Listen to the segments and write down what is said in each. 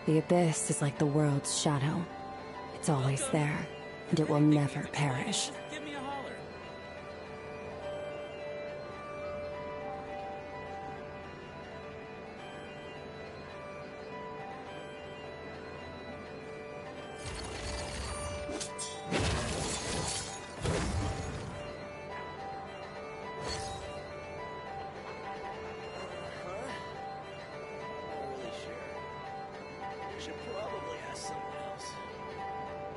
The abyss is like the world's shadow. It's always there, and it will never perish. Give me a holler.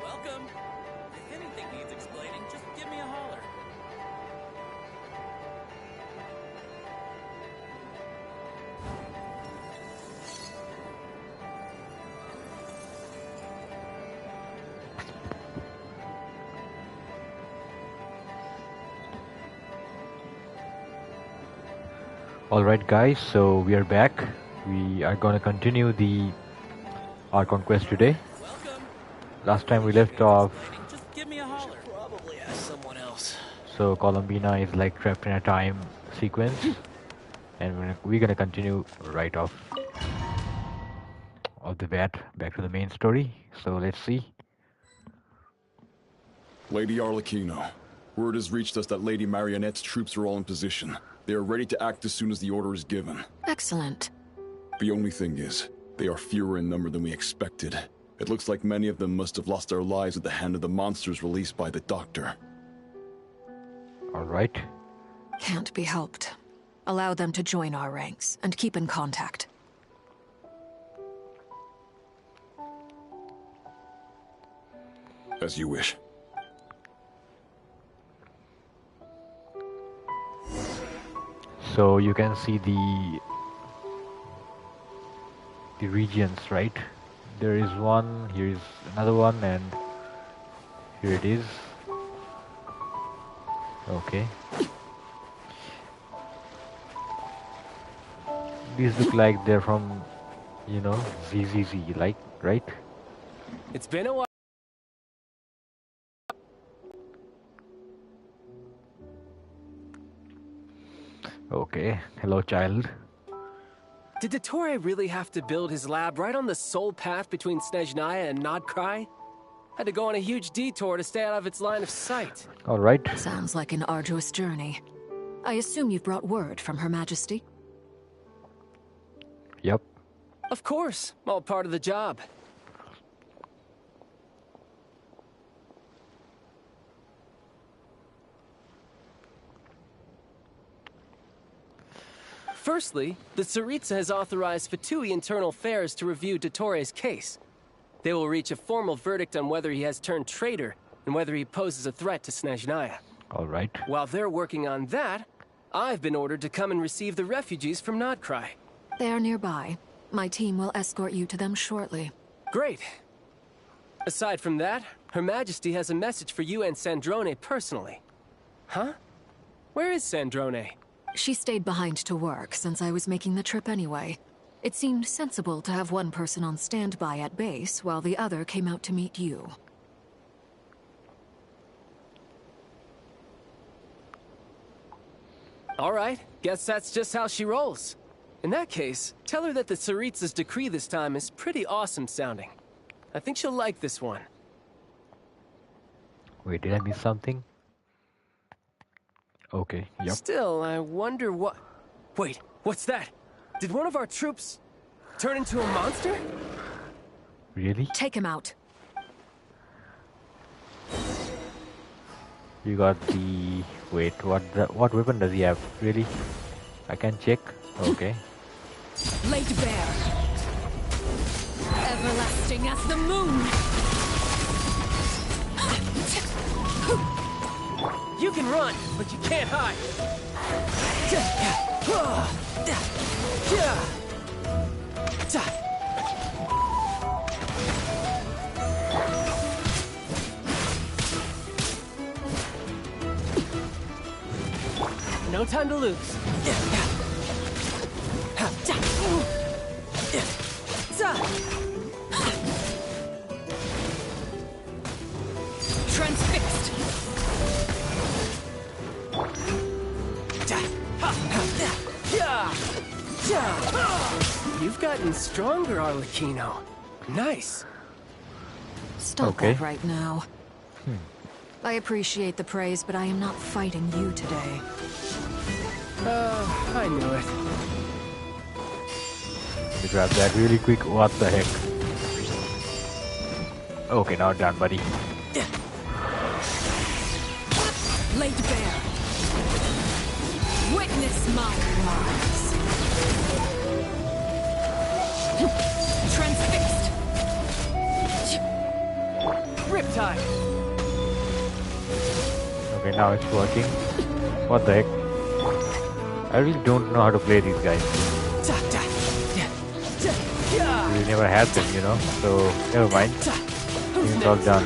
Welcome. If anything needs explaining, just give me a holler. Alright guys, so we are back. We are gonna continue our conquest today. Welcome. Last time we left off, Just give me a holler. Probably ask someone else. so Columbina is like trapped in a time sequence, and we're gonna continue right off of the bat back to the main story. So let's see. Lady Arlecchino, word has reached us that Lady Marionette's troops are all in position. They are ready to act as soon as the order is given. Excellent. The only thing is, they are fewer in number than we expected. It looks like many of them must have lost their lives at the hand of the monsters released by the Doctor. Alright. Can't be helped. Allow them to join our ranks and keep in contact. As you wish. So you can see the regions, right? There is one, here is another one, and here it is. Okay. These look like they're from, you know, ZZZ, like, right? It's been a while. Okay, hello child. Did Dottore really have to build his lab right on the sole path between Snezhnaya and Nodkrai? Had to go on a huge detour to stay out of its line of sight. Alright. Sounds like an arduous journey. I assume you've brought word from Her Majesty? Yep. Of course, all part of the job. Firstly, the Tsaritsa has authorized Fatui Internal Affairs to review Dottore's case. They will reach a formal verdict on whether he has turned traitor and whether he poses a threat to Snezhnaya. Alright. While they're working on that, I've been ordered to come and receive the refugees from Nodkrai. They are nearby. My team will escort you to them shortly. Great. Aside from that, Her Majesty has a message for you and Sandrone personally. Huh? Where is Sandrone? She stayed behind to work since I was making the trip anyway. It seemed sensible to have one person on standby at base while the other came out to meet you. All right, guess that's just how she rolls. In that case, tell her that the Tsaritsa's decree this time is pretty awesome sounding. I think she'll like this one. Wait, did I miss something? Okay, yep. Still, I wonder what... Wait, what's that? Did one of our troops turn into a monster? Really? Take him out. You got the... Wait, what weapon does he have? Really? I can check. Okay. Laid bare. Everlasting as the moon. You can run, but you can't hide. No time to lose. Transfixed. You've gotten stronger, Arlecchino. Nice. Stop Okay. that right now. I appreciate the praise, but I am not fighting you today. I knew it. Let me grab that really quick. What the heck? Okay, now done, buddy. Laid bare. Witness my rise. Transfixed. Riptide. Okay, now it's working. What the heck? I really don't know how to play these guys. We never had them, you know, so never mind. It's all done.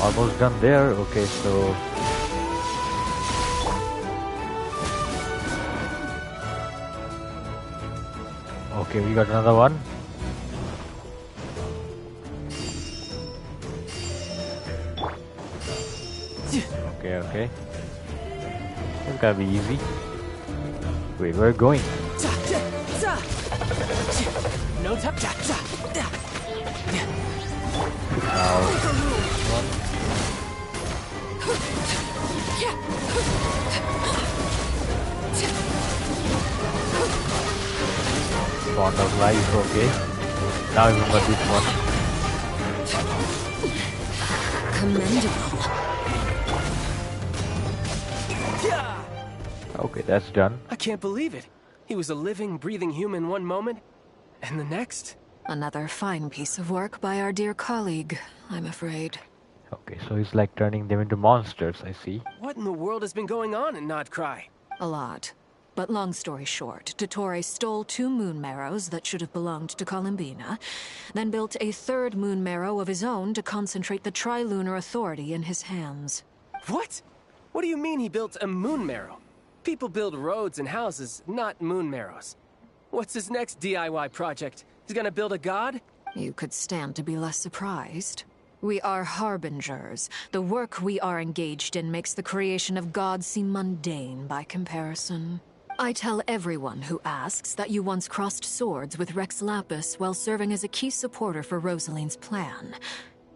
Almost done there. Okay, so okay, we got another one. Okay. It's gotta be easy. Wait, we're going. No tap. Now, Bond of Life, okay. Now remember this one. Commendable. Okay, that's done. I can't believe it. He was a living, breathing human one moment, and the next? Another fine piece of work by our dear colleague, I'm afraid. Okay, so he's like turning them into monsters, I see. What in the world has been going on in Nodcry? A lot. But long story short, Dottore stole 2 moon marrows that should have belonged to Columbina, then built a 3rd moon marrow of his own to concentrate the Trilunar Authority in his hands. What? What do you mean he built a moon marrow? People build roads and houses, not moon marrows. What's his next DIY project? He's gonna build a god? You could stand to be less surprised. We are harbingers. The work we are engaged in makes the creation of gods seem mundane by comparison. I tell everyone who asks that you once crossed swords with Rex Lapis while serving as a key supporter for Rosaline's plan.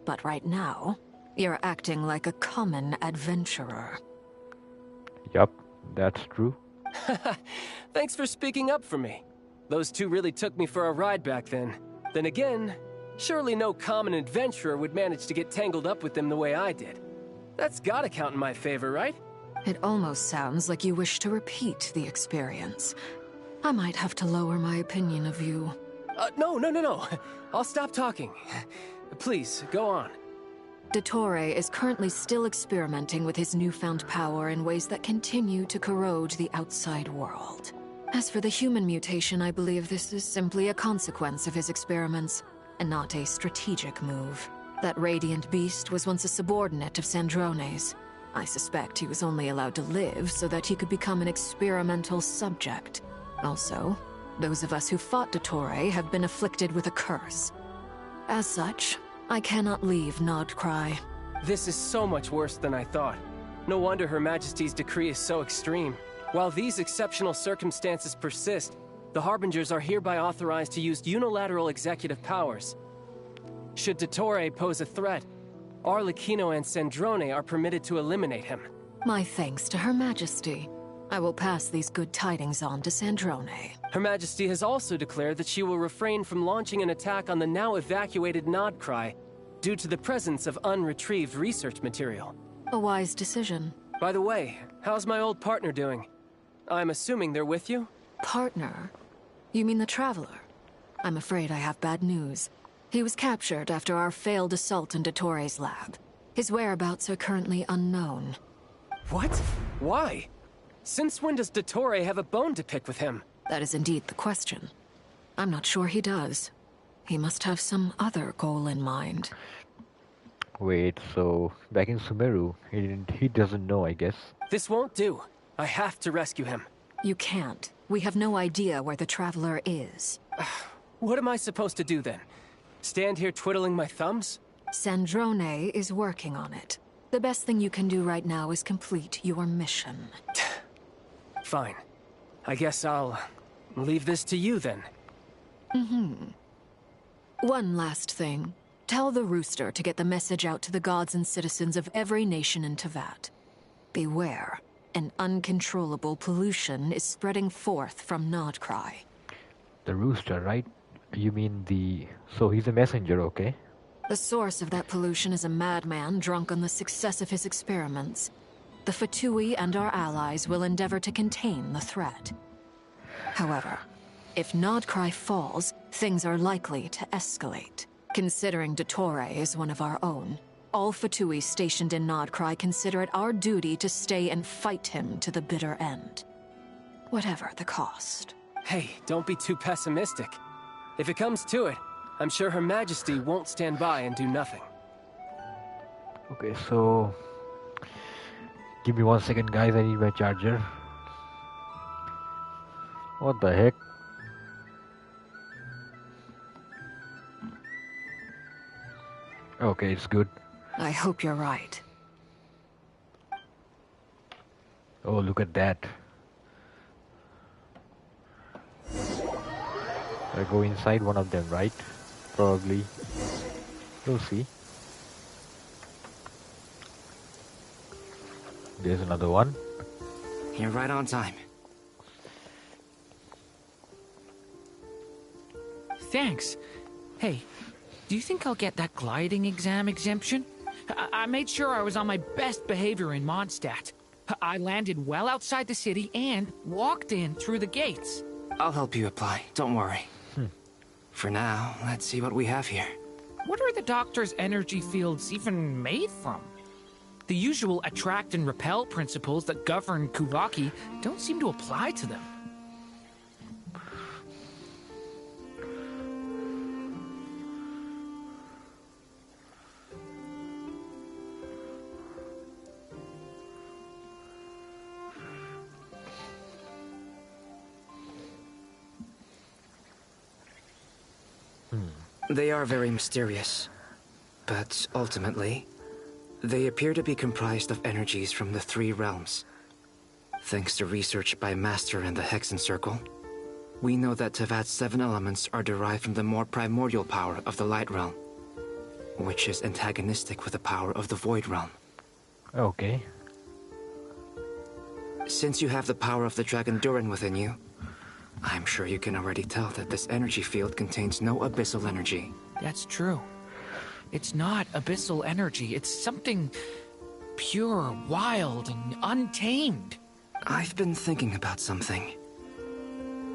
But right now, you're acting like a common adventurer. Yup, that's true. Thanks for speaking up for me. Those 2 really took me for a ride back then. Then again, surely no common adventurer would manage to get tangled up with them the way I did. That's gotta count in my favor, right? It almost sounds like you wish to repeat the experience. I might have to lower my opinion of you. No. I'll stop talking. Please, go on. Dottore is currently still experimenting with his newfound power in ways that continue to corrode the outside world. As for the human mutation, I believe this is simply a consequence of his experiments, and not a strategic move. That radiant beast was once a subordinate of Sandrone's. I suspect he was only allowed to live so that he could become an experimental subject. Also, those of us who fought Dottore have been afflicted with a curse. As such, I cannot leave Nodcry. This is so much worse than I thought. No wonder Her Majesty's decree is so extreme. While these exceptional circumstances persist, the Harbingers are hereby authorized to use unilateral executive powers. Should Dottore pose a threat, Arlecchino and Sandrone are permitted to eliminate him. My thanks to Her Majesty. I will pass these good tidings on to Sandrone. Her Majesty has also declared that she will refrain from launching an attack on the now evacuated Nodcry due to the presence of unretrieved research material. A wise decision. By the way, how's my old partner doing? I'm assuming they're with you? Partner? You mean the Traveler? I'm afraid I have bad news. He was captured after our failed assault in Dottore's lab. His whereabouts are currently unknown. What? Why? Since when does Dottore have a bone to pick with him? That is indeed the question. I'm not sure he does. He must have some other goal in mind. Wait, so back in Sumeru, he doesn't know, I guess. This won't do. I have to rescue him. You can't. We have no idea where the Traveler is. What am I supposed to do then? Stand here twiddling my thumbs? Sandrone is working on it. The best thing you can do right now is complete your mission. Fine. I guess I'll leave this to you then. One last thing. Tell the rooster to get the message out to the gods and citizens of every nation in Teyvat. Beware. An uncontrollable pollution is spreading forth from Nodcry. The rooster, right? You mean So he's a messenger, okay? The source of that pollution is a madman drunk on the success of his experiments. The Fatui and our allies will endeavor to contain the threat. However, if Nodcry falls, things are likely to escalate. Considering Dottore is one of our own, all Fatui stationed in Nodcry consider it our duty to stay and fight him to the bitter end. Whatever the cost. Hey, don't be too pessimistic. If it comes to it, I'm sure Her Majesty won't stand by and do nothing. Okay, so... Give me 1 second, guys. I need my charger. What the heck? Okay, it's good. I hope you're right. Oh, look at that. I go inside one of them, right? Probably. We'll see. There's another one. You're right on time. Thanks. Hey, do you think I'll get that gliding exam exemption? I made sure I was on my best behavior in Mondstadt. I landed well outside the city and walked in through the gates. I'll help you apply, don't worry. For now, let's see what we have here. What are the doctor's energy fields even made from? The usual attract and repel principles that govern Kuvaki don't seem to apply to them. They are very mysterious, but ultimately, they appear to be comprised of energies from the 3 realms. Thanks to research by Master in the Hexen Circle, we know that Teyvat's 7 elements are derived from the more primordial power of the Light Realm, which is antagonistic with the power of the Void Realm. Okay. Since you have the power of the Dragon Durin within you, I'm sure you can already tell that this energy field contains no abyssal energy. That's true. It's not abyssal energy. It's something pure, wild, and untamed. I've been thinking about something.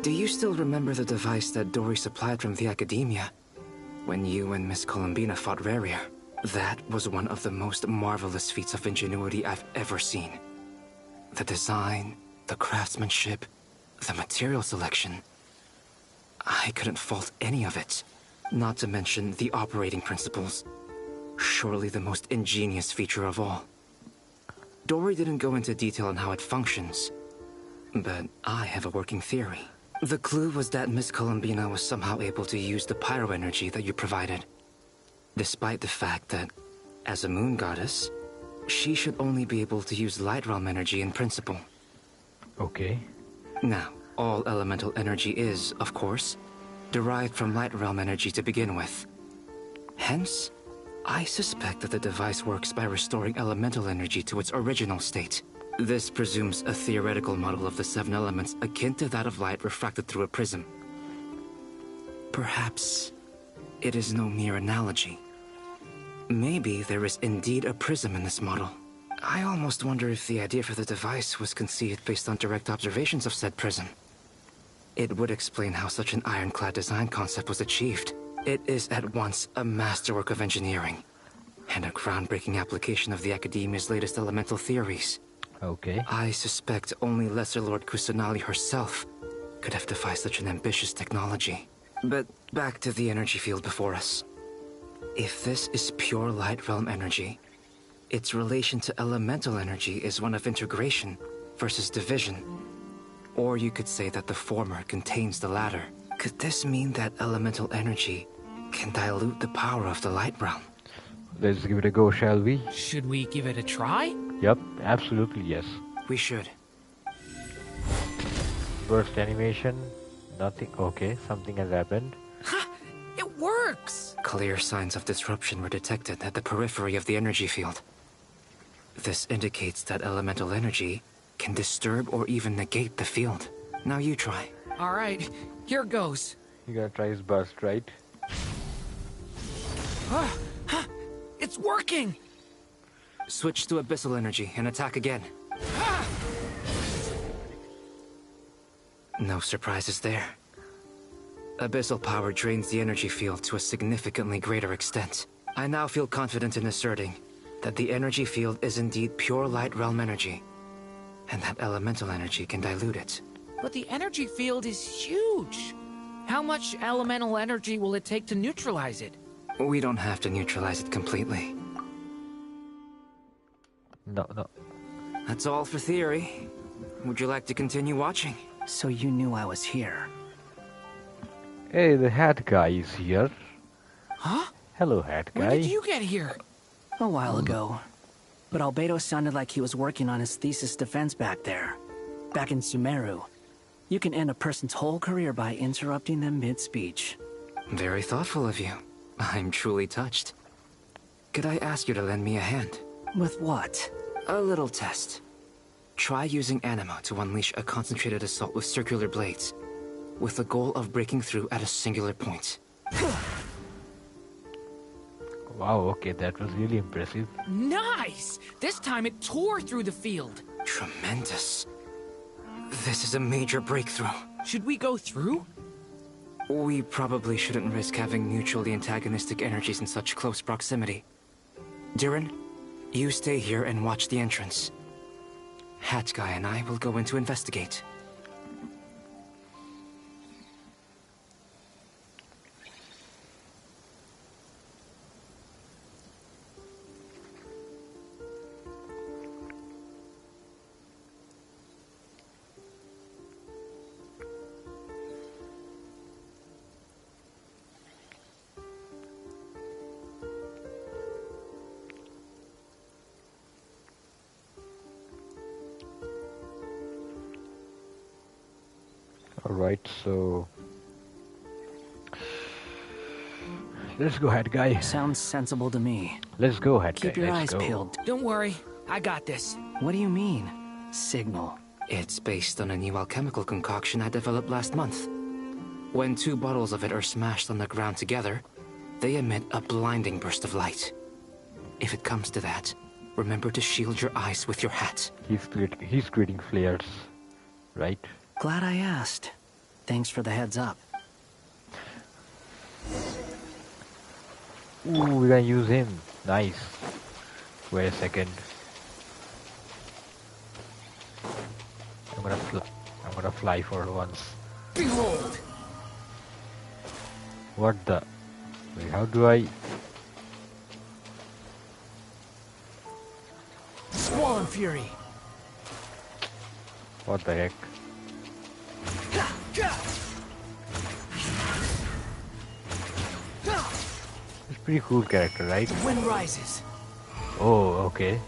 Do you still remember the device that Dory supplied from the Academia when you and Miss Columbina fought Rarier? That was one of the most marvelous feats of ingenuity I've ever seen. The design, the craftsmanship, the material selection. I couldn't fault any of it. Not to mention the operating principles. Surely the most ingenious feature of all. Dory didn't go into detail on how it functions, but I have a working theory. The clue was that Miss Columbina was somehow able to use the pyro energy that you provided, despite the fact that, as a moon goddess, she should only be able to use light realm energy in principle. Okay. Now, all elemental energy is, of course, derived from light realm energy to begin with. Hence, I suspect that the device works by restoring elemental energy to its original state. This presumes a theoretical model of the 7 elements akin to that of light refracted through a prism. Perhaps it is no mere analogy. Maybe there is indeed a prism in this model. I almost wonder if the idea for the device was conceived based on direct observations of said prism. It would explain how such an ironclad design concept was achieved. It is at once a masterwork of engineering and a groundbreaking application of the Academia's latest elemental theories. Okay. I suspect only Lesser Lord Kusanali herself could have devised such an ambitious technology. But back to the energy field before us. If this is pure light realm energy, its relation to elemental energy is one of integration versus division. Or you could say that the former contains the latter. Could this mean that elemental energy can dilute the power of the light realm? Let's give it a go, shall we? Should we give it a try? Yep, absolutely yes. We should. Burst animation. Nothing. Okay, something has happened. Ha! It works! Clear signs of disruption were detected at the periphery of the energy field. This indicates that elemental energy can disturb or even negate the field. Now you try. Alright, here goes. You gotta try his burst, right? It's working! Switch to abyssal energy and attack again. No surprises there. Abyssal power drains the energy field to a significantly greater extent. I now feel confident in asserting that the energy field is indeed pure light realm energy, and that elemental energy can dilute it. But the energy field is huge. How much elemental energy will it take to neutralize it? We don't have to neutralize it completely. No. That's all for theory. Would you like to continue watching? So you knew I was here. Hey, the hat guy is here. Huh? Hello, hat guy. When did you get here? A while ago. But Albedo sounded like he was working on his thesis defense back there. Back in Sumeru. You can end a person's whole career by interrupting them mid-speech. Very thoughtful of you. I'm truly touched. Could I ask you to lend me a hand? With what? A little test. Try using Anima to unleash a concentrated assault with circular blades, with the goal of breaking through at a singular point. Wow, okay, that was really impressive. Nice! This time it tore through the field. Tremendous. This is a major breakthrough. Should we go through? We probably shouldn't risk having mutually antagonistic energies in such close proximity. Durin, you stay here and watch the entrance. Hat Guy and I will go in to investigate. Alright, so... let's go, hat guy. Sounds sensible to me. Let's go, hat guy. Keep your Let's eyes go. peeled. Don't worry, I got this. What do you mean? Signal. It's based on a new alchemical concoction I developed last month. When 2 bottles of it are smashed on the ground together, they emit a blinding burst of light. If it comes to that, remember to shield your eyes with your hat. He's creating flares, right? Glad I asked. Thanks for the heads up. Ooh, we're gonna use him. Nice. Wait a second. I'm gonna fly for once. Behold! What the? Wait, how do I? Squall Fury! What the heck? It's a pretty cool character, right? Wind rises. Oh, okay.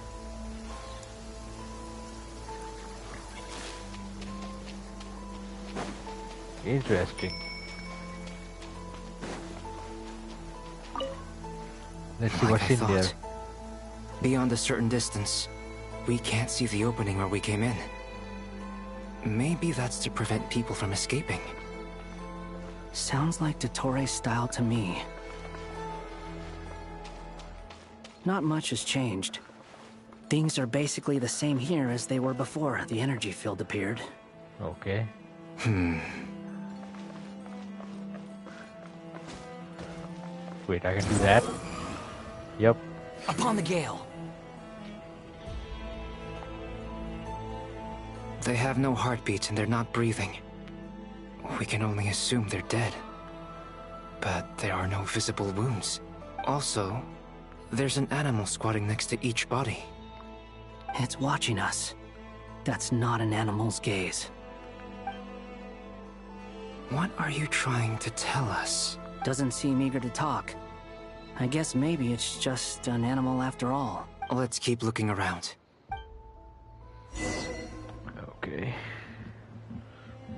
Interesting. Let's see what's in there. Beyond a certain distance, we can't see the opening where we came in. Maybe that's to prevent people from escaping. Sounds like Dottore style to me. Not much has changed. Things are basically the same here as they were before the energy field appeared. Okay. Wait, I can do that? Yep. Upon the gale. They have no heartbeat and they're not breathing. We can only assume they're dead. But there are no visible wounds. Also, there's an animal squatting next to each body. It's watching us. That's not an animal's gaze. What are you trying to tell us? Doesn't seem eager to talk. I guess maybe it's just an animal after all. Let's keep looking around. Okay.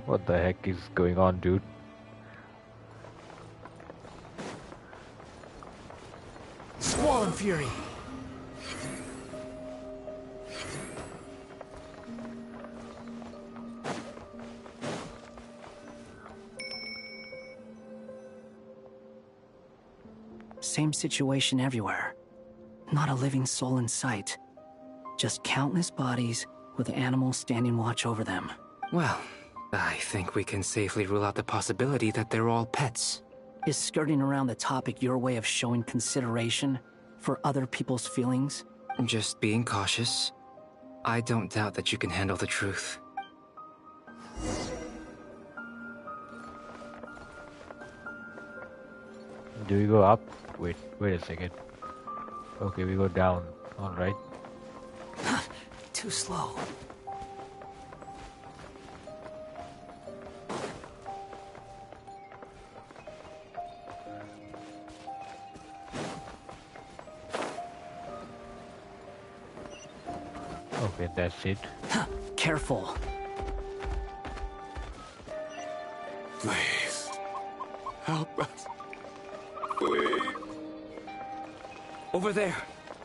What the heck is going on, dude? Fallen Fury. Same situation everywhere. Not a living soul in sight. Just countless bodies with animals standing watch over them. Well, I think we can safely rule out the possibility that they're all pets. Is skirting around the topic your way of showing consideration for other people's feelings? Just being cautious. I don't doubt that you can handle the truth. Do we go up? Wait a second. Okay, we go down. Alright. Too slow. Okay, that's it. Careful. Please. Help us. Please. Over there.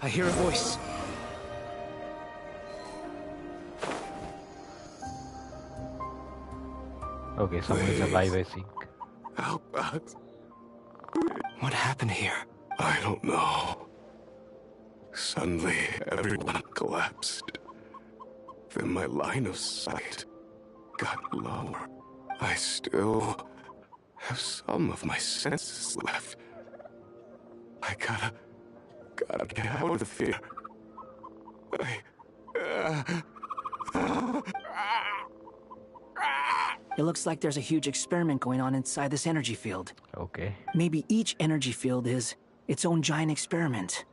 I hear a voice. Okay, someone is alive, I think. Help us. What happened here? I don't know. Suddenly, everyone collapsed. Then my line of sight got lower. I still have some of my senses left. I gotta get out of the fear. It looks like there's a huge experiment going on inside this energy field. Okay. Maybe each energy field is its own giant experiment.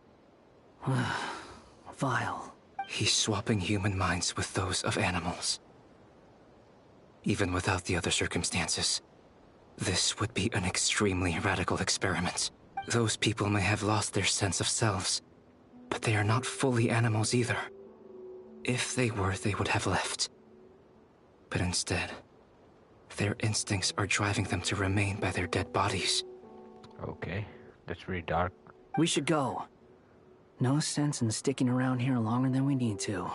Vile. He's swapping human minds with those of animals. Even without the other circumstances, this would be an extremely radical experiment. Those people may have lost their sense of selves, but they are not fully animals either. If they were, they would have left. But instead, their instincts are driving them to remain by their dead bodies. Okay, that's really dark. We should go. No sense in sticking around here longer than we need to.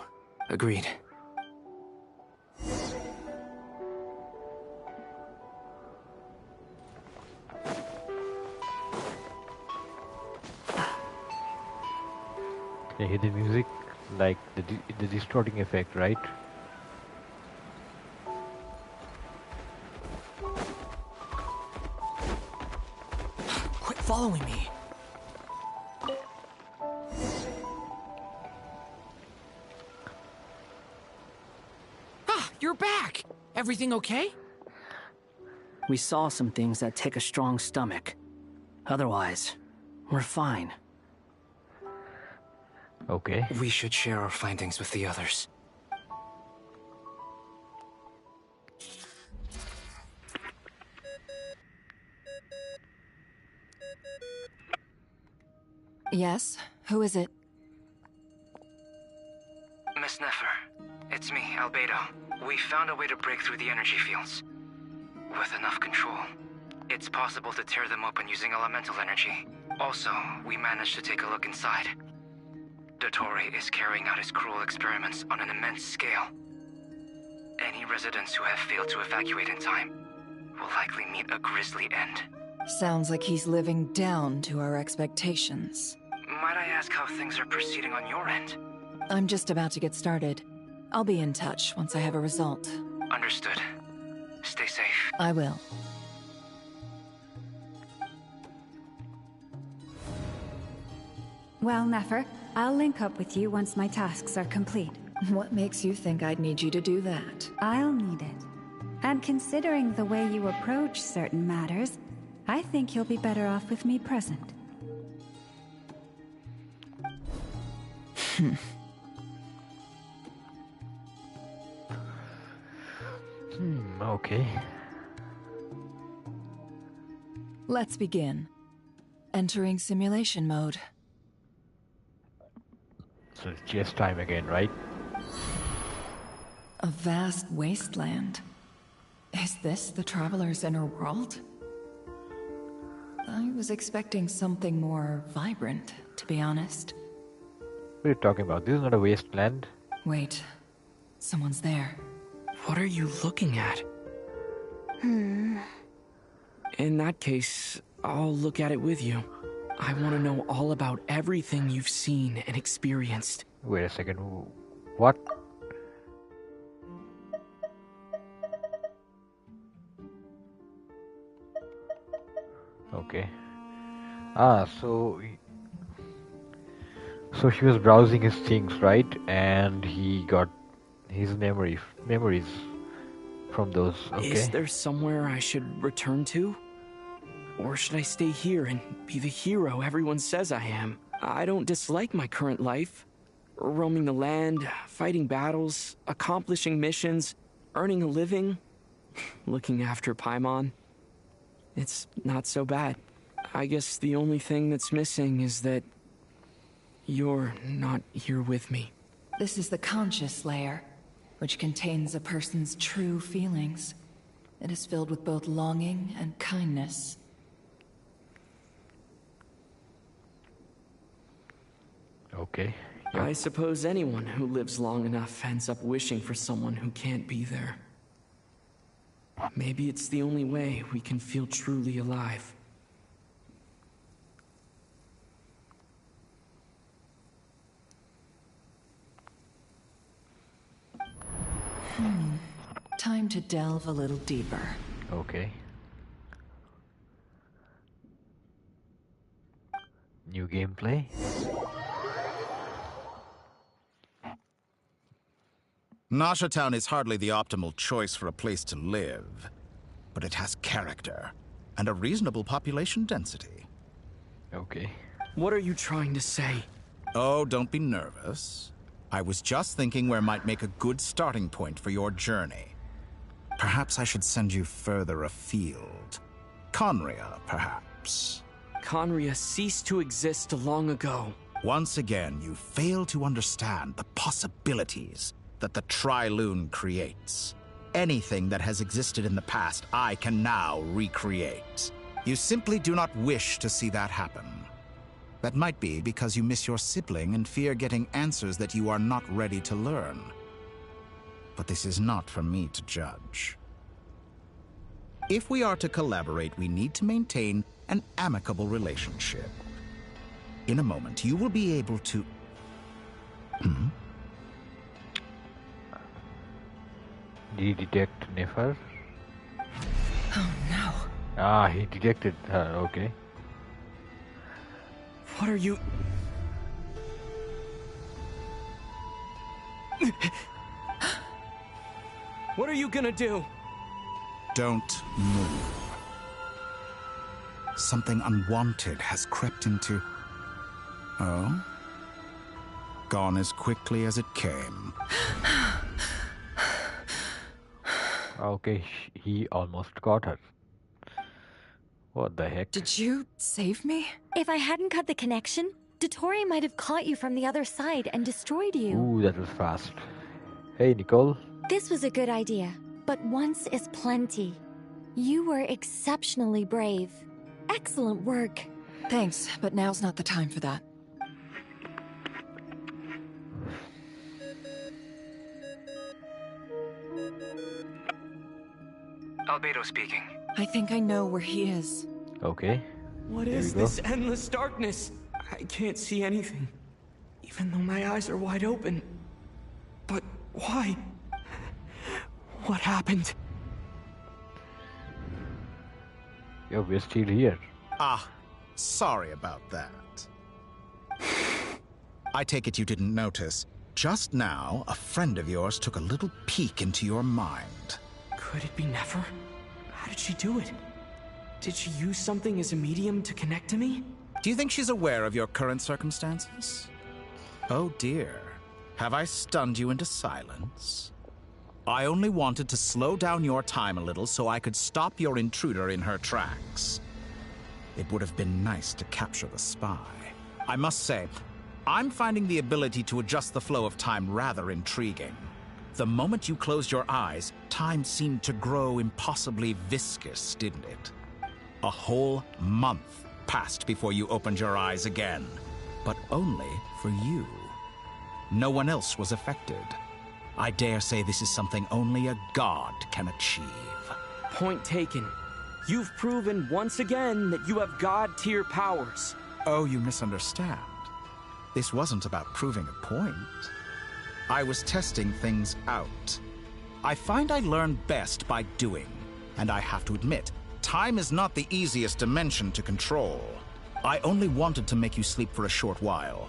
Agreed. Can you hear the music? Like the distorting effect, right? Quit following me. Ah, you're back! Everything okay? We saw some things that take a strong stomach. Otherwise, we're fine. Okay. We should share our findings with the others. Yes? Who is it? Miss Nefer, it's me, Albedo. We found a way to break through the energy fields. With enough control, it's possible to tear them open using elemental energy. Also, we managed to take a look inside. Dottore is carrying out his cruel experiments on an immense scale. Any residents who have failed to evacuate in time will likely meet a grisly end. Sounds like he's living down to our expectations. Might I ask how things are proceeding on your end? I'm just about to get started. I'll be in touch once I have a result. Understood. Stay safe. I will. Well, Nefer, I'll link up with you once my tasks are complete. What makes you think I'd need you to do that? I'll need it. And considering the way you approach certain matters, I think you'll be better off with me present. Okay. Let's begin. Entering simulation mode. So it's just time again, right? A vast wasteland. Is this the Traveler's inner world? I was expecting something more vibrant, to be honest. What are you talking about? This is not a wasteland. Wait, someone's there. What are you looking at? In that case, I'll look at it with you. I want to know all about everything you've seen and experienced. Wait a second. What? Okay. So she was browsing his things, right? And he got his memories from those. Okay. Is there somewhere I should return to? Or should I stay here and be the hero everyone says I am? I don't dislike my current life. Roaming the land, fighting battles, accomplishing missions, earning a living, looking after Paimon. It's not so bad. I guess the only thing that's missing is that you're not here with me. This is the conscious layer, which contains a person's true feelings. It is filled with both longing and kindness. Okay. I suppose anyone who lives long enough ends up wishing for someone who can't be there. Maybe it's the only way we can feel truly alive. Time to delve a little deeper. Okay. New gameplay. Nasha Town is hardly the optimal choice for a place to live, but it has character and a reasonable population density. Okay. What are you trying to say? Oh, don't be nervous. I was just thinking where might make a good starting point for your journey. Perhaps I should send you further afield. Conria, perhaps. Conria ceased to exist long ago. Once again, you fail to understand the possibilities that the Tri-Lune creates. Anything that has existed in the past, I can now recreate. You simply do not wish to see that happen. That might be because you miss your sibling and fear getting answers that you are not ready to learn. But this is not for me to judge. If we are to collaborate, we need to maintain an amicable relationship. In a moment, you will be able to... Did he detect Nefer? Oh no. Ah, he detected her, okay. What are you... What are you gonna do? Don't move. Something unwanted has crept into... Oh? Gone as quickly as it came. Okay, he almost got her. What the heck? Did you save me? If I hadn't cut the connection, Dottore might have caught you from the other side and destroyed you. Ooh, that was fast. Hey, Nicole. This was a good idea, but once is plenty. You were exceptionally brave. Excellent work. Thanks, but now's not the time for that. Albedo speaking. I think I know where he is. Okay. What is this endless darkness? I can't see anything, even though my eyes are wide open. But why? What happened? Yo, we're still here. Ah, sorry about that. I take it you didn't notice. Just now, a friend of yours took a little peek into your mind. Could it be Nefer? How did she do it? Did she use something as a medium to connect to me? Do you think she's aware of your current circumstances? Oh dear. Have I stunned you into silence? I only wanted to slow down your time a little so I could stop your intruder in her tracks. It would have been nice to capture the spy. I must say, I'm finding the ability to adjust the flow of time rather intriguing. The moment you closed your eyes, time seemed to grow impossibly viscous, didn't it? A whole month passed before you opened your eyes again. But only for you. No one else was affected. I dare say this is something only a god can achieve. Point taken. You've proven once again that you have god-tier powers. Oh, you misunderstand. This wasn't about proving a point. I was testing things out. I find I learn best by doing. And I have to admit, time is not the easiest dimension to control. I only wanted to make you sleep for a short while,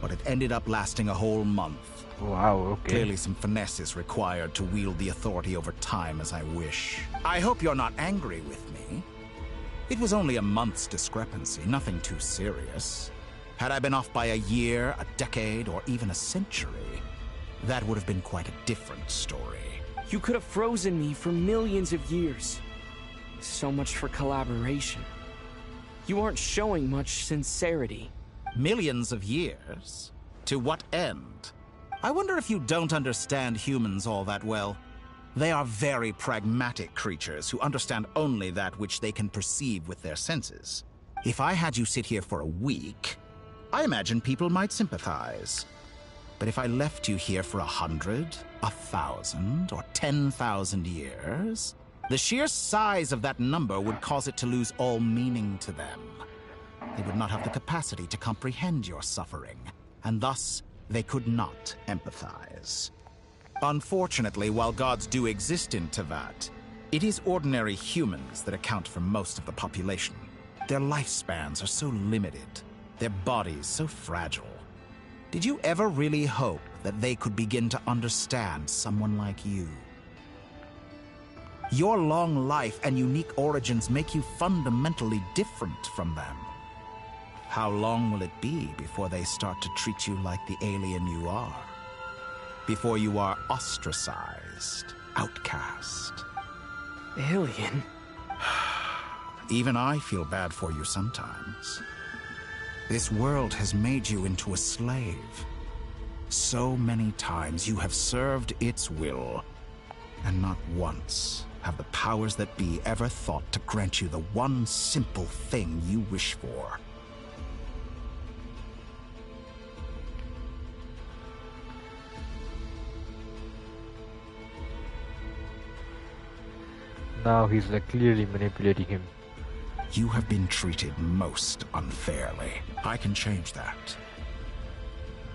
but it ended up lasting a whole month. Wow, okay. Clearly some finesse is required to wield the authority over time as I wish. I hope you're not angry with me. It was only a month's discrepancy, nothing too serious. Had I been off by a year, a decade, or even a century, that would have been quite a different story. You could have frozen me for millions of years. So much for collaboration. You aren't showing much sincerity. Millions of years? To what end? I wonder if you don't understand humans all that well. They are very pragmatic creatures who understand only that which they can perceive with their senses. If I had you sit here for a week, I imagine people might sympathize. But if I left you here for 100, 1,000, or 10,000 years, the sheer size of that number would cause it to lose all meaning to them. They would not have the capacity to comprehend your suffering, and thus they could not empathize. Unfortunately, while gods do exist in Teyvat, it is ordinary humans that account for most of the population. Their lifespans are so limited, their bodies so fragile. Did you ever really hope that they could begin to understand someone like you? Your long life and unique origins make you fundamentally different from them. How long will it be before they start to treat you like the alien you are? Before you are ostracized, outcast? Alien? Even I feel bad for you sometimes. This world has made you into a slave. So many times you have served its will, and not once have the powers that be ever thought to grant you the one simple thing you wish for. Now he's like clearly manipulating him. You have been treated most unfairly. I can change that.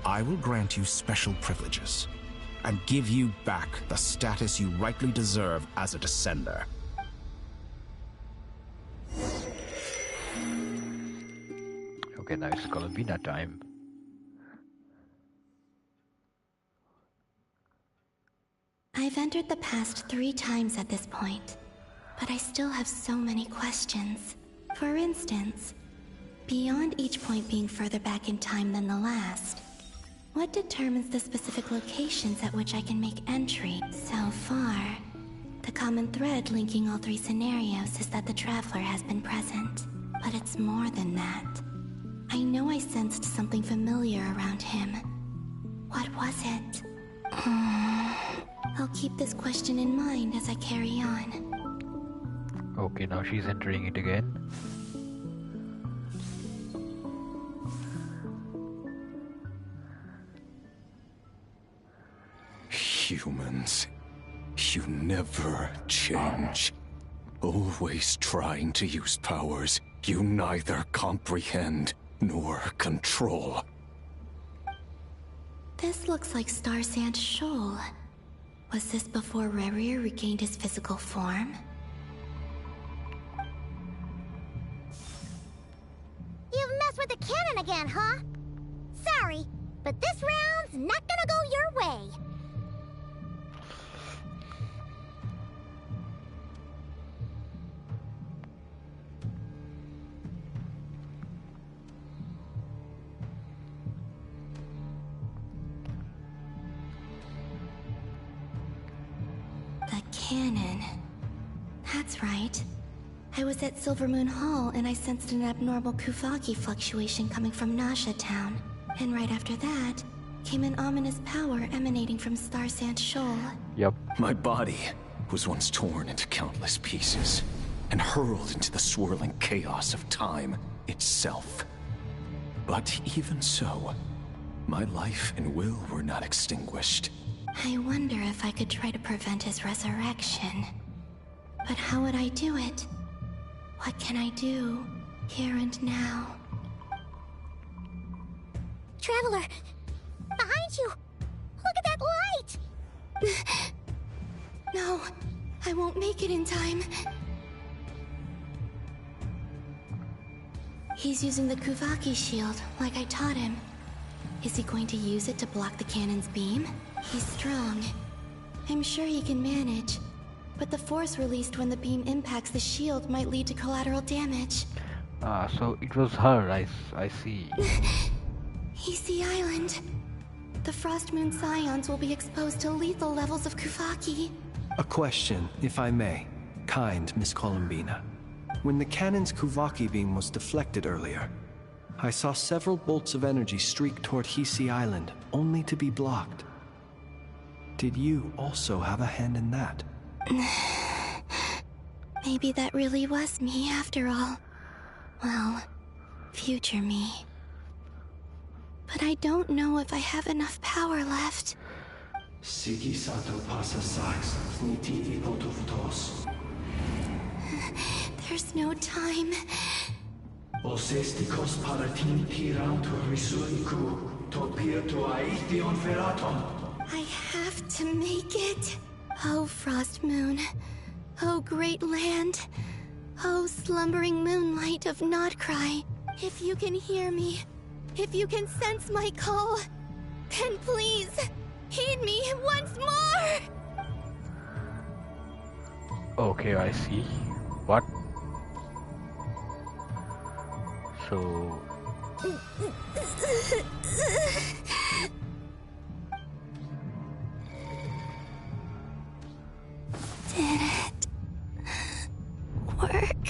I will grant you special privileges and give you back the status you rightly deserve as a descender. Okay, now it's Columbina time. I've entered the past 3 times at this point, but I still have so many questions. For instance, beyond each point being further back in time than the last, what determines the specific locations at which I can make entry? So far, the common thread linking all 3 scenarios is that the Traveler has been present. But it's more than that. I know I sensed something familiar around him. What was it? I'll keep this question in mind as I carry on. Okay, now she's entering it again. Humans, you never change. Always trying to use powers you neither comprehend nor control. This looks like Star Sand Shoal. Was this before Rerir regained his physical form? You've messed with the cannon again, huh? Sorry, but this round's not gonna go your way. The cannon. That's right. I was at Silvermoon Hall and I sensed an abnormal Kuvaki fluctuation coming from Nasha Town. And right after that, came an ominous power emanating from Star Sand Shoal. Yep. My body was once torn into countless pieces and hurled into the swirling chaos of time itself. But even so, my life and will were not extinguished. I wonder if I could try to prevent his resurrection. But how would I do it? What can I do, here and now? Traveler! Behind you! Look at that light! No, I won't make it in time. He's using the Kuvaki shield, like I taught him. Is he going to use it to block the cannon's beam? He's strong. I'm sure he can manage. But the force released when the beam impacts the shield might lead to collateral damage. So it was her, I see. EC Island. The Frost Moon Scions will be exposed to lethal levels of Kuvaki. A question, if I may. Kind Miss Columbina. When the cannon's Kuvaki beam was deflected earlier, I saw several bolts of energy streak toward Hisi Island, only to be blocked. Did you also have a hand in that? Maybe that really was me after all. Well, future me. But I don't know if I have enough power left. Sigi Sato pasa sax, niti ipotuftos. There's no time. Osestikos paratin tirantur risuiku, topirtu aithion feraton. I have to make it. Oh, Frost Moon. Oh, great land. Oh, slumbering moonlight of Nodcry. If you can hear me, if you can sense my call, then please, heed me once more! Okay, I see. What? So... Did it work?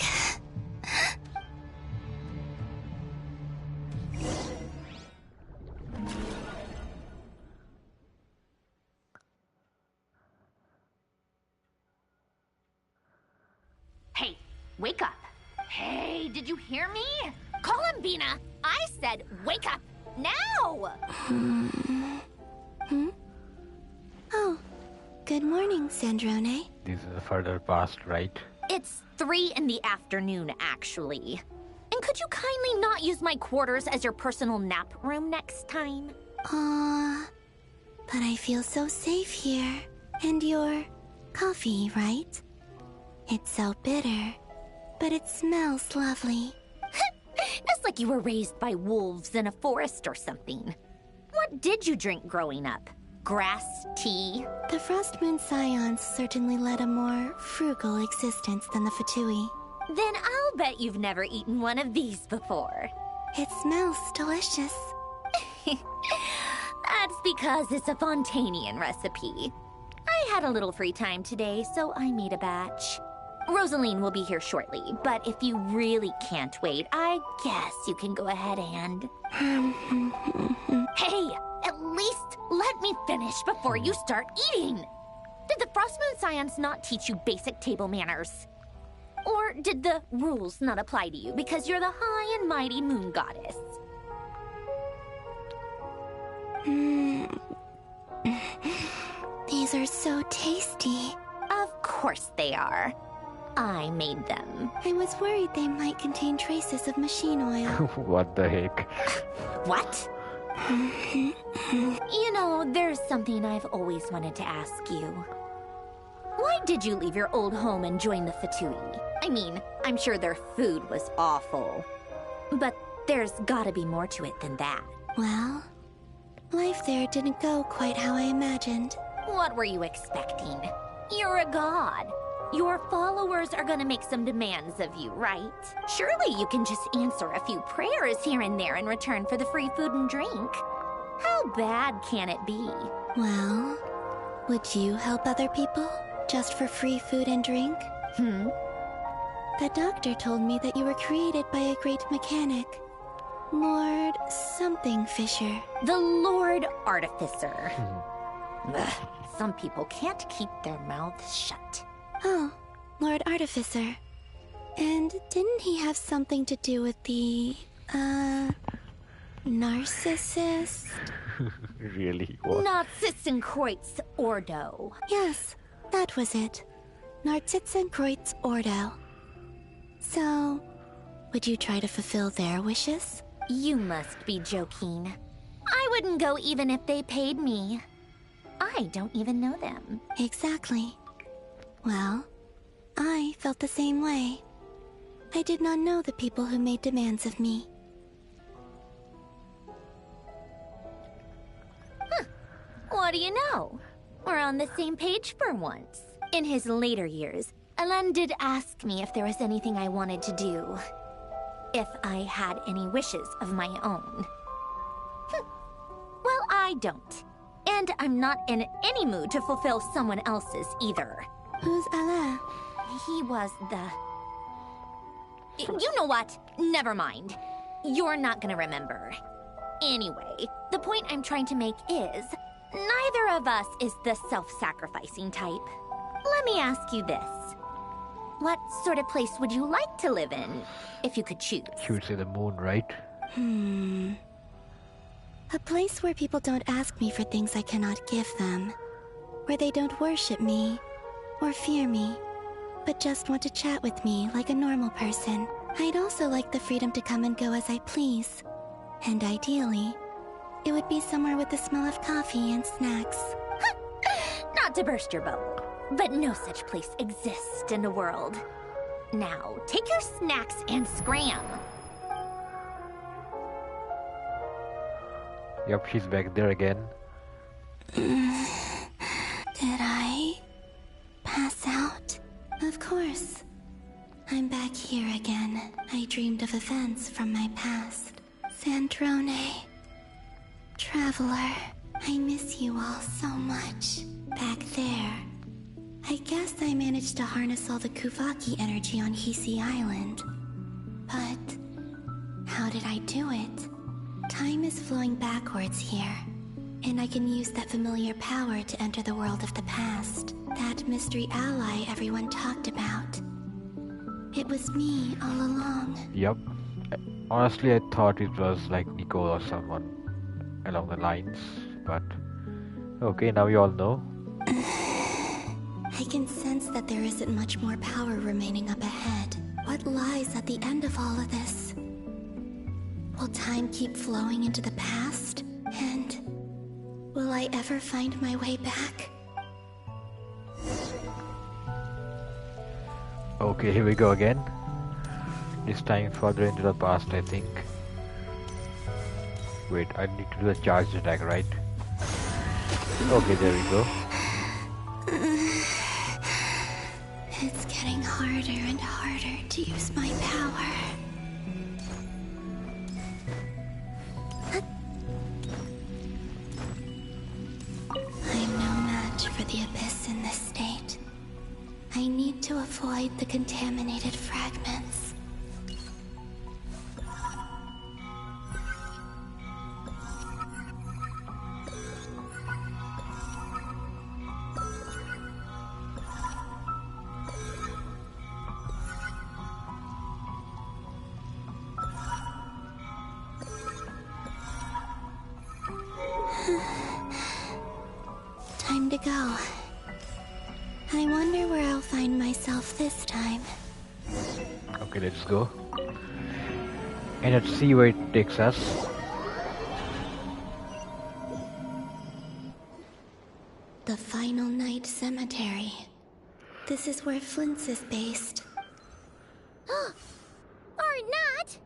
Hey, wake up. Hey, did you hear me? Columbina, I said wake up now! Oh, good morning, Sandrone. This is further past, right? It's 3 in the afternoon, actually. And could you kindly not use my quarters as your personal nap room next time? But I feel so safe here. And your coffee, right? It's so bitter, but it smells lovely. It's like you were raised by wolves in a forest or something. What did you drink growing up? Grass tea? The Frost Moon Scions certainly led a more frugal existence than the Fatui. Then I'll bet you've never eaten one of these before. It smells delicious. That's because it's a Fontanian recipe. I had a little free time today, so I made a batch. Rosaline will be here shortly, but if you really can't wait, I guess you can go ahead and... Hey, at least let me finish before you start eating! Did the Frost Moon Scions not teach you basic table manners? Or did the rules not apply to you because you're the high and mighty moon goddess? These are so tasty. Of course they are. I made them. I was worried they might contain traces of machine oil. What the heck? What? You know, there's something I've always wanted to ask you. Why did you leave your old home and join the Fatui? I mean, I'm sure their food was awful. But there's gotta be more to it than that. Well, life there didn't go quite how I imagined. What were you expecting? You're a god. Your followers are gonna make some demands of you, right? Surely you can just answer a few prayers here and there in return for the free food and drink. How bad can it be? Well, would you help other people just for free food and drink? The doctor told me that you were created by a great mechanic. Lord something Fisher. The Lord Artificer. Ugh, some people can't keep their mouths shut. Oh, Lord Artificer. And didn't he have something to do with the, narcissist? Really? What? Narcissenkreuz Ordo. Yes, that was it. Narcissenkreuz Ordo. So, would you try to fulfill their wishes? You must be joking. I wouldn't go even if they paid me. I don't even know them. Exactly. Well, I felt the same way. I did not know the people who made demands of me. What do you know? We're on the same page for once. In his later years, Alan did ask me if there was anything I wanted to do. If I had any wishes of my own. Well, I don't. And I'm not in any mood to fulfill someone else's either. Who's Alain? He was the... You know what? Never mind. You're not gonna remember. Anyway, the point I'm trying to make is, neither of us is the self-sacrificing type. Let me ask you this. What sort of place would you like to live in, if you could choose? You would say the moon, right? A place where people don't ask me for things I cannot give them. Where they don't worship me, or fear me, but just want to chat with me like a normal person. I'd also like the freedom to come and go as I please. And ideally, it would be somewhere with the smell of coffee and snacks. Not to burst your bubble, but no such place exists in the world. Now, take your snacks and scram. Yep, she's back there again. Did I pass out? Of course. I'm back here again. I dreamed of events from my past. Sandrone. Traveler. I miss you all so much. Back there. I guess I managed to harness all the Kuvaki energy on Hisi Island. But how did I do it? Time is flowing backwards here, and I can use that familiar power to enter the world of the past. That mystery ally everyone talked about. It was me all along. Yep. Honestly, I thought it was like Nicole or someone along the lines, but okay, now you all know. I can sense that there isn't much more power remaining up ahead. What lies at the end of all of this? Will time keep flowing into the past? And will I ever find my way back? Okay, here we go again. This time further into the past, I think. Wait, I need to do a charged attack, right? Okay, there we go. It's getting harder and harder to use my power. I'm no match for the Abyss in this state. I need to avoid the contaminated fragments. Time to go. I wonder where I'll find myself this time. Okay, let's go. And let's see where it takes us. The Final Night Cemetery. This is where Flint's is based. Or not!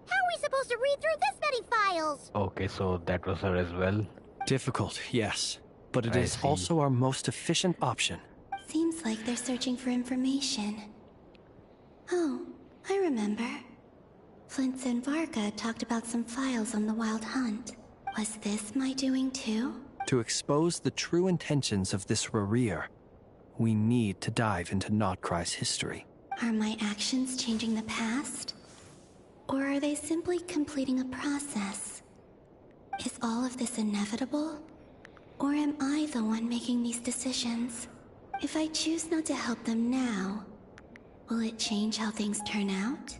How are we supposed to read through this many files? Okay, so that was her as well. Difficult, yes. But it I is see. also our most efficient option. Seems like they're searching for information. Oh, I remember. Flint's and Varga talked about some files on the Wild Hunt. Was this my doing too? To expose the true intentions of this Rerir, we need to dive into Notcry's history. Are my actions changing the past? Or are they simply completing a process? Is all of this inevitable? Or am I the one making these decisions? If I choose not to help them now, Will it change how things turn out?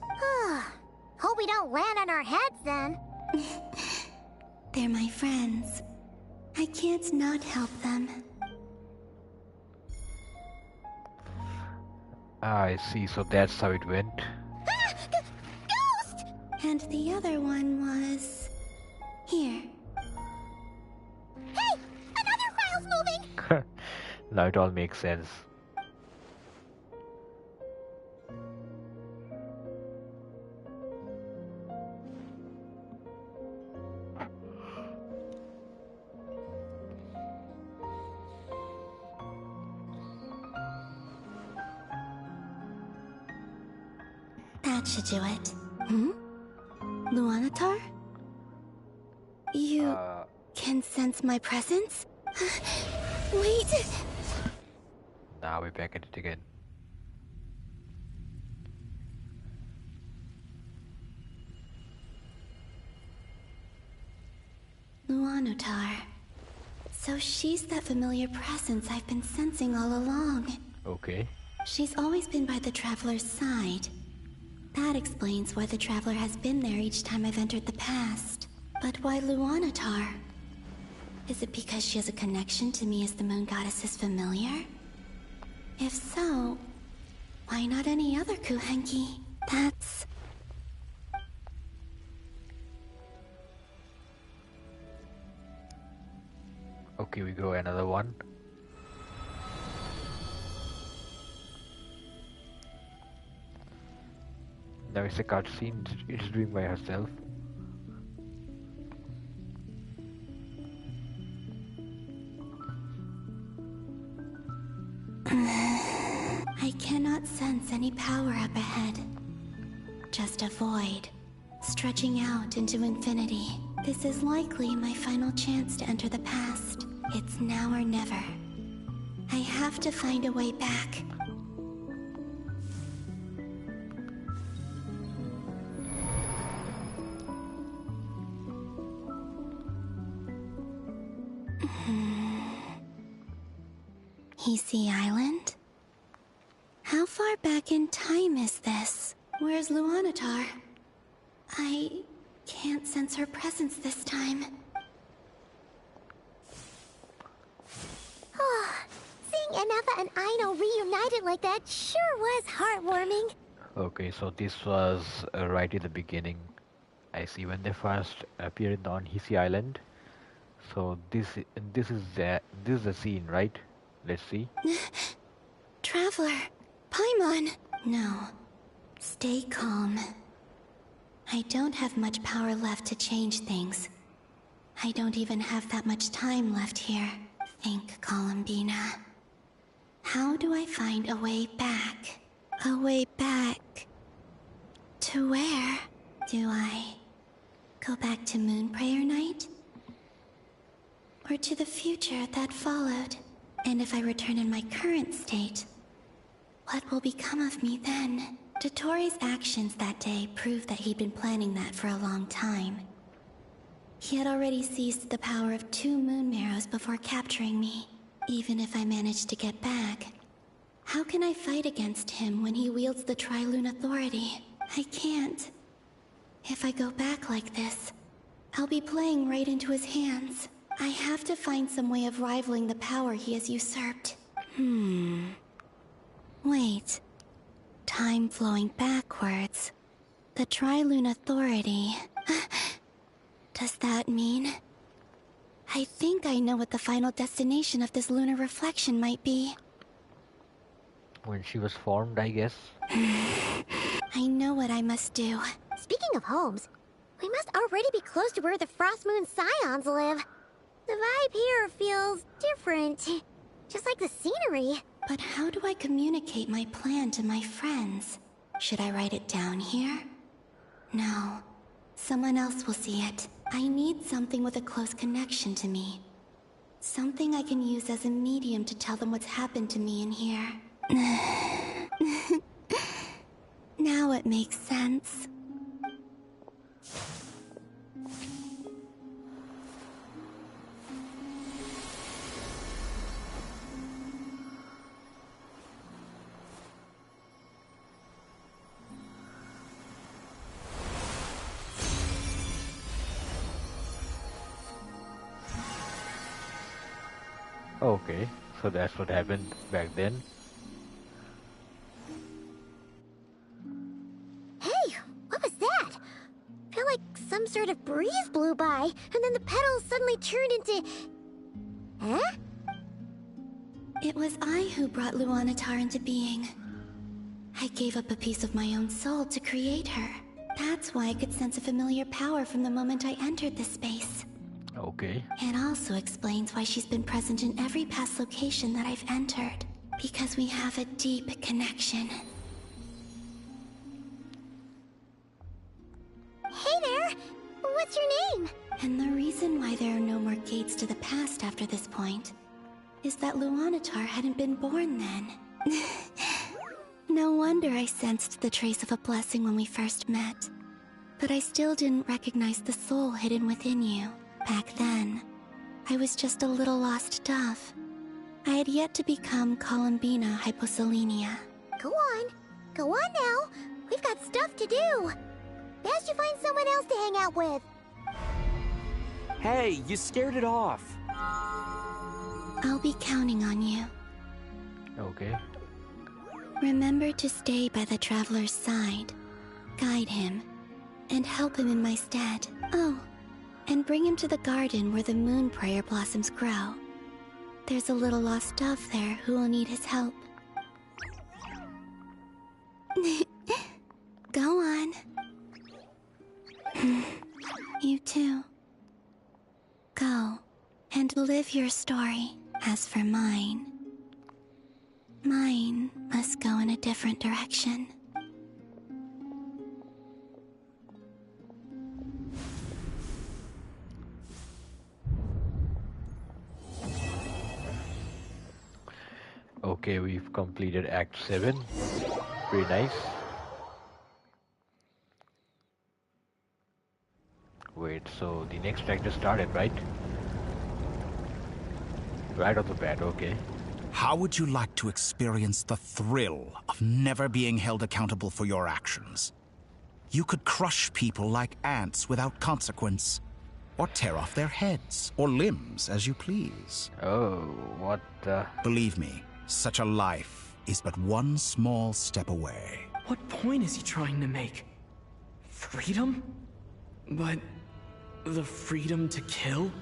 Hope we don't land on our heads then. They're my friends. I can't not help them. I see, so that's how it went. Ghost! And the other one was... here. Hey! Another file's moving! Now it all makes sense. That should do it. Luanatar? You can sense my presence? Wait! Now we're back at it again. Luanatar. So she's that familiar presence I've been sensing all along. Okay. She's always been by the Traveler's side. That explains why the Traveler has been there each time I've entered the past. But why Luanatar? Is it because she has a connection to me as the Moon Goddess's familiar? If so, why not any other Kuhenki? That's... Okay, we go another one. Now it's a cutscene, it's doing by herself. I cannot sense any power up ahead. Just a void, stretching out into infinity. This is likely my final chance to enter the past. It's now or never. I have to find a way back. Hisi Island? How far back in time is this? Where's Luanatar? I can't sense her presence this time. Seeing Anafa and Aino reunited like that sure was heartwarming. Okay, so this was right at the beginning. I see when they first appeared on Hisi Island. So this is the scene, right? Let's see. Traveler, Paimon. No, stay calm. I don't have much power left to change things. I don't even have that much time left here. Think, Columbina. How do I find a way back? A way back... to where? Do I go back to Moon Prayer Night? Or to the future that followed? And if I return in my current state, what will become of me then? Dotori's actions that day proved that he'd been planning that for a long time. He had already seized the power of 2 Moon Marrows before capturing me. Even if I managed to get back, how can I fight against him when he wields the Tri-Lune authority? I can't. If I go back like this, I'll be playing right into his hands. I have to find some way of rivaling the power he has usurped. Wait. Time flowing backwards. The Tri-Lune authority. Does that mean... I think I know what the final destination of this lunar reflection might be. When she was formed, I guess. I know what I must do. Speaking of homes, we must already be close to where the Frost Moon Scions live. The vibe here feels different. Just like the scenery. But how do I communicate my plan to my friends? Should I write it down here? No. Someone else will see it. I need something with a close connection to me. Something I can use as a medium to tell them what's happened to me in here. Now it makes sense. Okay, so that's what happened back then. Hey, what was that? Felt like some sort of breeze blew by, and then the petals suddenly turned into... Huh? It was I who brought Luanatar into being. I gave up a piece of my own soul to create her. That's why I could sense a familiar power from the moment I entered this space. Okay. It also explains why she's been present in every past location that I've entered. Because we have a deep connection. Hey there! What's your name? And the reason why there are no more gates to the past after this point is that Luanatar hadn't been born then. No wonder I sensed the trace of a blessing when we first met. But I still didn't recognize the soul hidden within you. Back then, I was just a little lost dove. I had yet to become Columbina hyposelenia. Go on. Go on now. We've got stuff to do. Best you find someone else to hang out with. Hey, you scared it off. I'll be counting on you. Okay. Remember to stay by the traveler's side, guide him, and help him in my stead. Oh, and bring him to the garden where the moon prayer blossoms grow. There's a little lost dove there who will need his help. Go on. You too. Go and live your story. As for mine must go in a different direction. Okay, we've completed Act 7. Pretty nice. Wait, so the next act just started, right? Right off the bat, okay. How would you like to experience the thrill of never being held accountable for your actions? You could crush people like ants without consequence, or tear off their heads or limbs as you please. Oh, what the... Believe me, such a life is but one small step away. What point is he trying to make? Freedom? But the freedom to kill?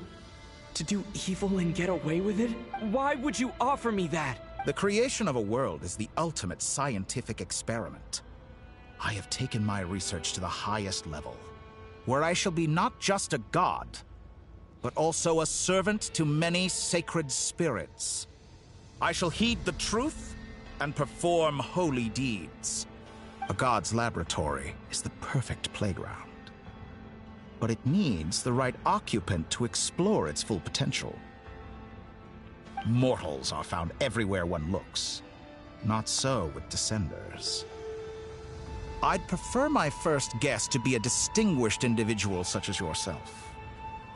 To do evil and get away with it? Why would you offer me that? The creation of a world is the ultimate scientific experiment. I have taken my research to the highest level, where I shall be not just a god, but also a servant to many sacred spirits. I shall heed the truth and perform holy deeds. A god's laboratory is the perfect playground. But it needs the right occupant to explore its full potential. Mortals are found everywhere one looks. Not so with Descenders. I'd prefer my first guest to be a distinguished individual such as yourself.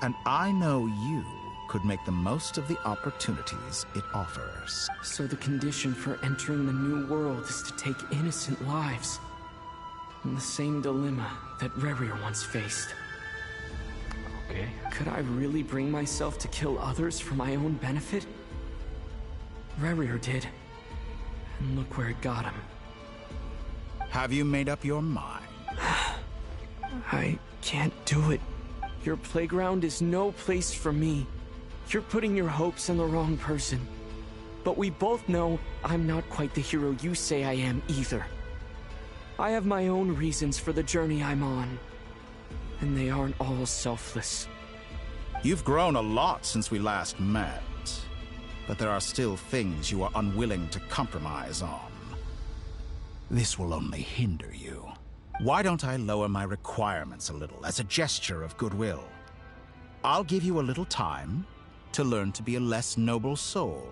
And I know you could make the most of the opportunities it offers. So the condition for entering the new world is to take innocent lives. In the same dilemma that Rerir once faced. Okay. Could I really bring myself to kill others for my own benefit? Rerir did. And look where it got him. Have you made up your mind? I can't do it. Your playground is no place for me. You're putting your hopes in the wrong person. But we both know I'm not quite the hero you say I am either. I have my own reasons for the journey I'm on. And they aren't all selfless. You've grown a lot since we last met. But there are still things you are unwilling to compromise on. This will only hinder you. Why don't I lower my requirements a little as a gesture of goodwill? I'll give you a little time to learn to be a less noble soul.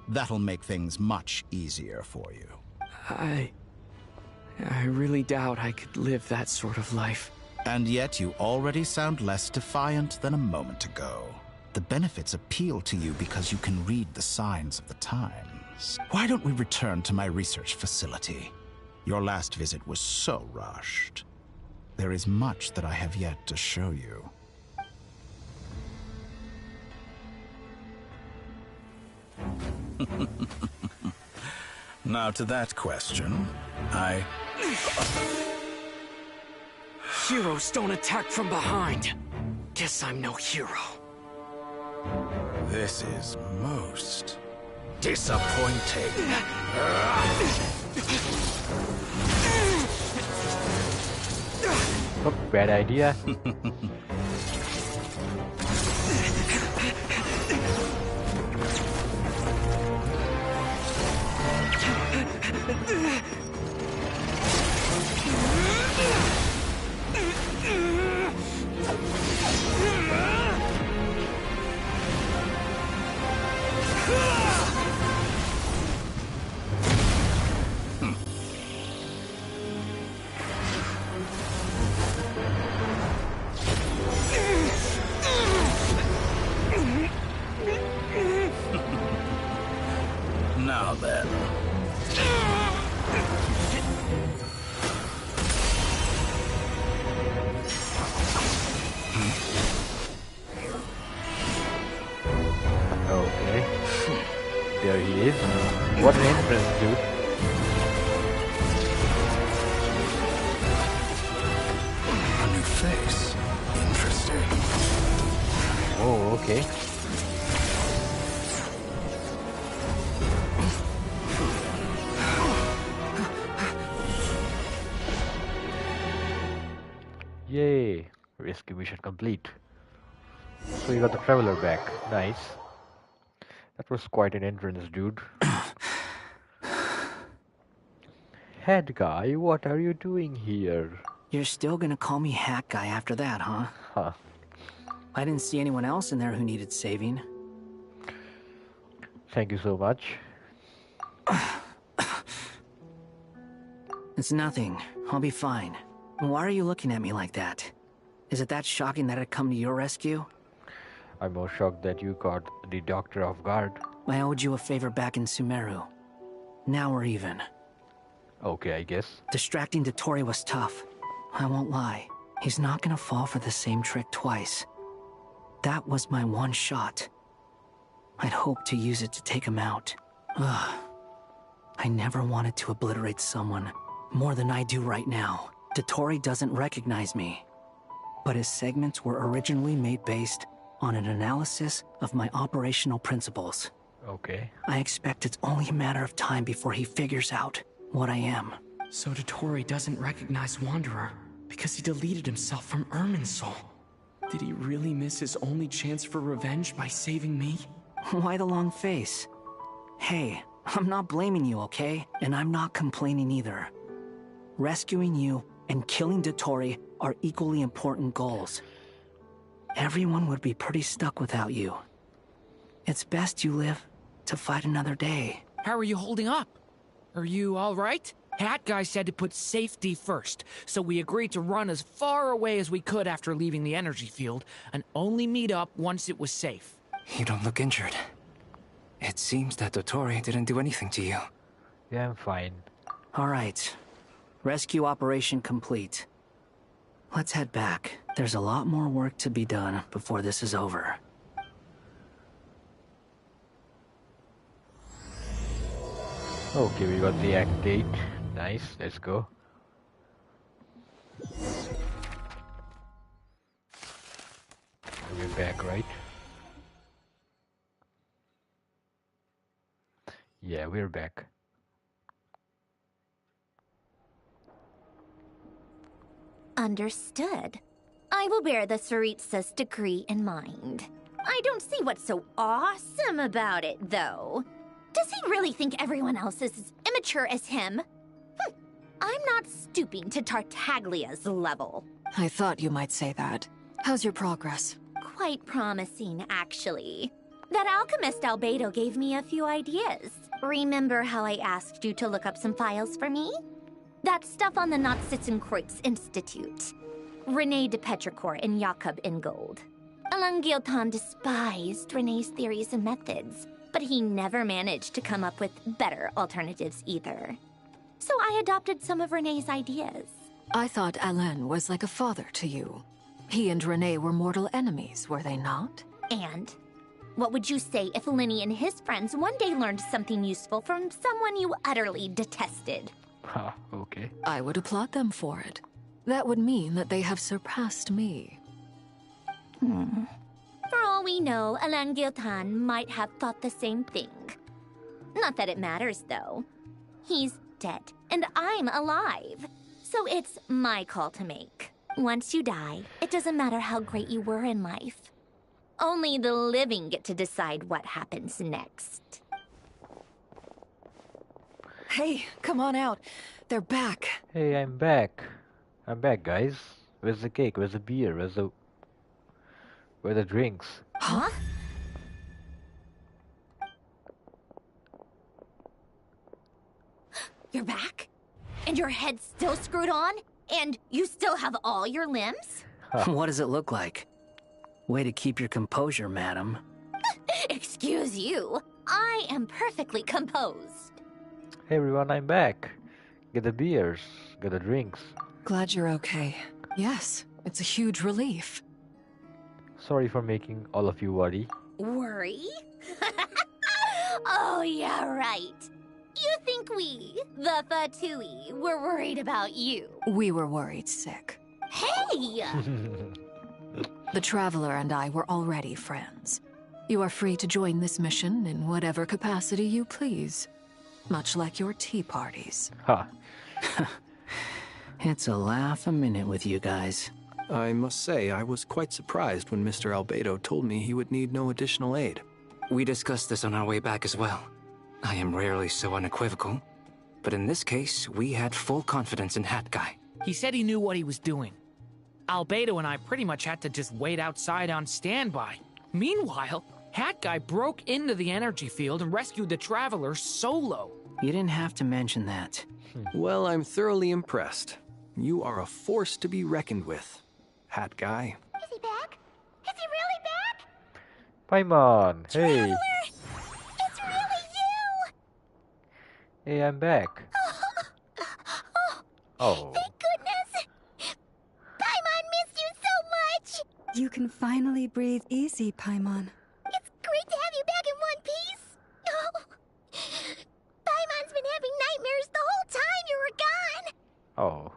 That'll make things much easier for you. I really doubt I could live that sort of life. And yet you already sound less defiant than a moment ago. The benefits appeal to you because you can read the signs of the times. Why don't we return to my research facility? Your last visit was so rushed. There is much that I have yet to show you. Now to that question, Heroes don't attack from behind. Guess I'm no hero. This is most disappointing. Oh, bad idea. Now then. Okay. There he is. What an entrance, dude. A new face. Interesting. Oh, okay. Yay! Rescue mission complete. So you got the traveler back. Nice. That was quite an entrance, dude. Head guy, what are you doing here? You're still gonna call me Hat Guy after that, huh? Huh. I didn't see anyone else in there who needed saving. Thank you so much. It's nothing. I'll be fine. Why are you looking at me like that? Is it that shocking that I'd come to your rescue? I'm more shocked that you caught the doctor off guard. I owed you a favor back in Sumeru. Now we're even. Okay, I guess. Distracting Dotori was tough. I won't lie. He's not gonna fall for the same trick twice. That was my one shot. I'd hoped to use it to take him out. Ugh. I never wanted to obliterate someone more than I do right now. Dotori doesn't recognize me. But his segments were originally made based on an analysis of my operational principles. Okay. I expect it's only a matter of time before he figures out what I am. So Dotori doesn't recognize Wanderer because he deleted himself from Irminsul. Did he really miss his only chance for revenge by saving me? Why the long face? Hey, I'm not blaming you, okay? And I'm not complaining either. Rescuing you and killing Dotori are equally important goals. Everyone would be pretty stuck without you. It's best you live to fight another day. How are you holding up? Are you all right? Hat Guy said to put safety first, so we agreed to run as far away as we could after leaving the energy field, and only meet up once it was safe. You don't look injured. It seems that Dotori didn't do anything to you. Yeah, I'm fine. All right. Rescue operation complete. Let's head back. There's a lot more work to be done before this is over. Okay, we got the act date. Nice, let's go. We're back, right? Yeah, we're back. Understood. I will bear the Tsaritsa's decree in mind. I don't see what's so awesome about it, though. Does he really think everyone else is as immature as him? I'm not stooping to Tartaglia's level. I thought you might say that. How's your progress? Quite promising, actually. That alchemist Albedo gave me a few ideas. Remember how I asked you to look up some files for me? That stuff on the Nazi-Kreuz Institute. René de Petrichor and Jakob Ingold. Alain Guillotin despised René's theories and methods, but he never managed to come up with better alternatives either. So I adopted some of René's ideas. I thought Alain was like a father to you. He and René were mortal enemies, were they not? And What would you say if Linny and his friends one day learned something useful from someone you utterly detested? Okay. I would applaud them for it. That would mean that they have surpassed me. For all we know, Alan Giltan might have thought the same thing. Not that it matters, though. He's dead, and I'm alive. So it's my call to make. Once you die, it doesn't matter how great you were in life. Only the living get to decide what happens next. Hey, come on out. They're back. Hey, I'm back. I'm back, guys. Where's the cake? Where's the beer? Where are the drinks? Huh? You're back? And your head's still screwed on? And you still have all your limbs? What does it look like? Way to keep your composure, madam. Excuse you. I am perfectly composed. Hey everyone, I'm back. Get the beers. Get the drinks. Glad you're okay. Yes, it's a huge relief. Sorry for making all of you worry. Worry? Oh, yeah, right. You think we, the Fatui, were worried about you? We were worried sick. Hey! The Traveler and I were already friends. You are free to join this mission in whatever capacity you please. Much like your tea parties. Ha. It's a laugh a minute with you guys. I must say, I was quite surprised when Mr. Albedo told me he would need no additional aid. We discussed this on our way back as well. I am rarely so unequivocal, but in this case, we had full confidence in Hat Guy. He said he knew what he was doing. Albedo and I pretty much had to just wait outside on standby. Meanwhile, Hat Guy broke into the energy field and rescued the Traveler solo. You didn't have to mention that. Well, I'm thoroughly impressed. You are a force to be reckoned with, Hat Guy. Is he back? Is he really back? Paimon, hey. Traveler! It's really you! Hey, I'm back. Oh. Thank goodness! Paimon missed you so much! You can finally breathe easy, Paimon. It's great to have you back in one piece! Oh. Paimon's been having nightmares the whole time you were gone! Oh.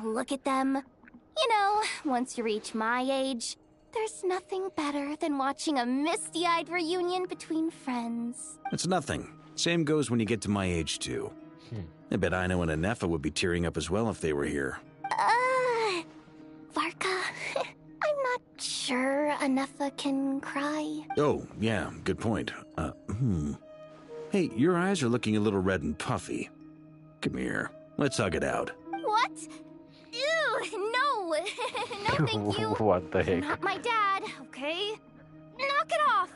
Look at them. You know, once you reach my age, there's nothing better than watching a misty-eyed reunion between friends. It's nothing. Same goes when you get to my age, too. I bet Ino and Anefa would be tearing up as well if they were here. Varka, I'm not sure Anefa can cry. Oh, yeah, good point. Hey, your eyes are looking a little red and puffy. Come here. Let's hug it out. What? Ew, no. No, thank you. What the heck? Not my dad, okay? Knock it off.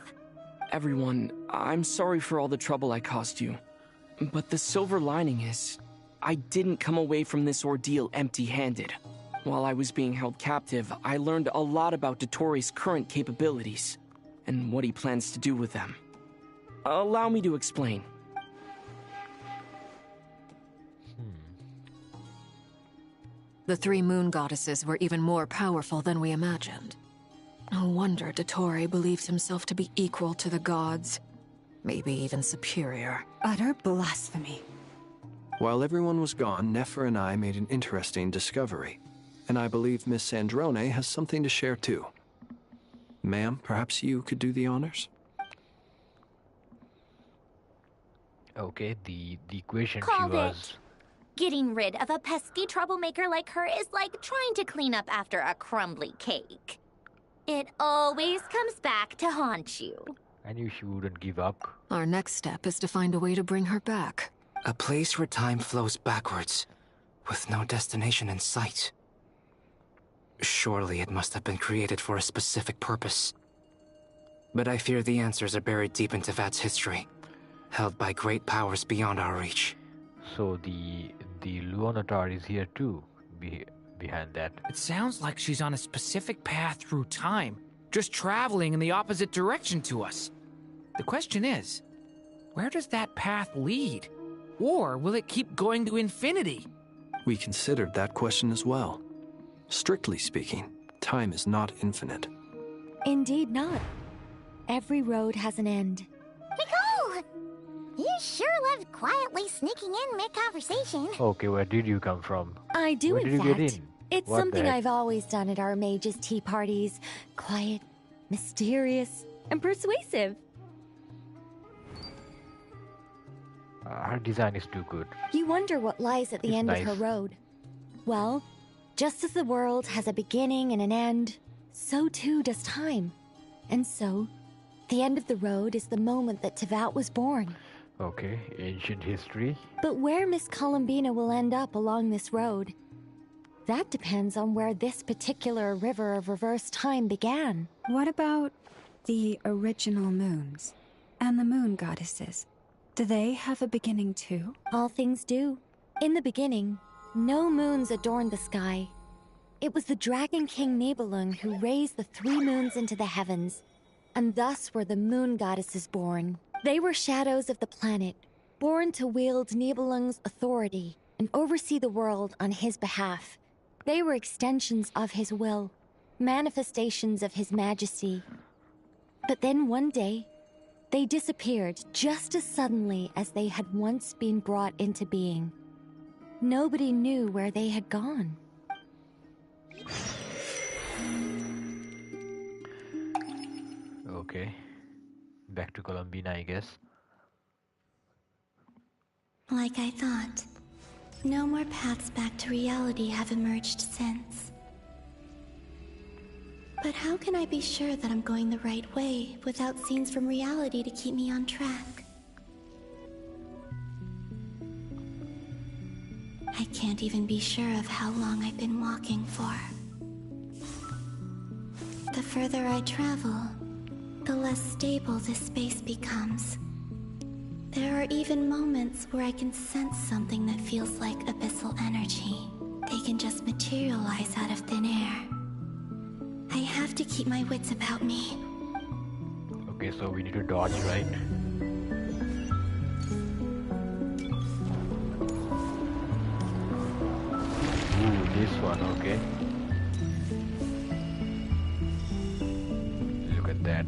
Everyone, I'm sorry for all the trouble I caused you. But the silver lining is, I didn't come away from this ordeal empty-handed. While I was being held captive, I learned a lot about Dottoro's current capabilities, and what he plans to do with them. Allow me to explain. The three moon goddesses were even more powerful than we imagined. No wonder Dottore believes himself to be equal to the gods. Maybe even superior. Utter blasphemy. While everyone was gone, Nefer and I made an interesting discovery. And I believe Miss Sandrone has something to share too. Ma'am, perhaps you could do the honors? Okay, the equation Called she was... it. Getting rid of a pesky troublemaker like her is like trying to clean up after a crumbly cake. It always comes back to haunt you. I knew she wouldn't give up. Our next step is to find a way to bring her back. A place where time flows backwards, with no destination in sight. Surely it must have been created for a specific purpose. But I fear the answers are buried deep into Vat's history, held by great powers beyond our reach. So the Luonatar is here too, behind that. It sounds like she's on a specific path through time, just traveling in the opposite direction to us. The question is, where does that path lead? Or will it keep going to infinity? We considered that question as well. Strictly speaking, time is not infinite. Indeed not. every road has an end. Nicole! You sure loved quietly sneaking in mid-conversation. Okay, where did you come from? I do, Where in did you fact. get in? It's What the something heck? I've always done at our mages' tea parties. Quiet, mysterious, and persuasive. Her design is too good. You wonder what lies at the It's end nice. of her road. Well, just as the world has a beginning and an end, so too does time. And so, the end of the road is the moment that Tevat was born. Okay, ancient history. But where Miss Columbina will end up along this road, that depends on where this particular river of reverse time began. What about the original moons and the moon goddesses? Do they have a beginning too? All things do. In the beginning, no moons adorned the sky. It was the Dragon King Nibelung who raised the 3 moons into the heavens, and thus were the moon goddesses born. They were shadows of the planet, born to wield Nibelung's authority and oversee the world on his behalf. They were extensions of his will, manifestations of his majesty. But then one day, they disappeared just as suddenly as they had once been brought into being. Nobody knew where they had gone. Okay. Back to Columbina, I guess. Like I thought, no more paths back to reality have emerged since. But how can I be sure that I'm going the right way without scenes from reality to keep me on track? I can't even be sure of how long I've been walking for. The further I travel, the less stable this space becomes. There are even moments where I can sense something that feels like abyssal energy. They can just materialize out of thin air. I have to keep my wits about me. Okay, so we need to dodge, right? Ooh, this one, okay. Look at that.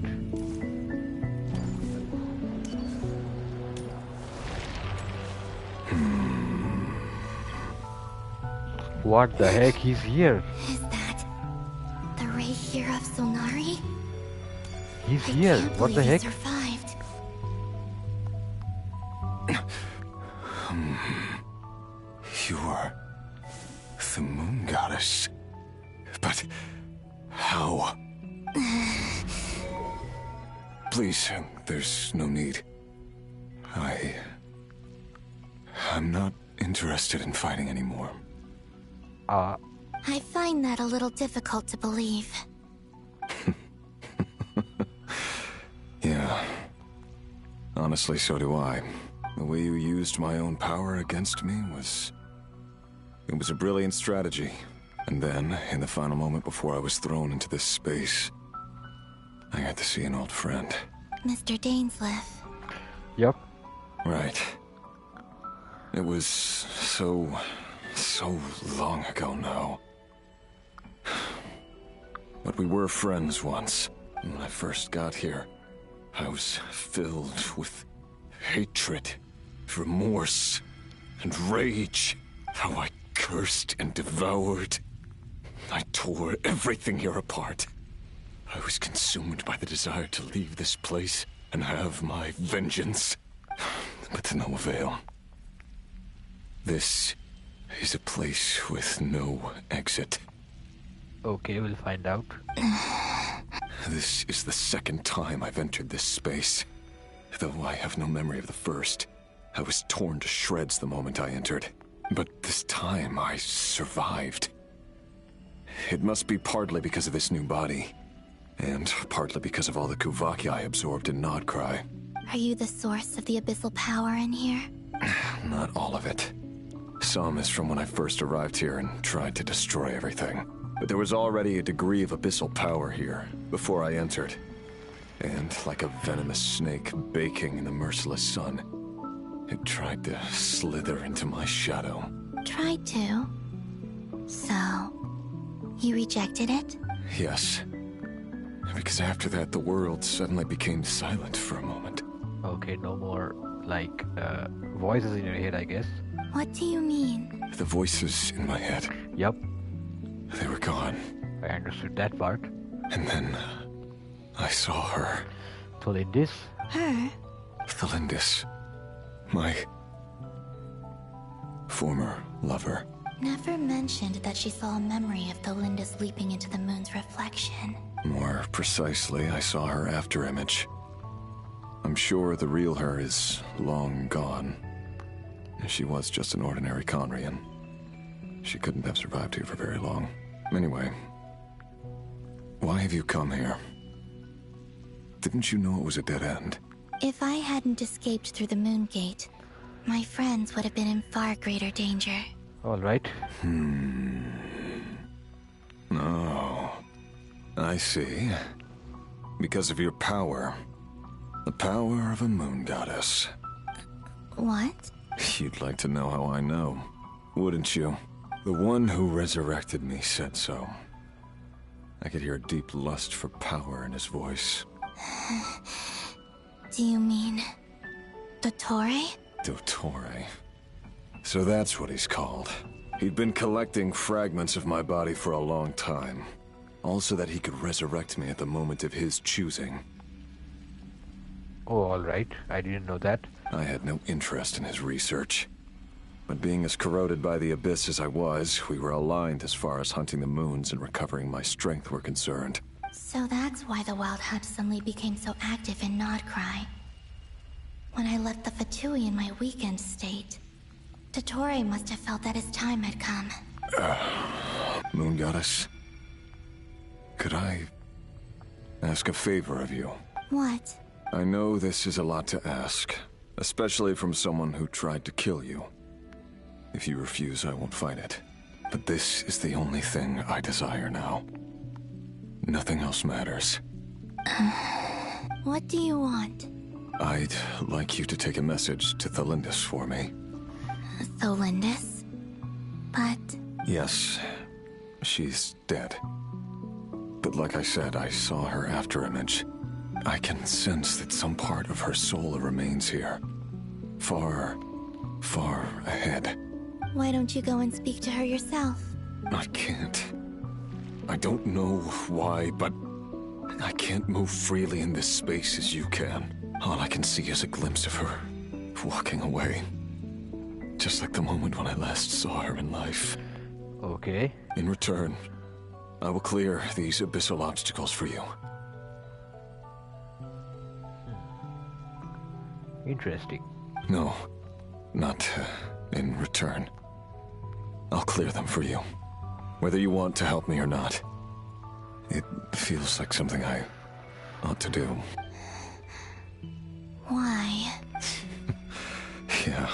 What the heck? He's here. Is that the ray here of Solnari? He's here. What the He heck? survived. You are the moon goddess. But how? Please, there's no need. I'm not interested in fighting anymore. I find that a little difficult to believe. Yeah. Honestly, so do I. The way you used my own power against me was... It was a brilliant strategy. And then, in the final moment before I was thrown into this space, I got to see an old friend. Mr. Dainsleif. Yep. Right. It was so long ago now. But we were friends once. When I first got here, I was filled with hatred, remorse, and rage. How I cursed and devoured. I tore everything here apart. I was consumed by the desire to leave this place and have my vengeance. But to no avail. This is a place with no exit. Okay, we'll find out. This is the second time I've entered this space. Though I have no memory of the first. I was torn to shreds the moment I entered. But this time I survived. It must be partly because of this new body. And partly because of all the Kuvaki I absorbed in Nodcry. Are you the source of the abyssal power in here? Not all of it. Some is from when I first arrived here and tried to destroy everything. But there was already a degree of abyssal power here before I entered. And like a venomous snake baking in the merciless sun, it tried to slither into my shadow. Tried to? So, you rejected it? Yes. Because after that, the world suddenly became silent for a moment. Okay, no more, like, voices in your head, I guess. What do you mean? The voices in my head. Yep. They were gone. I understood that part. And then I saw her. Tholindis? Her? Tholindis. My former lover. Never mentioned that she saw a memory of Tholindis leaping into the moon's reflection. More precisely, I saw her afterimage. I'm sure the real her is long gone. She was just an ordinary Conrian. She couldn't have survived here for very long. Anyway, why have you come here? Didn't you know it was a dead end? If I hadn't escaped through the moon gate, my friends would have been in far greater danger. All right. Oh, I see. Because of your power. The power of a moon goddess. What? You'd like to know how I know, wouldn't you? The one who resurrected me said so. I could hear a deep lust for power in his voice. Do you mean... Dottore? Dottore. So that's what he's called. He'd been collecting fragments of my body for a long time. Also that he could resurrect me at the moment of his choosing. Oh, all right. I didn't know that. I had no interest in his research. But being as corroded by the Abyss as I was, we were aligned as far as hunting the moons and recovering my strength were concerned. So that's why the Wild Hunt suddenly became so active in Nodcry. When I left the Fatui in my weakened state, Dottore must have felt that his time had come. Moon Goddess, could I ask a favor of you? What? I know this is a lot to ask, especially from someone who tried to kill you. If you refuse, I won't fight it. But this is the only thing I desire now. Nothing else matters. What do you want? I'd like you to take a message to Tholindis for me. Tholindis? But... Yes, she's dead. But like I said, I saw her afterimage. I can sense that some part of her soul remains here. Far, far ahead. Why don't you go and speak to her yourself? I can't. I don't know why, but I can't move freely in this space as you can. All I can see is a glimpse of her walking away. Just like the moment when I last saw her in life. Okay. In return, I will clear these abyssal obstacles for you. Interesting. No, not in return. I'll clear them for you. Whether you want to help me or not. It feels like something I ought to do. Why? Yeah.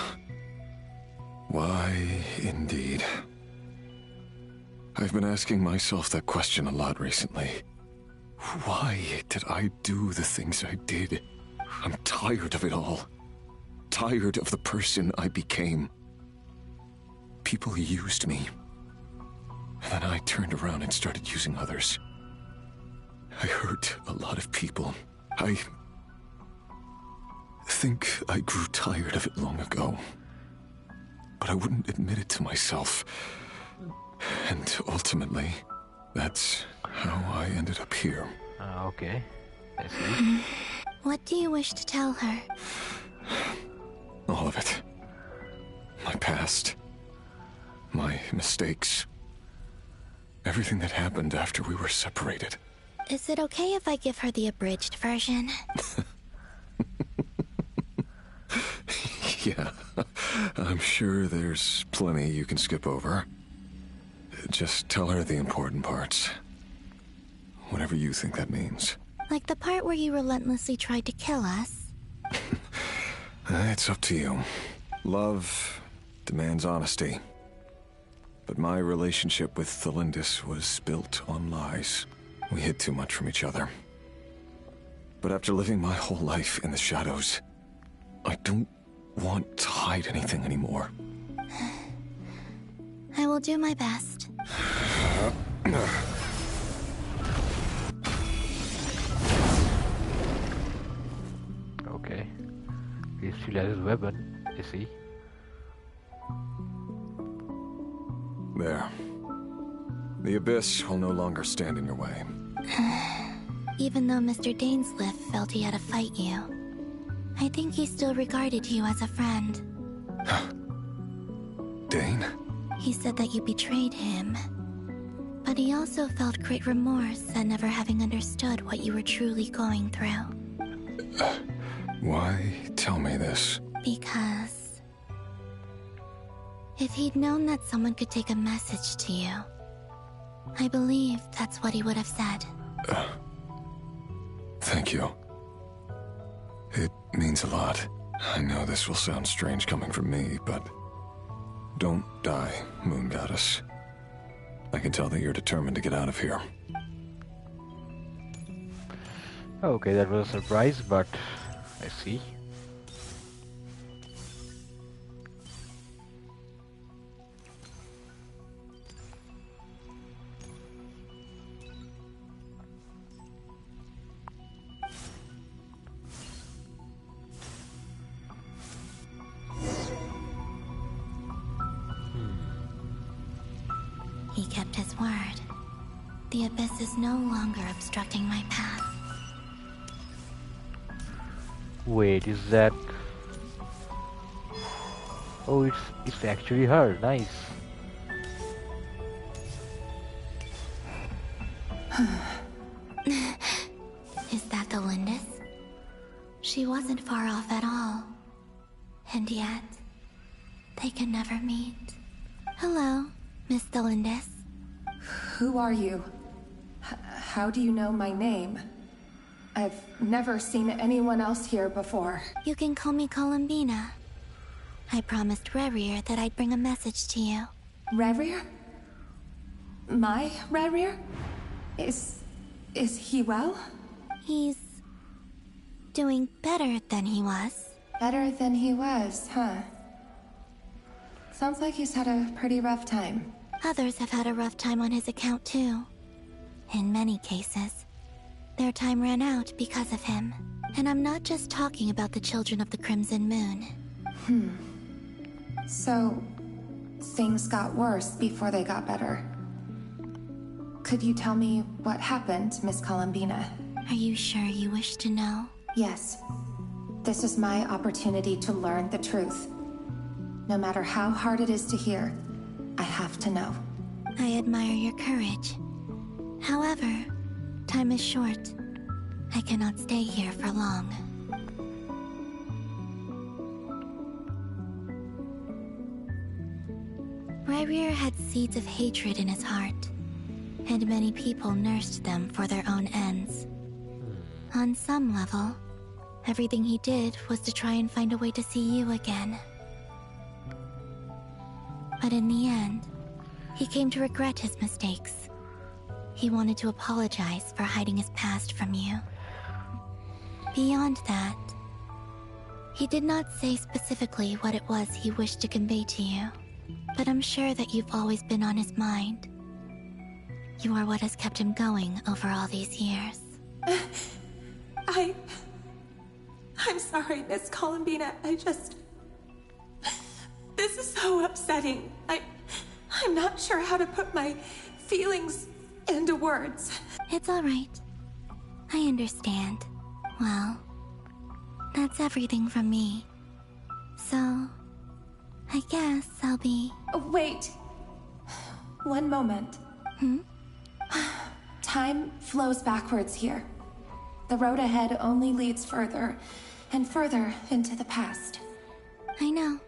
Why, indeed. I've been asking myself that question a lot recently. Why did I do the things I did? I'm tired of it all. Tired of the person I became. People used me. And then I turned around and started using others. I hurt a lot of people. I think I grew tired of it long ago. But I wouldn't admit it to myself. And ultimately, that's how I ended up here. Okay. I see. What do you wish to tell her? All of it. My past. My mistakes. Everything that happened after we were separated. Is it okay if I give her the abridged version? Yeah, I'm sure there's plenty you can skip over. Just tell her the important parts. Whatever you think that means. Like the part where you relentlessly tried to kill us? It's up to you. Love demands honesty. But my relationship with Tholindis was built on lies. We hid too much from each other. But after living my whole life in the shadows, I don't want to hide anything anymore. I will do my best. actually has his weapon. You see? There. The Abyss will no longer stand in your way. Even though Mr. Dainsleif felt he had to fight you, I think he still regarded you as a friend. Dane? He said that you betrayed him, but he also felt great remorse at never having understood what you were truly going through. Why tell me this? Because if he'd known that someone could take a message to you, I believe that's what he would have said. Thank you. It means a lot. I know this will sound strange coming from me, but don't die, Moon Goddess. I can tell that you're determined to get out of here. Okay, that was a surprise, but I see. He kept his word. The Abyss is no longer obstructing my path. Wait, is that... Oh, it's actually her. Nice. Is that the Lindis? She wasn't far off at all. And yet, they can never meet. Hello, Miss Lindis. Who are you? How do you know my name? I've never seen anyone else here before. You can call me Columbina. I promised Rerir that I'd bring a message to you. Rerir? My Rerir? Is he well? He's doing better than he was. Better than he was, huh? Sounds like he's had a pretty rough time. Others have had a rough time on his account too. In many cases, their time ran out because of him. And I'm not just talking about the children of the Crimson Moon. So, things got worse before they got better. Could you tell me what happened, Miss Columbina? Are you sure you wish to know? Yes. This is my opportunity to learn the truth. No matter how hard it is to hear, I have to know. I admire your courage. However, time is short. I cannot stay here for long. Rerir had seeds of hatred in his heart, and many people nursed them for their own ends. On some level, everything he did was to try and find a way to see you again. But in the end, he came to regret his mistakes. He wanted to apologize for hiding his past from you. Beyond that, he did not say specifically what it was he wished to convey to you, but I'm sure that you've always been on his mind. You are what has kept him going over all these years. I'm sorry, Miss Columbina. This is so upsetting. I'm not sure how to put my feelings into words. It's all right. I understand. Well, that's everything from me. So, I guess I'll be... Wait. One moment. Time flows backwards here. The road ahead only leads further and further into the past. I know.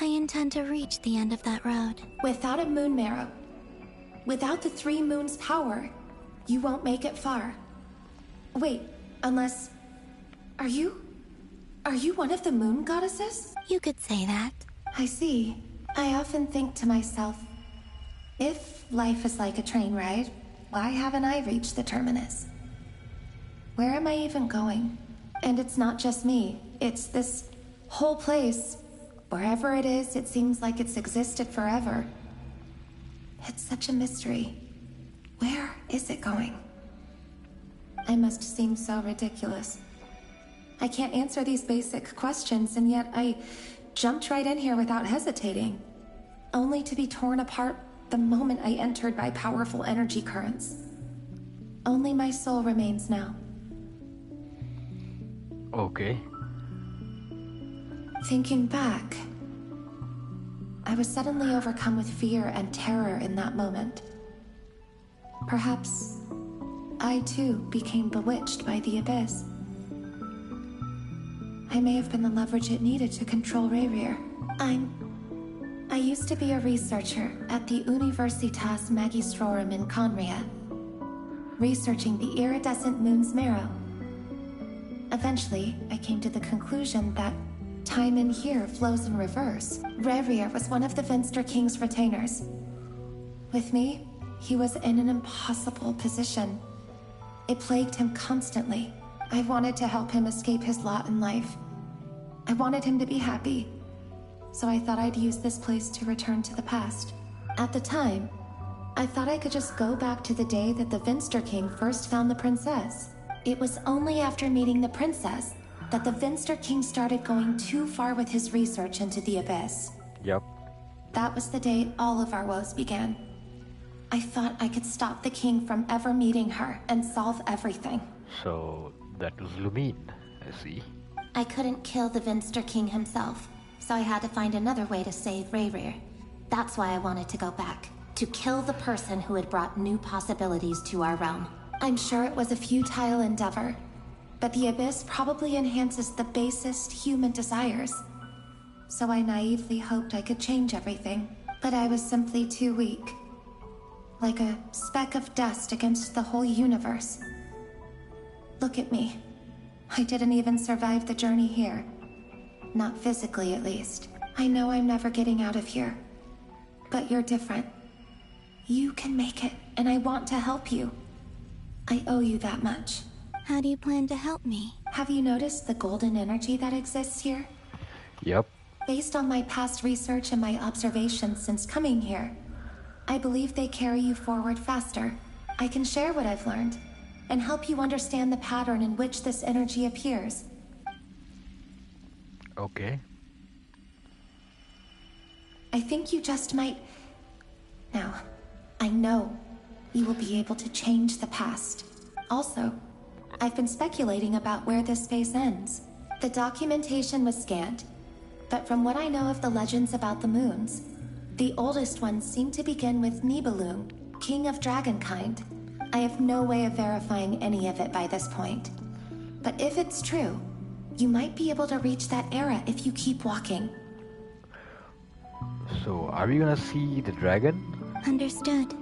I intend to reach the end of that road. Without a moon marrow, without the 3 moons' power, you won't make it far. Wait, unless... Are you one of the moon goddesses? You could say that. I see. I often think to myself, if life is like a train ride, why haven't I reached the terminus? Where am I even going? And it's not just me. It's this whole place. Wherever it is, it seems like it's existed forever. It's such a mystery. Where is it going? I must seem so ridiculous. I can't answer these basic questions, and yet I jumped right in here without hesitating, only to be torn apart the moment I entered by powerful energy currents. Only my soul remains now. Okay. Thinking back, I was suddenly overcome with fear and terror in that moment. Perhaps I too became bewitched by the Abyss. I may have been the leverage it needed to control Rayrir. I used to be a researcher at the Universitas Magistrorum in Conria, researching the iridescent moon's marrow. Eventually, I came to the conclusion that time in here flows in reverse. Rayrir was one of the Venster King's retainers. With me, he was in an impossible position. It plagued him constantly. I wanted to help him escape his lot in life. I wanted him to be happy. So I thought I'd use this place to return to the past. At the time, I thought I could just go back to the day that the Venster King first found the princess. It was only after meeting the princess that the Venster King started going too far with his research into the Abyss. Yep. That was the day all of our woes began. I thought I could stop the king from ever meeting her and solve everything. So that was Lumine, I see. I couldn't kill the Venster King himself, so I had to find another way to save Rayrir. That's why I wanted to go back, to kill the person who had brought new possibilities to our realm. I'm sure it was a futile endeavor, but the Abyss probably enhances the basest human desires. So I naively hoped I could change everything, but I was simply too weak. Like a speck of dust against the whole universe. Look at me. I didn't even survive the journey here. Not physically, at least. I know I'm never getting out of here. But you're different. You can make it, and I want to help you. I owe you that much. How do you plan to help me? Have you noticed the golden energy that exists here? Yep. Based on my past research and my observations since coming here, I believe they carry you forward faster. I can share what I've learned, and help you understand the pattern in which this energy appears. Okay. I think you just might... Now, I know you will be able to change the past. Also, I've been speculating about where this space ends. The documentation was scanned, but from what I know of the legends about the moons, the oldest ones seem to begin with Nibelung, king of dragonkind. I have no way of verifying any of it by this point. But if it's true, you might be able to reach that era if you keep walking. So, are we gonna see the dragon? Understood.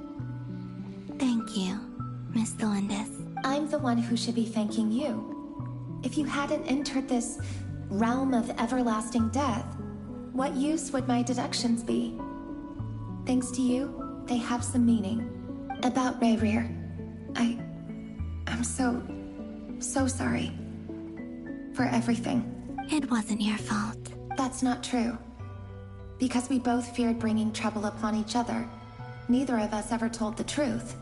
Thank you, Miss Delindis. I'm the one who should be thanking you. If you hadn't entered this realm of everlasting death, what use would my deductions be? Thanks to you, they have some meaning. About Rayrir, I'm so sorry. For everything. It wasn't your fault. That's not true. Because we both feared bringing trouble upon each other, neither of us ever told the truth.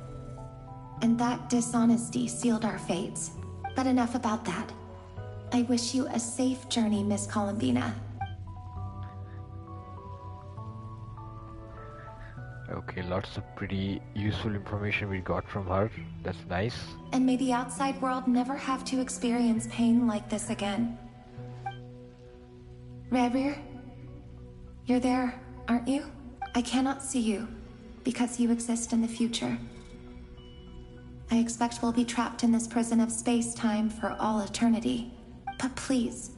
And that dishonesty sealed our fates. But enough about that. I wish you a safe journey, Miss Columbina. Okay, lots of pretty useful information we got from her. That's nice. And may the outside world never have to experience pain like this again. Rayrir, you're there, aren't you? I cannot see you, because you exist in the future. I expect we'll be trapped in this prison of space-time for all eternity. But please,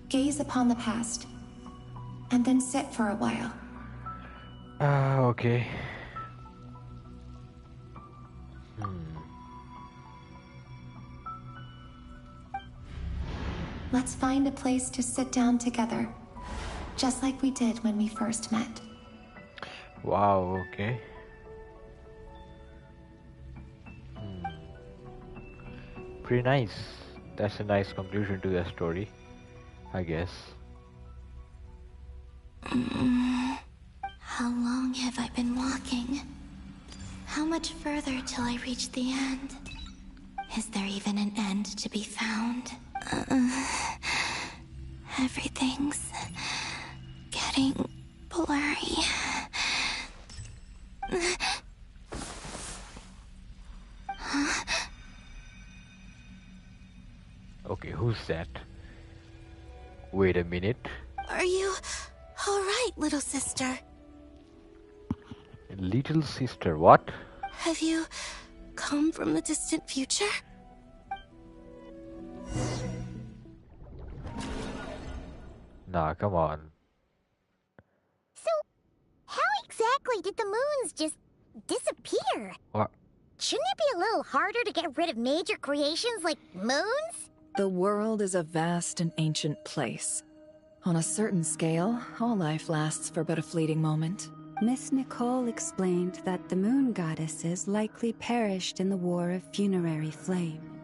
gaze upon the past, and then sit for a while. Okay. Let's find a place to sit down together, just like we did when we first met. Wow, okay. Pretty nice. That's a nice conclusion to the story, I guess. How long have I been walking? How much further till I reach the end? Is there even an end to be found? Everything's getting blurry. Okay, who's that? Wait a minute. Are you alright, little sister? Little sister, what? Have you come from the distant future? Nah, come on. So, how exactly did the moons just disappear? What? Shouldn't it be a little harder to get rid of major creations like moons? The world is a vast and ancient place. On a certain scale, all life lasts for but a fleeting moment. Miss Nicole explained that the moon goddesses likely perished in the War of Funerary Flame.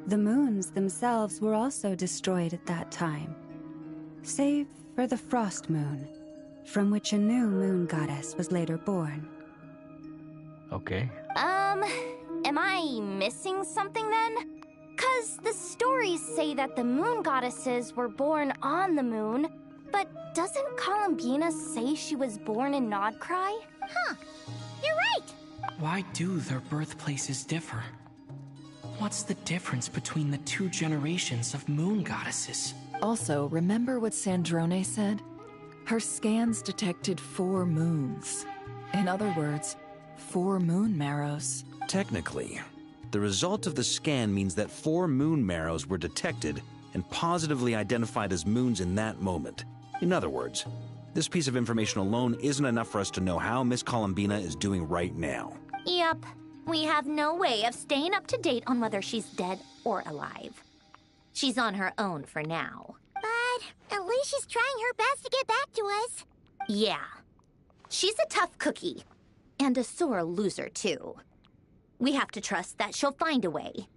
The moons themselves were also destroyed at that time, save for the Frost Moon, from which a new moon goddess was later born. Okay. Am I missing something then? 'Cause the stories say that the moon goddesses were born on the moon, but doesn't Columbina say she was born in Nodcry? Huh, you're right! Why do their birthplaces differ? What's the difference between the two generations of moon goddesses? Also, remember what Sandrone said? Her scans detected 4 moons. In other words, 4 moon marrows. Technically, the result of the scan means that 4 moon marrows were detected and positively identified as moons in that moment. In other words, this piece of information alone isn't enough for us to know how Miss Columbina is doing right now. Yep. We have no way of staying up to date on whether she's dead or alive. She's on her own for now. But at least she's trying her best to get back to us. Yeah. She's a tough cookie. And a sore loser, too. We have to trust that she'll find a way.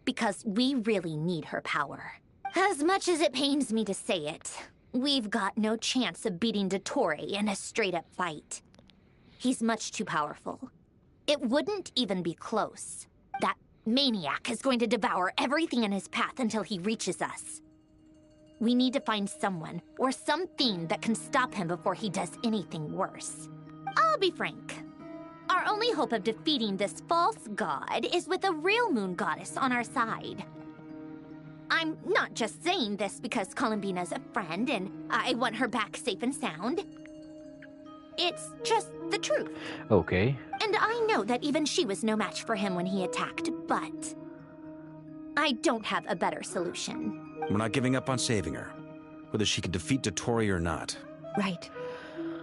Because we really need her power. As much as it pains me to say it, we've got no chance of beating Dottore in a straight-up fight. He's much too powerful. It wouldn't even be close. That maniac is going to devour everything in his path until he reaches us. We need to find someone or something that can stop him before he does anything worse. I'll be frank. Our only hope of defeating this false god is with a real moon goddess on our side. I'm not just saying this because Columbina's a friend and I want her back safe and sound. It's just the truth. Okay. And I know that even she was no match for him when he attacked, but I don't have a better solution. We're not giving up on saving her, whether she can defeat Dottore or not. Right.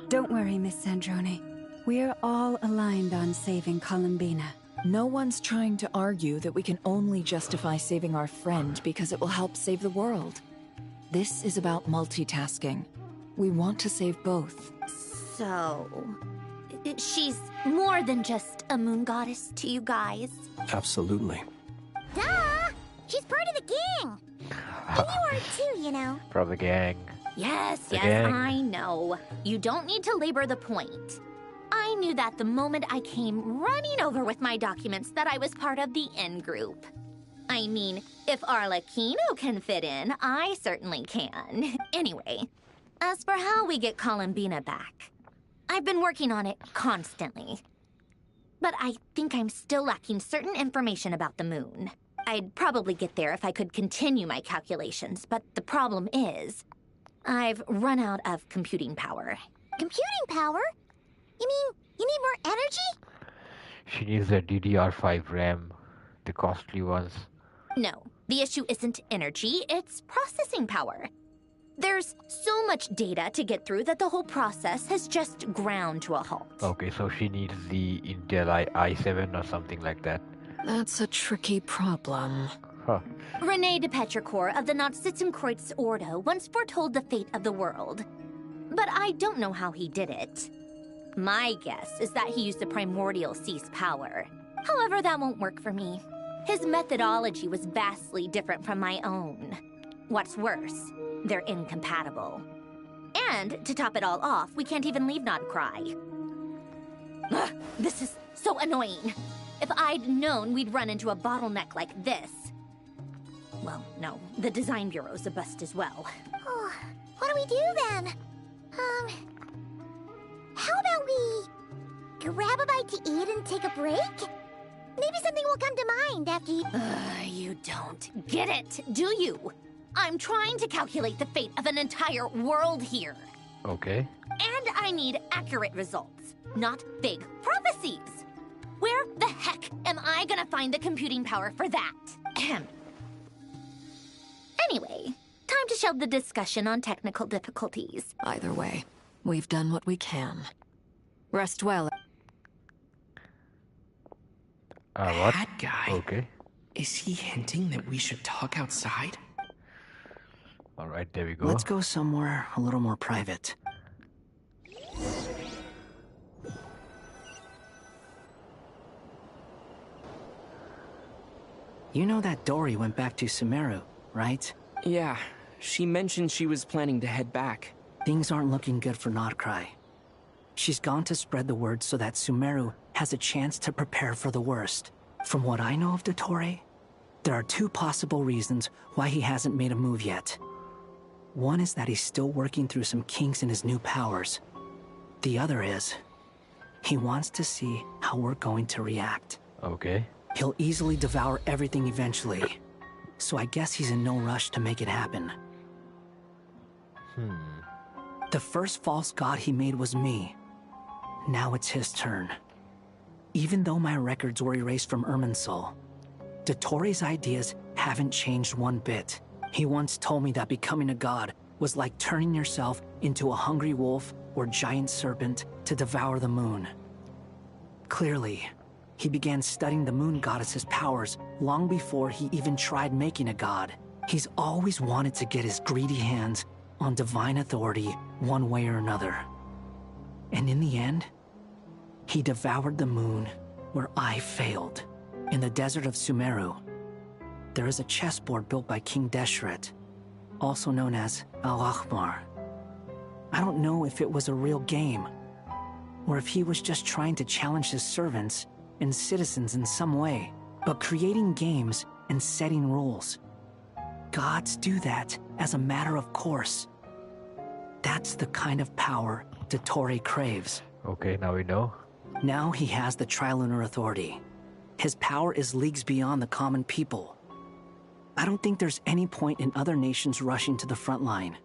Don't worry, Miss Sandrone. We're all aligned on saving Columbina. No one's trying to argue that we can only justify saving our friend because it will help save the world. This is about multitasking. We want to save both. So, she's more than just a moon goddess to you guys? Absolutely. Duh! She's part of the gang! And you are too, you know. From the gang. Yes, The yes, gang. I know. You don't need to labor the point. I knew that the moment I came running over with my documents that I was part of the in-group. I mean, if Arlecchino can fit in, I certainly can. Anyway, as for how we get Columbina back, I've been working on it constantly. But I think I'm still lacking certain information about the moon. I'd probably get there if I could continue my calculations, but the problem is, I've run out of computing power. Computing power? You mean you need more energy? She needs a DDR5 RAM, the costly ones. No, the issue isn't energy, it's processing power. There's so much data to get through that the whole process has just ground to a halt. Okay, so she needs the Intel i7 or something like that. That's a tricky problem. Huh. René de Petrichor of the Nazissenkreuz Ordo once foretold the fate of the world. But I don't know how he did it. My guess is that he used the primordial sea's power. However, that won't work for me. His methodology was vastly different from my own. What's worse, they're incompatible. And to top it all off, we can't even leave Nodcry. Ugh, this is so annoying. If I'd known we'd run into a bottleneck like this. Well, no, the design bureau's a bust as well. Oh, what do we do then? How about we grab a bite to eat and take a break? Maybe something will come to mind after you... You don't get it, do you? I'm trying to calculate the fate of an entire world here. Okay. And I need accurate results, not vague prophecies. Where the heck am I gonna find the computing power for that? Ahem. Anyway, time to shelve the discussion on technical difficulties. Either way, we've done what we can. Rest well. What? That guy. Okay. Is he hinting that we should talk outside? All right, there we go. Let's go somewhere a little more private. You know that Dory went back to Sumeru, right? Yeah, she mentioned she was planning to head back. Things aren't looking good for Notcry. She's gone to spread the word so that Sumeru has a chance to prepare for the worst. From what I know of Dottore, there are two possible reasons why he hasn't made a move yet. One is that he's still working through some kinks in his new powers. The other is, he wants to see how we're going to react. Okay. He'll easily devour everything eventually, so I guess he's in no rush to make it happen. The first false god he made was me. Now it's his turn. Even though my records were erased from Irminsul, Dottore's ideas haven't changed one bit. He once told me that becoming a god was like turning yourself into a hungry wolf or giant serpent to devour the moon. Clearly, he began studying the moon goddess's powers long before he even tried making a god. He's always wanted to get his greedy hands on divine authority one way or another. And in the end, he devoured the moon where I failed. In the desert of Sumeru, there is a chessboard built by King Deshret, also known as Al-Ahmar. I don't know if it was a real game, or if he was just trying to challenge his servants and citizens in some way, but creating games and setting rules. Gods do that as a matter of course. That's the kind of power Dottore craves. Okay, now we know. Now he has the Trilunar Authority. His power is leagues beyond the common people. I don't think there's any point in other nations rushing to the front line.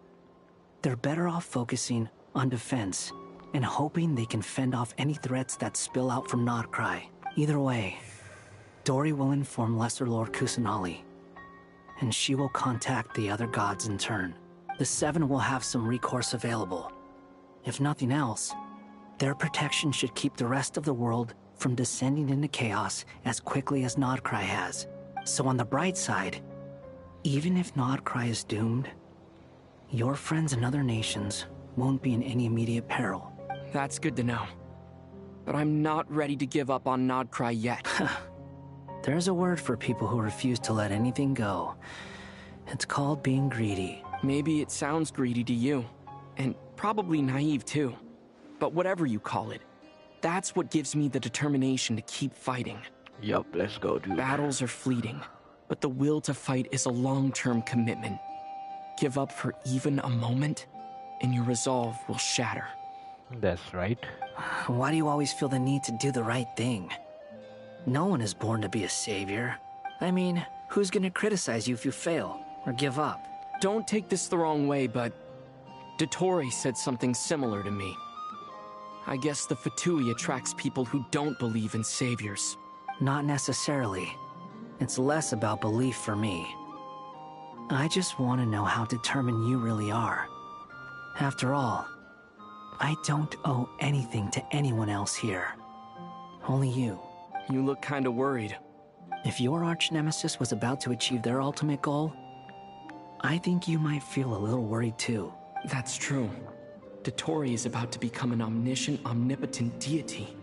They're better off focusing on defense and hoping they can fend off any threats that spill out from Notcry. Either way, Dory will inform Lesser Lord Kusanali, and she will contact the other gods in turn. The Seven will have some recourse available. If nothing else, their protection should keep the rest of the world from descending into chaos as quickly as Notcry has. So on the bright side, even if Notcry is doomed, your friends in other nations won't be in any immediate peril. That's good to know. But I'm not ready to give up on Notcry yet. There's a word for people who refuse to let anything go. It's called being greedy. Maybe it sounds greedy to you, and probably naive too. But whatever you call it, that's what gives me the determination to keep fighting. Yup, let's go, dude. Battles are fleeting, but the will to fight is a long-term commitment. Give up for even a moment, and your resolve will shatter. That's right. Why do you always feel the need to do the right thing? No one is born to be a savior. I mean, who's gonna criticize you if you fail or give up? Don't take this the wrong way, but Dottore said something similar to me. I guess the Fatui attracts people who don't believe in saviors. Not necessarily. It's less about belief for me. I just want to know how determined you really are. After all, I don't owe anything to anyone else here. Only you. You look kinda worried. If your arch-nemesis was about to achieve their ultimate goal, I think you might feel a little worried too. That's true. Dottore is about to become an omniscient, omnipotent deity.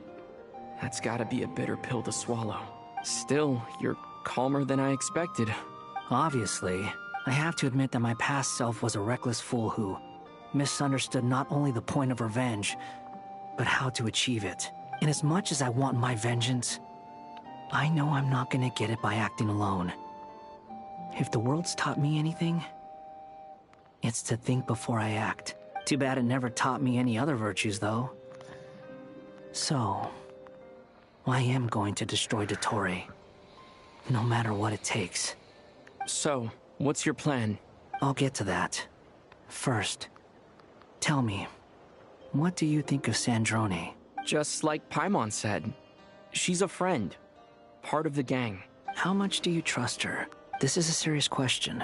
That's gotta be a bitter pill to swallow. Still, you're calmer than I expected. Obviously, I have to admit that my past self was a reckless fool who misunderstood not only the point of revenge, but how to achieve it. And as much as I want my vengeance, I know I'm not gonna get it by acting alone. If the world's taught me anything, it's to think before I act. Too bad it never taught me any other virtues, though. So, I am going to destroy Dottore, no matter what it takes. So, what's your plan? I'll get to that. First, tell me, what do you think of Sandrone? Just like Paimon said, she's a friend, part of the gang. How much do you trust her? This is a serious question.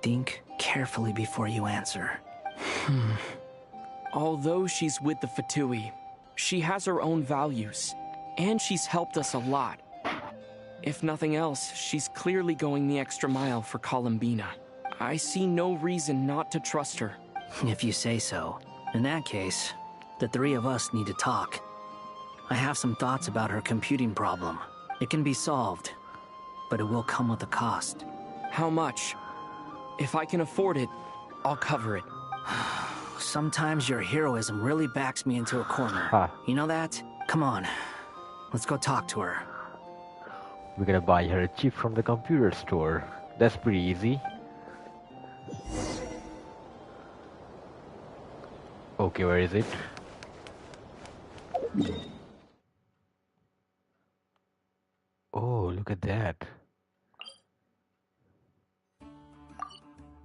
Think carefully before you answer. Although she's with the Fatui, she has her own values, and she's helped us a lot. If nothing else, she's clearly going the extra mile for Columbina. I see no reason not to trust her. If you say so. In that case, the three of us need to talk. I have some thoughts about her computing problem. It can be solved, but it will come with a cost. How much? If I can afford it, I'll cover it. Sometimes your heroism really backs me into a corner. You know that? Come on, let's go talk to her. We're gonna buy her a chip from the computer store. That's pretty easy. Okay, where is it? Oh, look at that.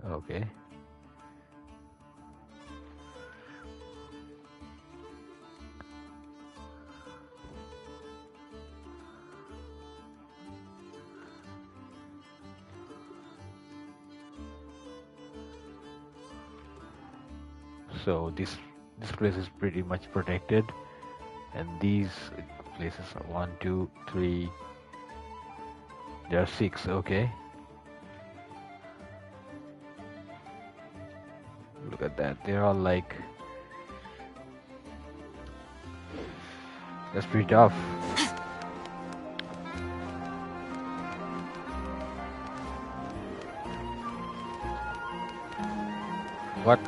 Okay. So this place is pretty much protected, and these places are 1, 2, 3. There are 6. Okay. Look at that. They're all like. That's pretty tough. What?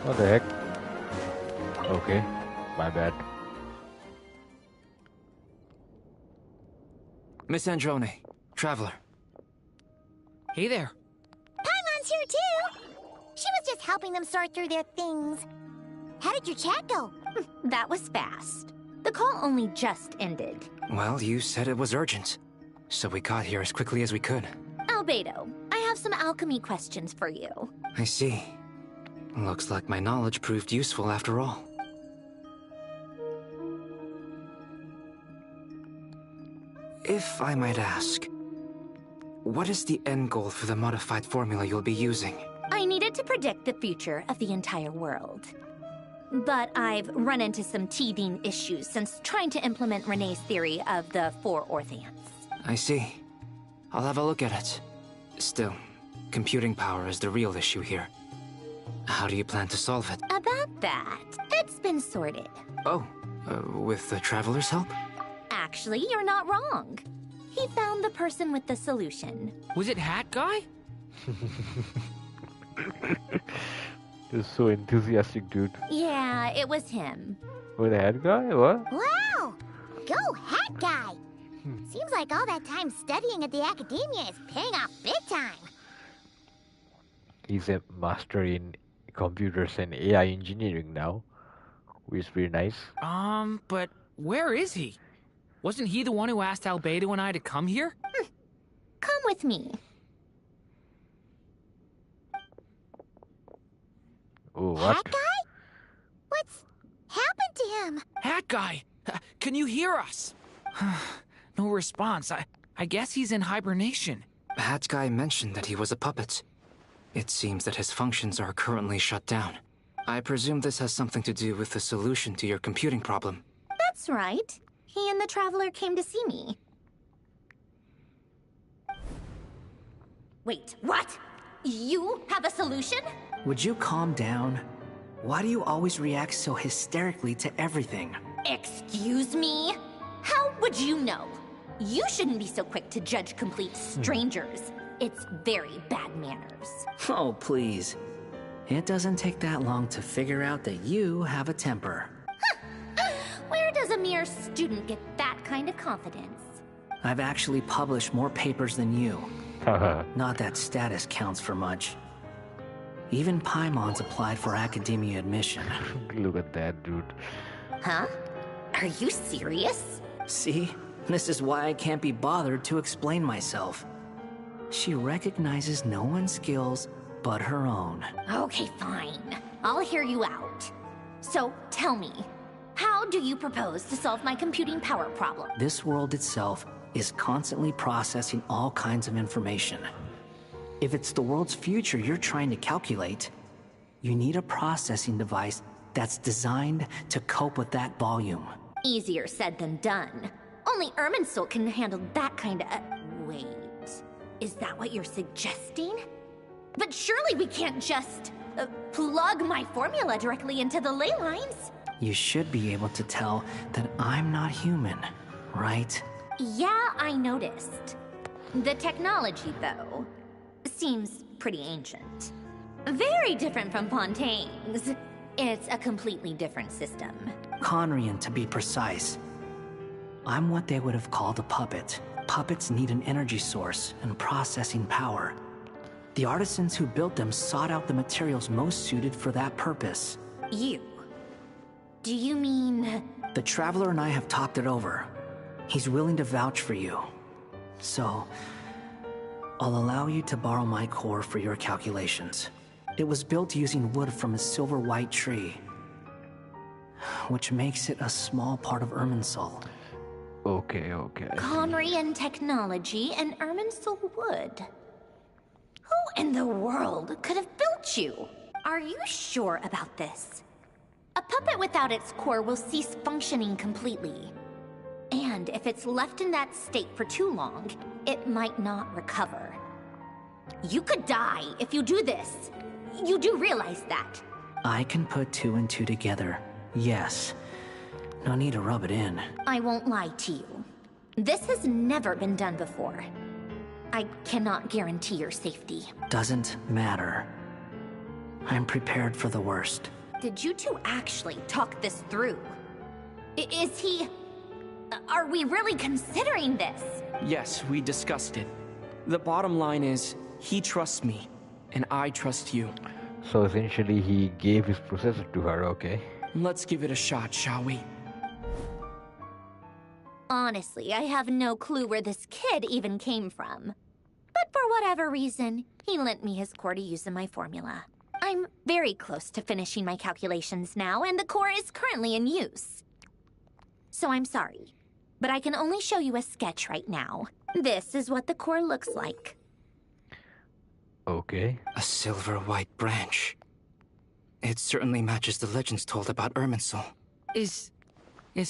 What the heck? Okay, my bad. Miss Androne, Traveler. Hey there. Paimon's here too! She was just helping them sort through their things. How did your chat go? That was fast. The call only just ended. Well, you said it was urgent, so we got here as quickly as we could. Albedo, I have some alchemy questions for you. I see. Looks like my knowledge proved useful after all. If I might ask, what is the end goal for the modified formula you'll be using? I needed to predict the future of the entire world. But I've run into some teething issues since trying to implement Renee's theory of the 4 Orthants. I see. I'll have a look at it. Still, computing power is the real issue here. How do you plan to solve it? About that, it's been sorted. Oh, with the Traveler's help? Actually, you're not wrong. He found the person with the solution. Was it Hat Guy? You're so enthusiastic, dude. Yeah, it was him. Oh, the head guy? What? Wow! Go Hat Guy! Seems like all that time studying at the academia is paying off big time. He's a master in computers and AI engineering now, which is pretty nice. But where is he? Wasn't he the one who asked Albedo and I to come here? Come with me. Oh, what? Hat Guy? What's happened to him? Hat Guy! Can you hear us? No response. I guess he's in hibernation. Hat Guy mentioned that he was a puppet. It seems that his functions are currently shut down. I presume this has something to do with the solution to your computing problem. That's right. He and the Traveler came to see me. Wait, what? You have a solution? Would you calm down? Why do you always react so hysterically to everything? Excuse me? How would you know? You shouldn't be so quick to judge complete strangers. It's very bad manners. Oh, please. It doesn't take that long to figure out that you have a temper. Where does a mere student get that kind of confidence? I've actually published more papers than you. Not that status counts for much. Even Paimon's applied for academia admission. Look at that, dude. Huh? Are you serious? See? This is why I can't be bothered to explain myself. She recognizes no one's skills but her own. Okay, fine. I'll hear you out. So, tell me, how do you propose to solve my computing power problem? This world itself is constantly processing all kinds of information. If it's the world's future you're trying to calculate, you need a processing device that's designed to cope with that volume. Easier said than done. Only Irminsul can handle that kind of... wait... Is that what you're suggesting? But surely we can't just... plug my formula directly into the ley lines. You should be able to tell that I'm not human, right? Yeah, I noticed. The technology, though, seems pretty ancient. Very different from Fontaine's. It's a completely different system. Conrian, to be precise. I'm what they would have called a puppet. Puppets need an energy source and processing power. The artisans who built them sought out the materials most suited for that purpose. You? Do you mean... The Traveler and I have talked it over. He's willing to vouch for you. So, I'll allow you to borrow my core for your calculations. It was built using wood from a silver white tree, which makes it a small part of Irminsul. Okay. Conrian technology and Irminsul wood. Who in the world could have built you? Are you sure about this? A puppet without its core will cease functioning completely. And if it's left in that state for too long, it might not recover. You could die if you do this. You do realize that? I can put two and two together, yes. No need to rub it in. I won't lie to you. This has never been done before. I cannot guarantee your safety. Doesn't matter. I'm prepared for the worst. Did you two actually talk this through? Is he... Are we really considering this? Yes, we discussed it. The bottom line is, he trusts me, and I trust you. So essentially he gave his processor to her, okay? Let's give it a shot, shall we? Honestly, I have no clue where this kid even came from. But for whatever reason, he lent me his core to use in my formula. I'm very close to finishing my calculations now, and the core is currently in use. So I'm sorry, but I can only show you a sketch right now. This is what the core looks like. Okay. A silver white branch. It certainly matches the legends told about Irminsul. Is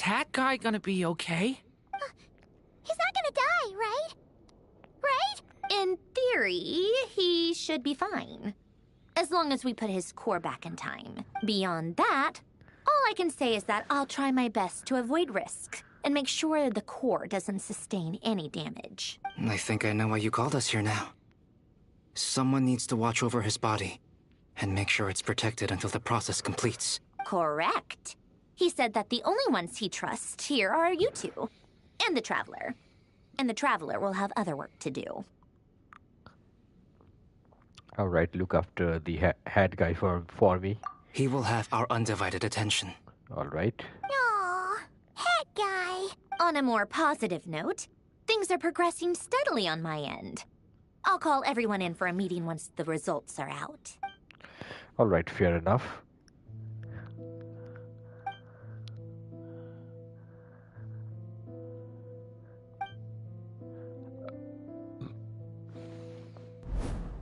Hat Guy gonna be okay? He's not gonna die, right? Right? In theory, he should be fine. As long as we put his core back in time. Beyond that, all I can say is that I'll try my best to avoid risk and make sure the core doesn't sustain any damage. I think I know why you called us here now. Someone needs to watch over his body and make sure it's protected until the process completes. Correct. He said that the only ones he trusts here are you two, and the Traveler. And the Traveler will have other work to do. Alright, look after the Hat Guy for me. He will have our undivided attention. Alright. Aww, Hat Guy. On a more positive note, things are progressing steadily on my end. I'll call everyone in for a meeting once the results are out. Alright, fair enough.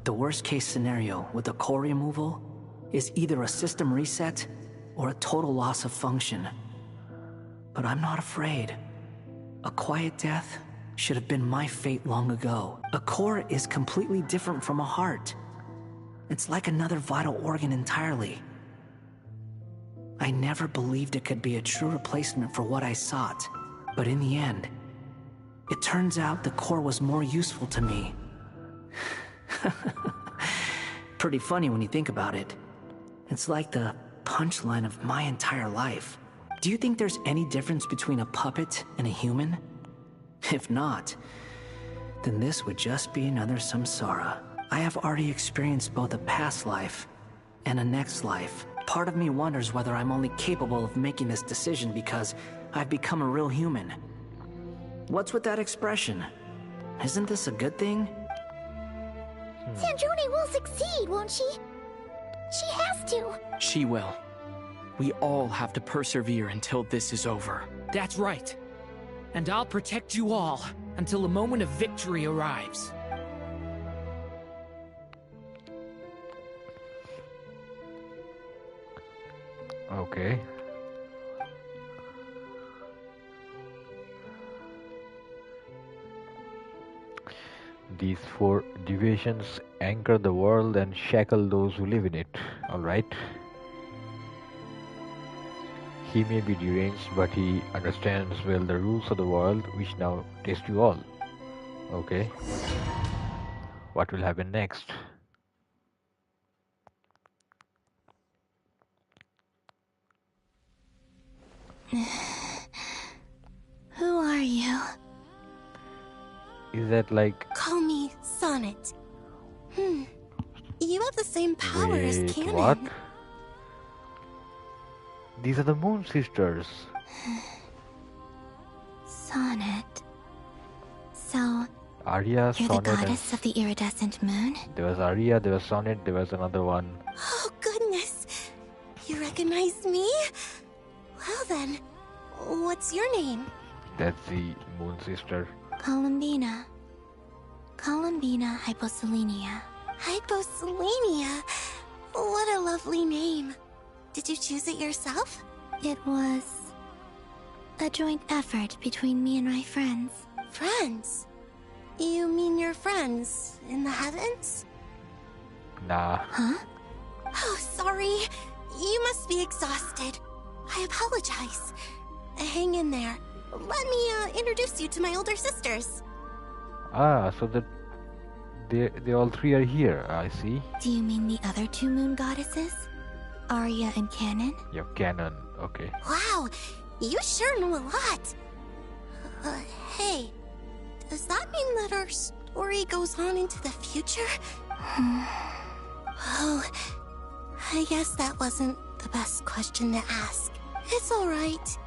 The worst case scenario with the core removal is either a system reset or a total loss of function. But I'm not afraid. A quiet death should have been my fate long ago. A core is completely different from a heart. It's like another vital organ entirely. I never believed it could be a true replacement for what I sought. But in the end, it turns out the core was more useful to me. Pretty funny when you think about it. It's like the punchline of my entire life. Do you think there's any difference between a puppet and a human? If not, then this would just be another samsara. I have already experienced both a past life and a next life. Part of me wonders whether I'm only capable of making this decision because I've become a real human. What's with that expression? Isn't this a good thing? Sandrone will succeed, won't she? She has to. She will. We all have to persevere until this is over. That's right. And I'll protect you all until a moment of victory arrives. Okay. These 4 divisions anchor the world and shackle those who live in it. Alright. He may be deranged, but he understands well the rules of the world, which now test you all. Okay. What will happen next? Who are you? Is that like... Call me Sonnet. You have the same power as Wait, Canon. what? These are the Moon Sisters. Sonnet. So, Arya, you're Sonnet, the goddess of the iridescent moon? there was Arya, there was Sonnet, there was another one. Oh, goodness. You recognize me? Well then, what's your name? That's the Moon Sister. Columbina. Columbina Hyposelenia. Hyposelenia? What a lovely name. Did you choose it yourself? It was a joint effort between me and my friends. Friends? You mean your friends in the heavens? Nah. Huh? Oh, sorry. You must be exhausted. I apologize. Hang in there. Let me introduce you to my older sisters. Ah, so that they all 3 are here. I see. Do you mean the other 2 moon goddesses? Arya and Canon? Yeah, Canon. Okay. Wow, you sure know a lot. Hey, does that mean that our story goes on into the future? Oh, I guess that wasn't the best question to ask. It's alright.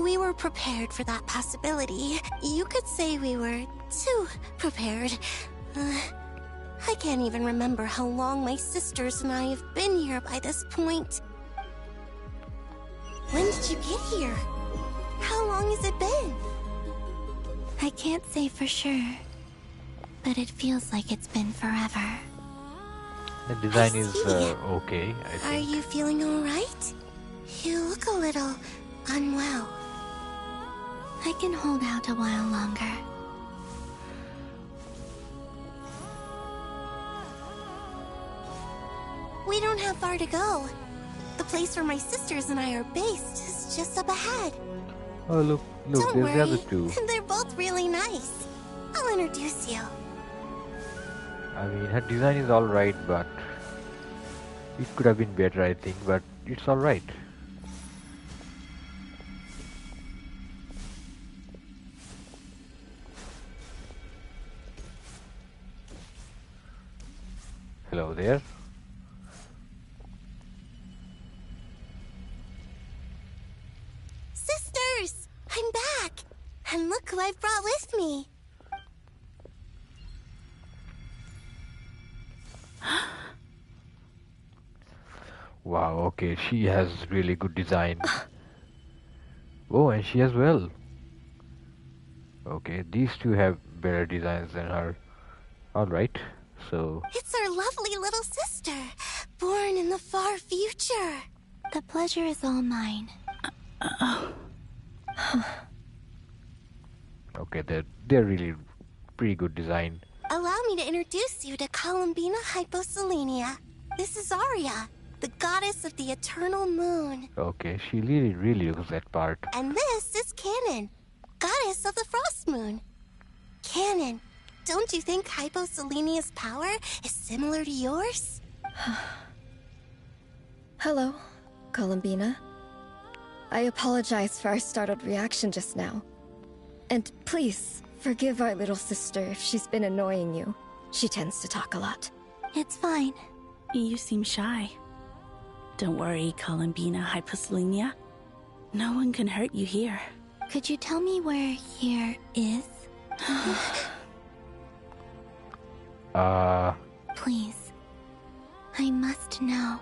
We were prepared for that possibility. You could say we were too prepared. I can't even remember how long my sisters and I have been here by this point. When did you get here? How long has it been? I can't say for sure, but it feels like it's been forever. The design is okay, I think. Are you feeling alright? You look a little unwell. I can hold out a while longer. We don't have far to go. The place where my sisters and I are based is just up ahead. Oh, look, Don't there's worry. the other 2. They're both really nice. I'll introduce you. I mean, her design is alright, but it could have been better, I think, but it's alright. Hello there. Sisters! I'm back! And look who I've brought with me. Wow, okay, she has really good design. Oh, and she as well. Okay, these 2 have better designs than her. Alright, so... It's our lovely little sister, born in the far future. The pleasure is all mine. Okay, they're really pretty good design. Allow me to introduce you to Columbina Hyposelenia. This is Arya, the goddess of the eternal moon. Okay, she really looks that part. And this is Canon, goddess of the frost moon. Canon, don't you think Hyposelenia's power is similar to yours? Hello, Columbina. I apologize for our startled reaction just now. And please, forgive our little sister if she's been annoying you. She tends to talk a lot. It's fine. You seem shy. Don't worry, Columbina Hyposelenia. No one can hurt you here. Could you tell me where here is? Please. I must know.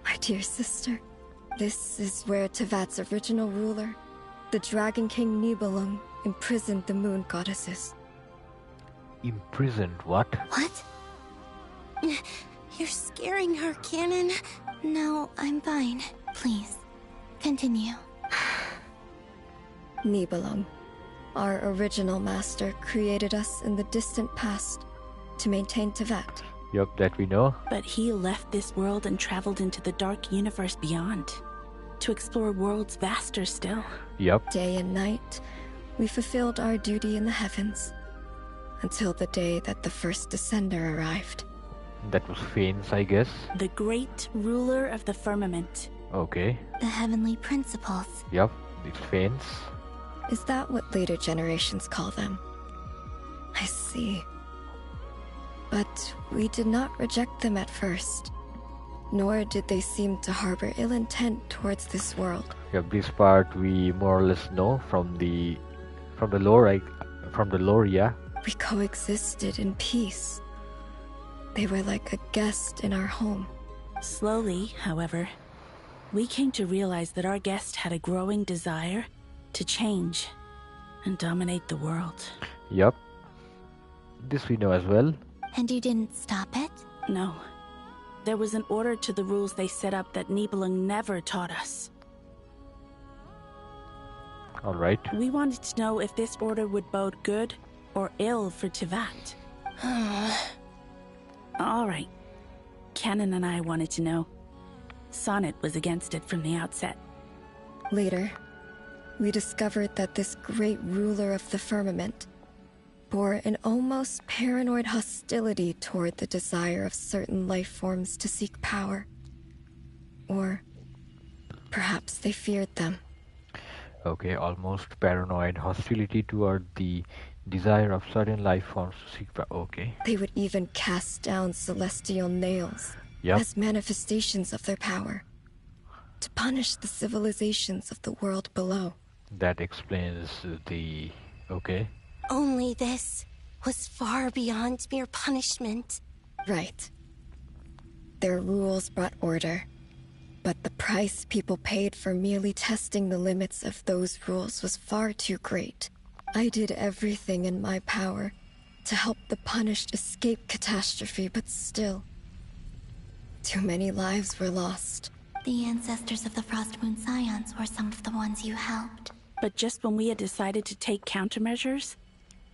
My dear sister, this is where Tevat's original ruler, the Dragon King Nibelung, imprisoned the moon goddesses. Imprisoned what? What? You're scaring her, Canon. No, I'm fine. Please, continue. Nibelung, our original master, created us in the distant past to maintain Tevat. Yup, that we know. But he left this world and traveled into the dark universe beyond, to explore worlds vaster still. Yup. Day and night, we fulfilled our duty in the heavens, until the day that the first Descender arrived. That was Fanes, I guess. The great ruler of the firmament. Okay. The heavenly principles. Yup, it's Fanes. Is that what later generations call them? I see. But we did not reject them at first, nor did they seem to harbor ill intent towards this world. Yep, this part we more or less know from the lore, yeah. We coexisted in peace. They were like a guest in our home. Slowly, however, we came to realize that our guest had a growing desire to change and dominate the world. Yup. This we know as well. And you didn't stop it? No. There was an order to the rules they set up that Nibelung never taught us. Alright. We wanted to know if this order would bode good or ill for Tevat. Alright. Canon and I wanted to know. Sonnet was against it from the outset. Later, we discovered that this great ruler of the firmament bore an almost paranoid hostility toward the desire of certain life forms to seek power. Or perhaps they feared them. Okay, almost paranoid hostility toward the desire of certain life forms to seek power. Okay. They would even cast down celestial nails as manifestations of their power, to punish the civilizations of the world below. That explains the... okay. Only this was far beyond mere punishment. Right. Their rules brought order, but the price people paid for merely testing the limits of those rules was far too great. I did everything in my power to help the punished escape catastrophe, but still, too many lives were lost. The ancestors of the Frostmoon Scions were some of the ones you helped. But just when we had decided to take countermeasures,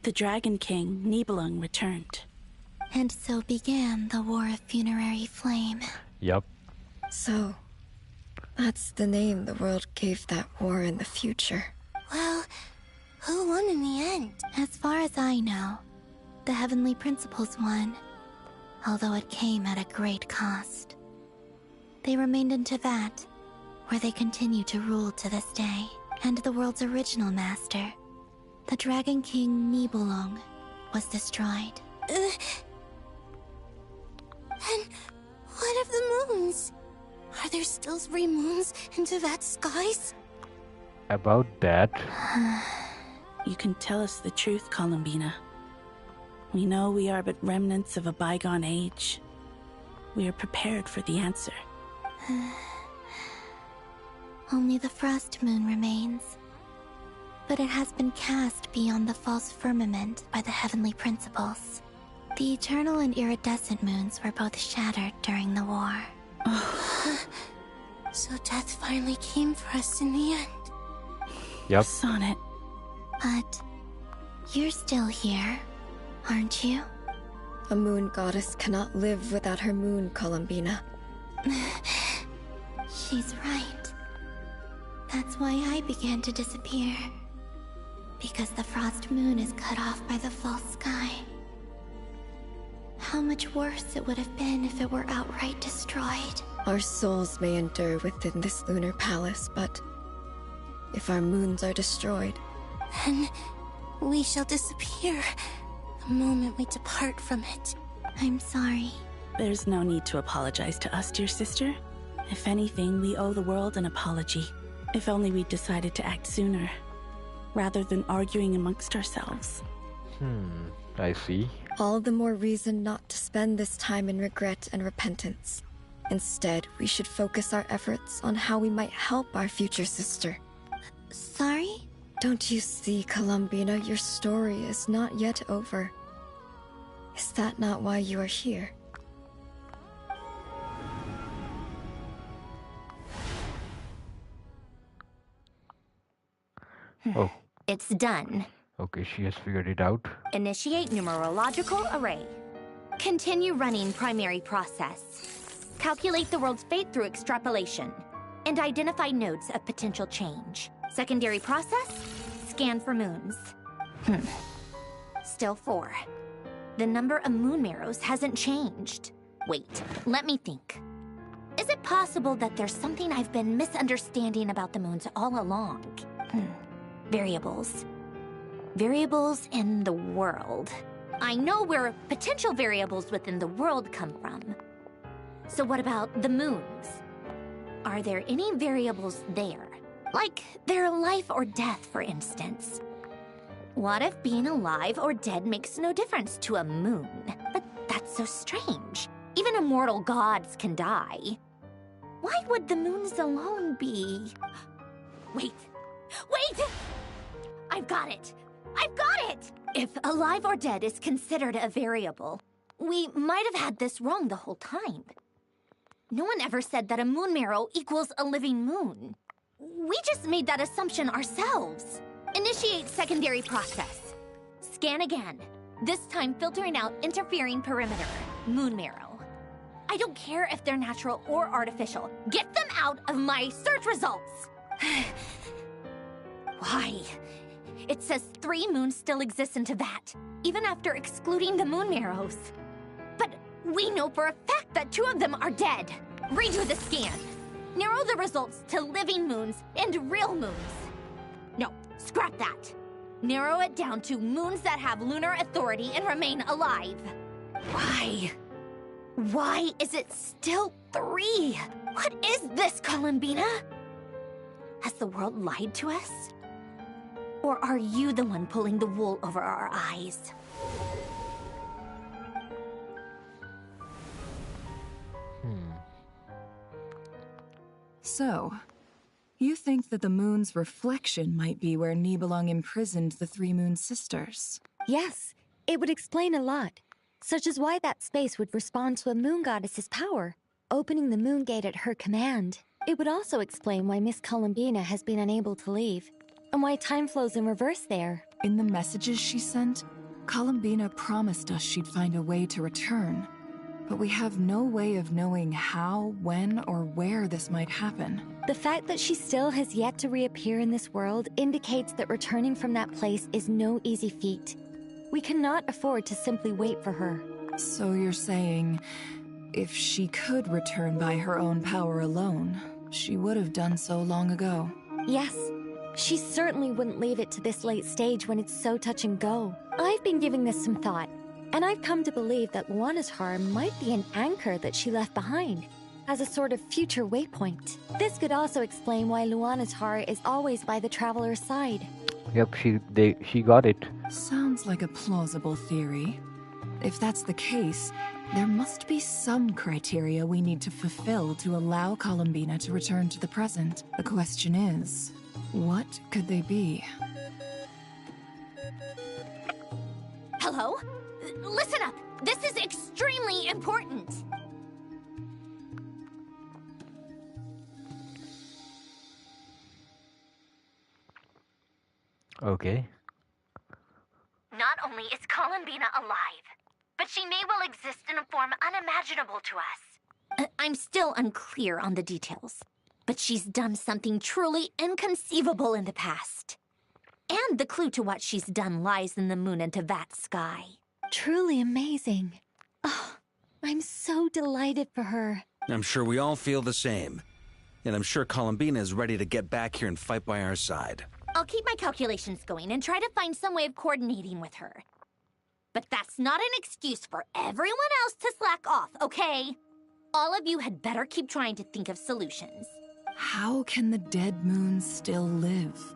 the Dragon King, Nibelung, returned. And so began the War of Funerary Flame. Yup. So, that's the name the world gave that war in the future. Well, who won in the end? As far as I know, the Heavenly Principles won, although it came at a great cost. They remained in Tevat, where they continue to rule to this day, and the world's original master, the Dragon King Nibelung, was destroyed. And what of the moons? Are there still 3 moons in Tevat's skies? About that... You can tell us the truth, Columbina. We know we are but remnants of a bygone age. We are prepared for the answer. Only the Frost Moon remains. But it has been cast beyond the false firmament by the Heavenly Principles. The eternal and iridescent moons were both shattered during the war. So death finally came for us in the end. Yep. Sonnet. But you're still here, aren't you? A moon goddess cannot live without her moon, Columbina. She's right. That's why I began to disappear. Because the Frost Moon is cut off by the false sky. How much worse it would have been if it were outright destroyed. Our souls may endure within this lunar palace, but if our moons are destroyed. Then we shall disappear the moment we depart from it. I'm sorry. There's no need to apologize to us, dear sister. If anything, we owe the world an apology. If only we'd decided to act sooner, rather than arguing amongst ourselves. I see. All the more reason not to spend this time in regret and repentance. Instead, we should focus our efforts on how we might help our future sister. Sorry? Don't you see, Columbina, your story is not yet over. Is that not why you are here? Oh, It's done. okay, she has figured it out. Initiate numerological array. Continue running primary process. Calculate the world's fate through extrapolation. And identify nodes of potential change. Secondary process, scan for moons. Still 4. The number of moon marrows hasn't changed. Wait, let me think. Is it possible that there's something I've been misunderstanding about the moons all along? Variables. Variables in the world. I know where potential variables within the world come from. So what about the moons? Are there any variables there? Like their life or death, for instance. What if being alive or dead makes no difference to a moon? But that's so strange. Even immortal gods can die. Why would the moons alone be... Wait! I've got it! I've got it! If alive or dead is considered a variable, we might have had this wrong the whole time. No one ever said that a moon marrow equals a living moon. We just made that assumption ourselves. Initiate secondary process. Scan again. This time filtering out interfering perimeter. Moon marrow. I don't care if they're natural or artificial. Get them out of my search results! Why? It says 3 moons still exist in Teyvat, even after excluding the moon marrows. But we know for a fact that 2 of them are dead. Redo the scan. Narrow the results to living moons and real moons. No, scrap that. Narrow it down to moons that have lunar authority and remain alive. Why? Why is it still 3? What is this, Columbina? Has the world lied to us? Or are you the one pulling the wool over our eyes? So, you think that the moon's reflection might be where Nibelung imprisoned the 3 moon sisters? Yes, it would explain a lot, such as why that space would respond to a moon goddess's power, opening the moon gate at her command. It would also explain why Miss Columbina has been unable to leave, and why time flows in reverse there. In the messages she sent, Columbina promised us she'd find a way to return. But we have no way of knowing how, when, or where this might happen. The fact that she still has yet to reappear in this world indicates that returning from that place is no easy feat. We cannot afford to simply wait for her. So you're saying, if she could return by her own power alone, she would have done so long ago? Yes. She certainly wouldn't leave it to this late stage when it's so touch and go. I've been giving this some thought, and I've come to believe that Luana's harm might be an anchor that she left behind, as a sort of future waypoint. This could also explain why Luana's heart is always by the traveler's side. Yep, she got it. Sounds like a plausible theory. If that's the case, there must be some criteria we need to fulfill to allow Columbina to return to the present. The question is, what could they be? Hello? Listen up! This is extremely important! Okay. Not only is Columbina alive, but she may well exist in a form unimaginable to us. I'm still unclear on the details, but she's done something truly inconceivable in the past. And the clue to what she's done lies in the moon and Teyvat sky. Truly amazing. Oh, I'm so delighted for her. I'm sure we all feel the same. And I'm sure Columbina is ready to get back here and fight by our side. I'll keep my calculations going and try to find some way of coordinating with her. But that's not an excuse for everyone else to slack off, okay? All of you had better keep trying to think of solutions. How can the dead moon still live?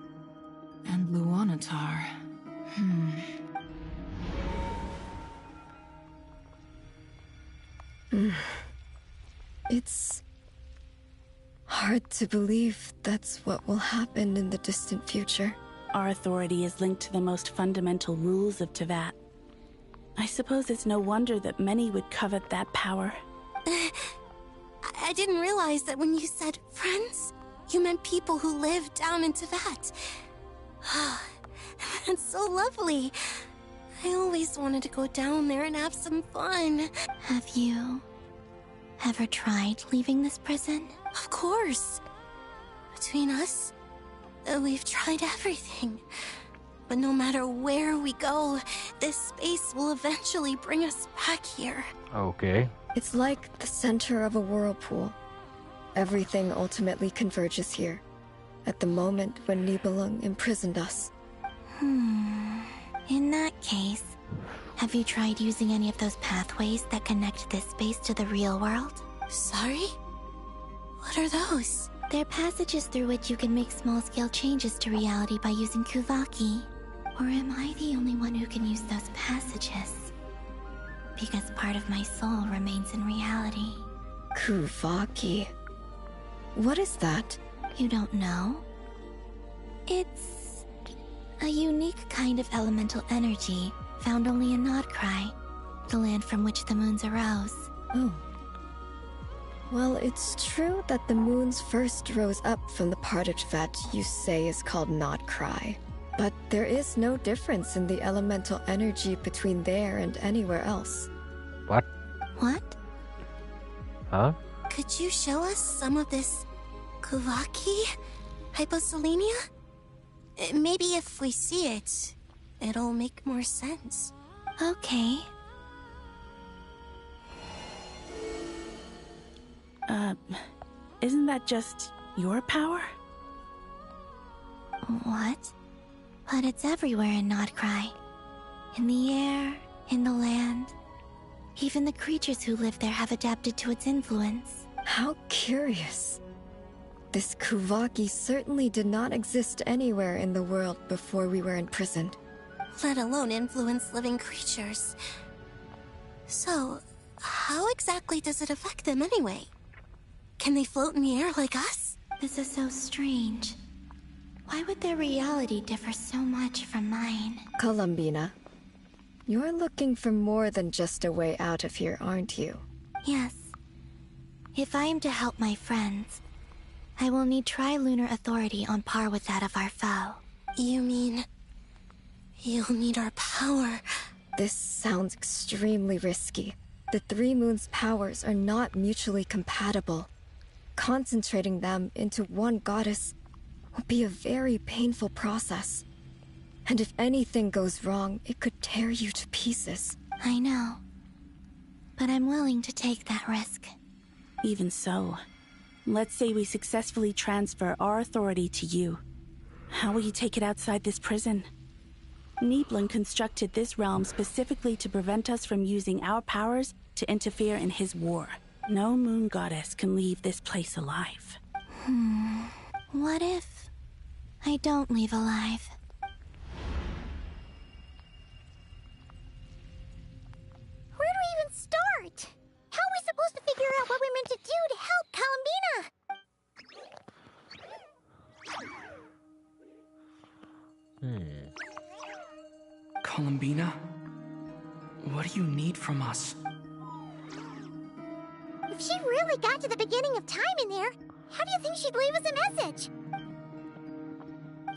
And Luanatar... It's hard to believe that's what will happen in the distant future. Our authority is linked to the most fundamental rules of Teyvat. I suppose it's no wonder that many would covet that power. I didn't realize that when you said friends, you meant people who live down in Teyvat. That's so lovely. I always wanted to go down there and have some fun. Have you ever tried leaving this prison? Of course. Between us, we've tried everything. But no matter where we go, this space will eventually bring us back here. Okay. It's like the center of a whirlpool. Everything ultimately converges here, at the moment when Nibelung imprisoned us. In that case, have you tried using any of those pathways that connect this space to the real world? Sorry? What are those? They're passages through which you can make small-scale changes to reality by using Kuvaki. Or am I the only one who can use those passages? Because part of my soul remains in reality. Kuvaki. What is that? You don't know? It's a unique kind of elemental energy found only in Nodcry, the land from which the moons arose. Oh. Well, it's true that the moons first rose up from the part of Teyvat you say is called Nodcry. But there is no difference in the elemental energy between there and anywhere else. What? What? Huh? Could you show us some of this Kuvaki hyposelenia? Maybe if we see it, it'll make more sense. Okay. Isn't that just your power? What? But it's everywhere in Nodcry. In the air, in the land. Even the creatures who live there have adapted to its influence. How curious. This Kuvaki certainly did not exist anywhere in the world before we were imprisoned. Let alone influence living creatures. So, how exactly does it affect them anyway? Can they float in the air like us? This is so strange. Why would their reality differ so much from mine? Columbina, you're looking for more than just a way out of here, aren't you? Yes. If I am to help my friends, I will need tri-lunar authority on par with that of our foe. You mean... you'll need our power? This sounds extremely risky. The three moons' powers are not mutually compatible. Concentrating them into one goddess will be a very painful process. And if anything goes wrong, it could tear you to pieces. I know. But I'm willing to take that risk. Even so, let's say we successfully transfer our authority to you. How will you take it outside this prison? Nibelung constructed this realm specifically to prevent us from using our powers to interfere in his war. No moon goddess can leave this place alive. What if I don't leave alive? Where do we even start? How are we supposed to figure out what we're meant to do to help Columbina? Columbina? What do you need from us? If she really got to the beginning of time in there, how do you think she'd leave us a message?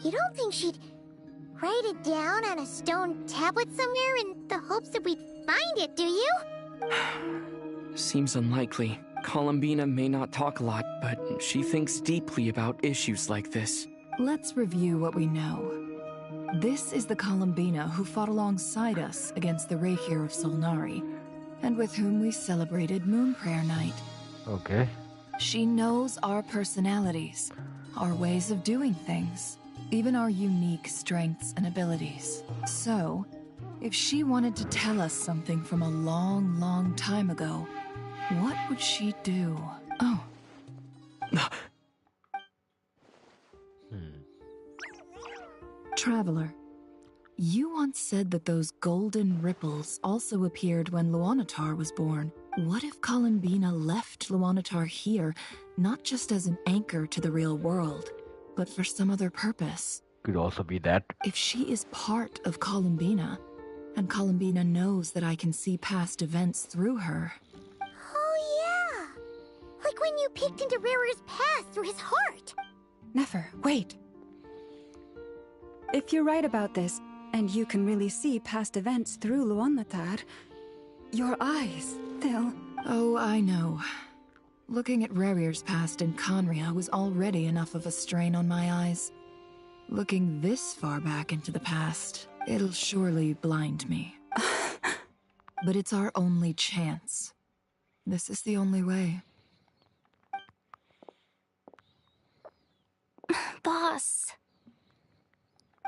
You don't think she'd write it down on a stone tablet somewhere in the hopes that we'd find it, do you? Seems unlikely. Columbina may not talk a lot, but she thinks deeply about issues like this. Let's review what we know. This is the Columbina who fought alongside us against the Reykir of Solnari, and with whom we celebrated Moon Prayer Night. Okay. She knows our personalities, our ways of doing things, even our unique strengths and abilities. So, if she wanted to tell us something from a long, long time ago, what would she do? Oh. Traveler, you once said that those golden ripples also appeared when Luanatar was born. What if Columbina left Luanatar here, not just as an anchor to the real world, but for some other purpose? Could also be that. If she is part of Columbina, and Columbina knows that I can see past events through her. Oh yeah! Like when you peeked into Rarer's past through his heart! Never, wait. If you're right about this, and you can really see past events through Luanatar, your eyes, they'll... Oh, I know. Looking at Rarier's past in Conria was already enough of a strain on my eyes. Looking this far back into the past, it'll surely blind me. But it's our only chance. This is the only way. Boss.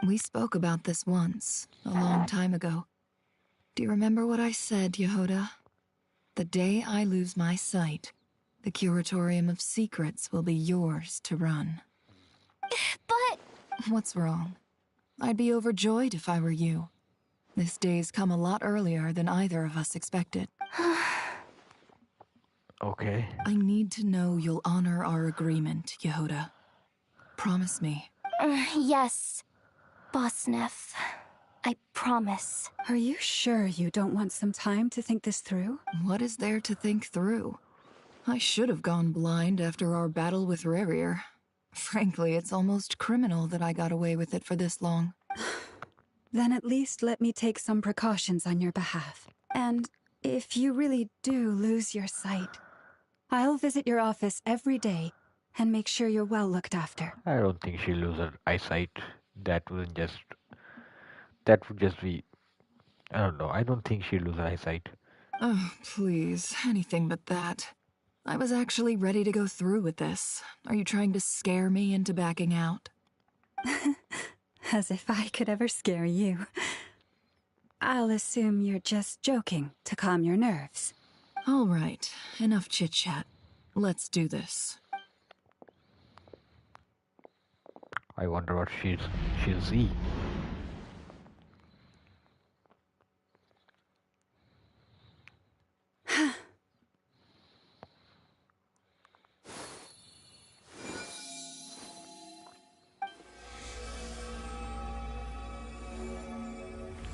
We spoke about this once, a long time ago. Do you remember what I said, Yehoda? The day I lose my sight, the Curatorium of Secrets will be yours to run. But... What's wrong? I'd be overjoyed if I were you. This day's come a lot earlier than either of us expected. Okay. I need to know you'll honor our agreement, Yehoda. Promise me. Yes, Boss Neff. I promise. Are you sure you don't want some time to think this through? What is there to think through? I should have gone blind after our battle with Rarier. Frankly, it's almost criminal that I got away with it for this long. Then at least let me take some precautions on your behalf. And if you really do lose your sight, I'll visit your office every day and make sure you're well looked after. I don't think she'll lose her eyesight. That would just be... I don't know. I don't think she'll lose her eyesight. Oh, please. Anything but that. I was actually ready to go through with this. Are you trying to scare me into backing out? As if I could ever scare you. I'll assume you're just joking to calm your nerves. All right. Enough chit-chat. Let's do this. I wonder what she'll see.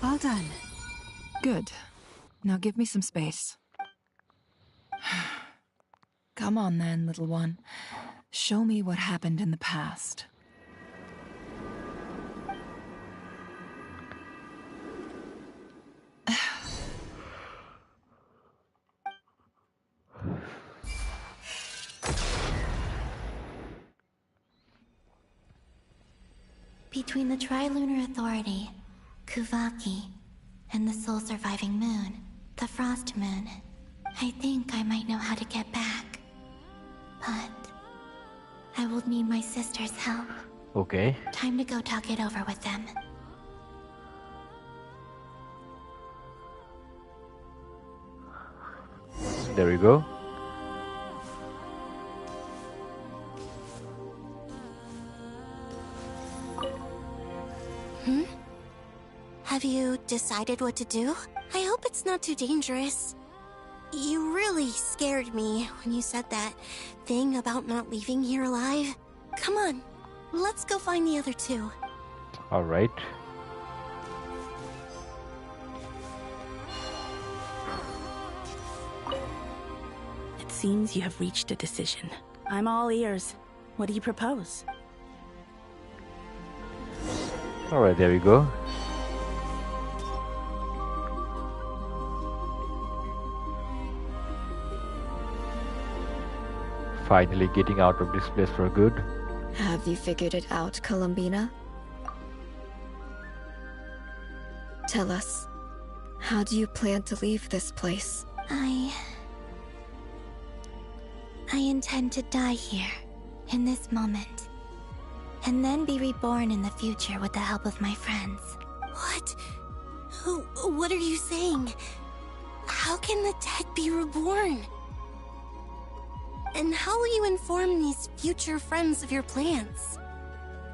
All done. Good. Now give me some space. Come on then, little one. Show me what happened in the past. Between the Trilunar Authority, Kuvaki, and the sole surviving moon, the Frost Moon, I think I might know how to get back. But I will need my sister's help. Okay. Time to go talk it over with them. There we go. Have you decided what to do? I hope it's not too dangerous. You really scared me when you said that thing about not leaving here alive. Come on, let's go find the other two. All right. It seems you have reached a decision. I'm all ears. What do you propose? All right, there we go. Finally getting out of this place for good. Have you figured it out, Columbina? Tell us, how do you plan to leave this place? I intend to die here, in this moment, and then be reborn in the future with the help of my friends. What? What are you saying? How can the dead be reborn? And how will you inform these future friends of your plans?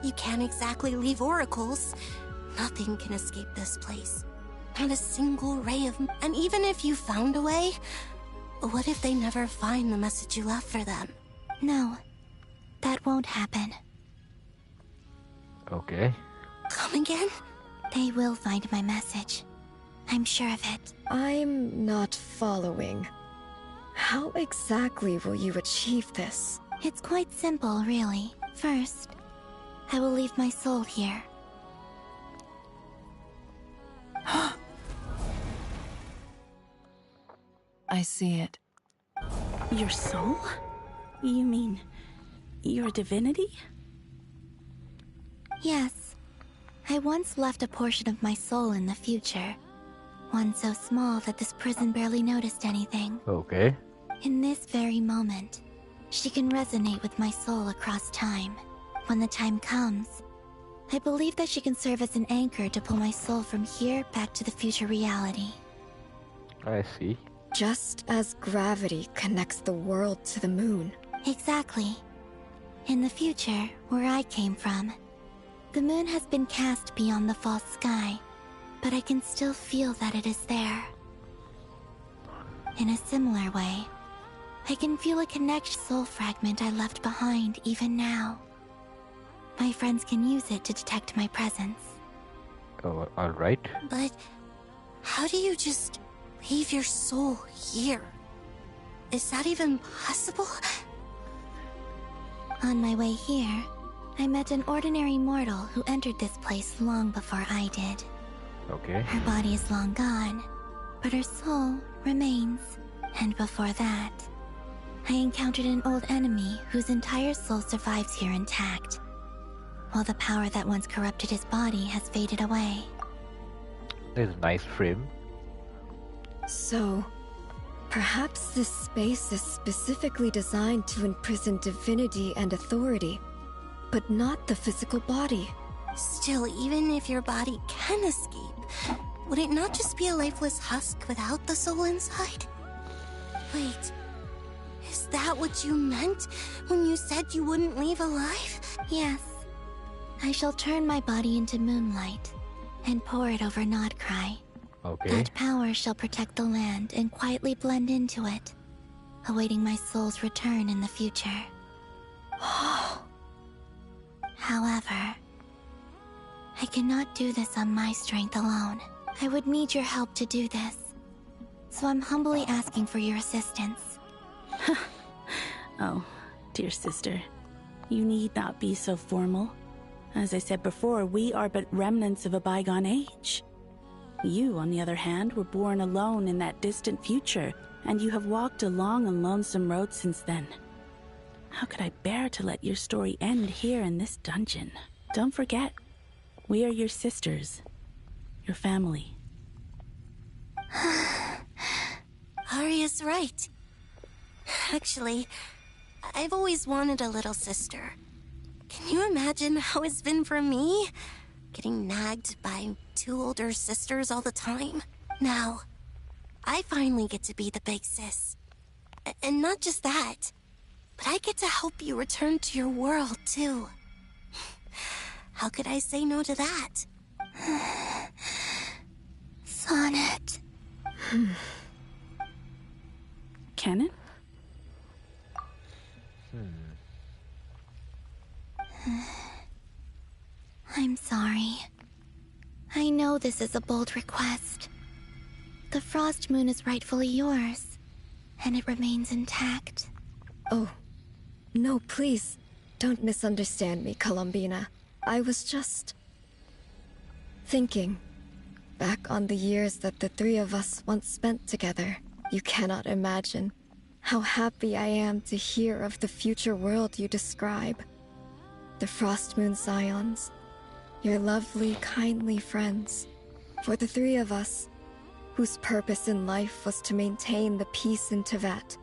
You can't exactly leave oracles. Nothing can escape this place. Not a single ray of... And even if you found a way, what if they never find the message you left for them? No, that won't happen. Okay. Come again? They will find my message. I'm sure of it. I'm not following. How exactly will you achieve this? It's quite simple, really. First, I will leave my soul here. I see it. Your soul? You mean your divinity? Yes. I once left a portion of my soul in the future. One so small that this prison barely noticed anything. Okay. In this very moment, she can resonate with my soul across time. When the time comes, I believe that she can serve as an anchor to pull my soul from here back to the future reality. I see. Just as gravity connects the world to the moon. Exactly. In the future, where I came from, the moon has been cast beyond the false sky, but I can still feel that it is there. In a similar way, I can feel a connection soul fragment I left behind even now. My friends can use it to detect my presence. Oh, alright. But how do you just leave your soul here? Is that even possible? On my way here, I met an ordinary mortal who entered this place long before I did. Okay. Her body is long gone, but her soul remains. And before that, I encountered an old enemy whose entire soul survives here intact, while the power that once corrupted his body has faded away. There's a nice frame. So, perhaps this space is specifically designed to imprison divinity and authority, but not the physical body. Still, even if your body can escape, would it not just be a lifeless husk without the soul inside? Wait, is that what you meant when you said you wouldn't leave alive? Yes. I shall turn my body into moonlight and pour it over Nodcry. Okay. That power shall protect the land and quietly blend into it, awaiting my soul's return in the future. However, I cannot do this on my strength alone. I would need your help to do this. So I'm humbly asking for your assistance. Oh, dear sister. You need not be so formal. As I said before, we are but remnants of a bygone age. You, on the other hand, were born alone in that distant future, and you have walked a long and lonesome road since then. How could I bear to let your story end here in this dungeon? Don't forget, we are your sisters, your family. Arya's right. Actually, I've always wanted a little sister. Can you imagine how it's been for me? Getting nagged by two older sisters all the time. Now, I finally get to be the big sis. And not just that, but I get to help you return to your world, too. How could I say no to that? Sonnet. Canon? I'm sorry. I know this is a bold request. The Frost Moon is rightfully yours, and it remains intact. Oh, no, please, don't misunderstand me, Columbina. I was just thinking back on the years that the three of us once spent together. You cannot imagine how happy I am to hear of the future world you describe. The Frost Moon Scions, your lovely, kindly friends. For the three of us, whose purpose in life was to maintain the peace in Teyvat.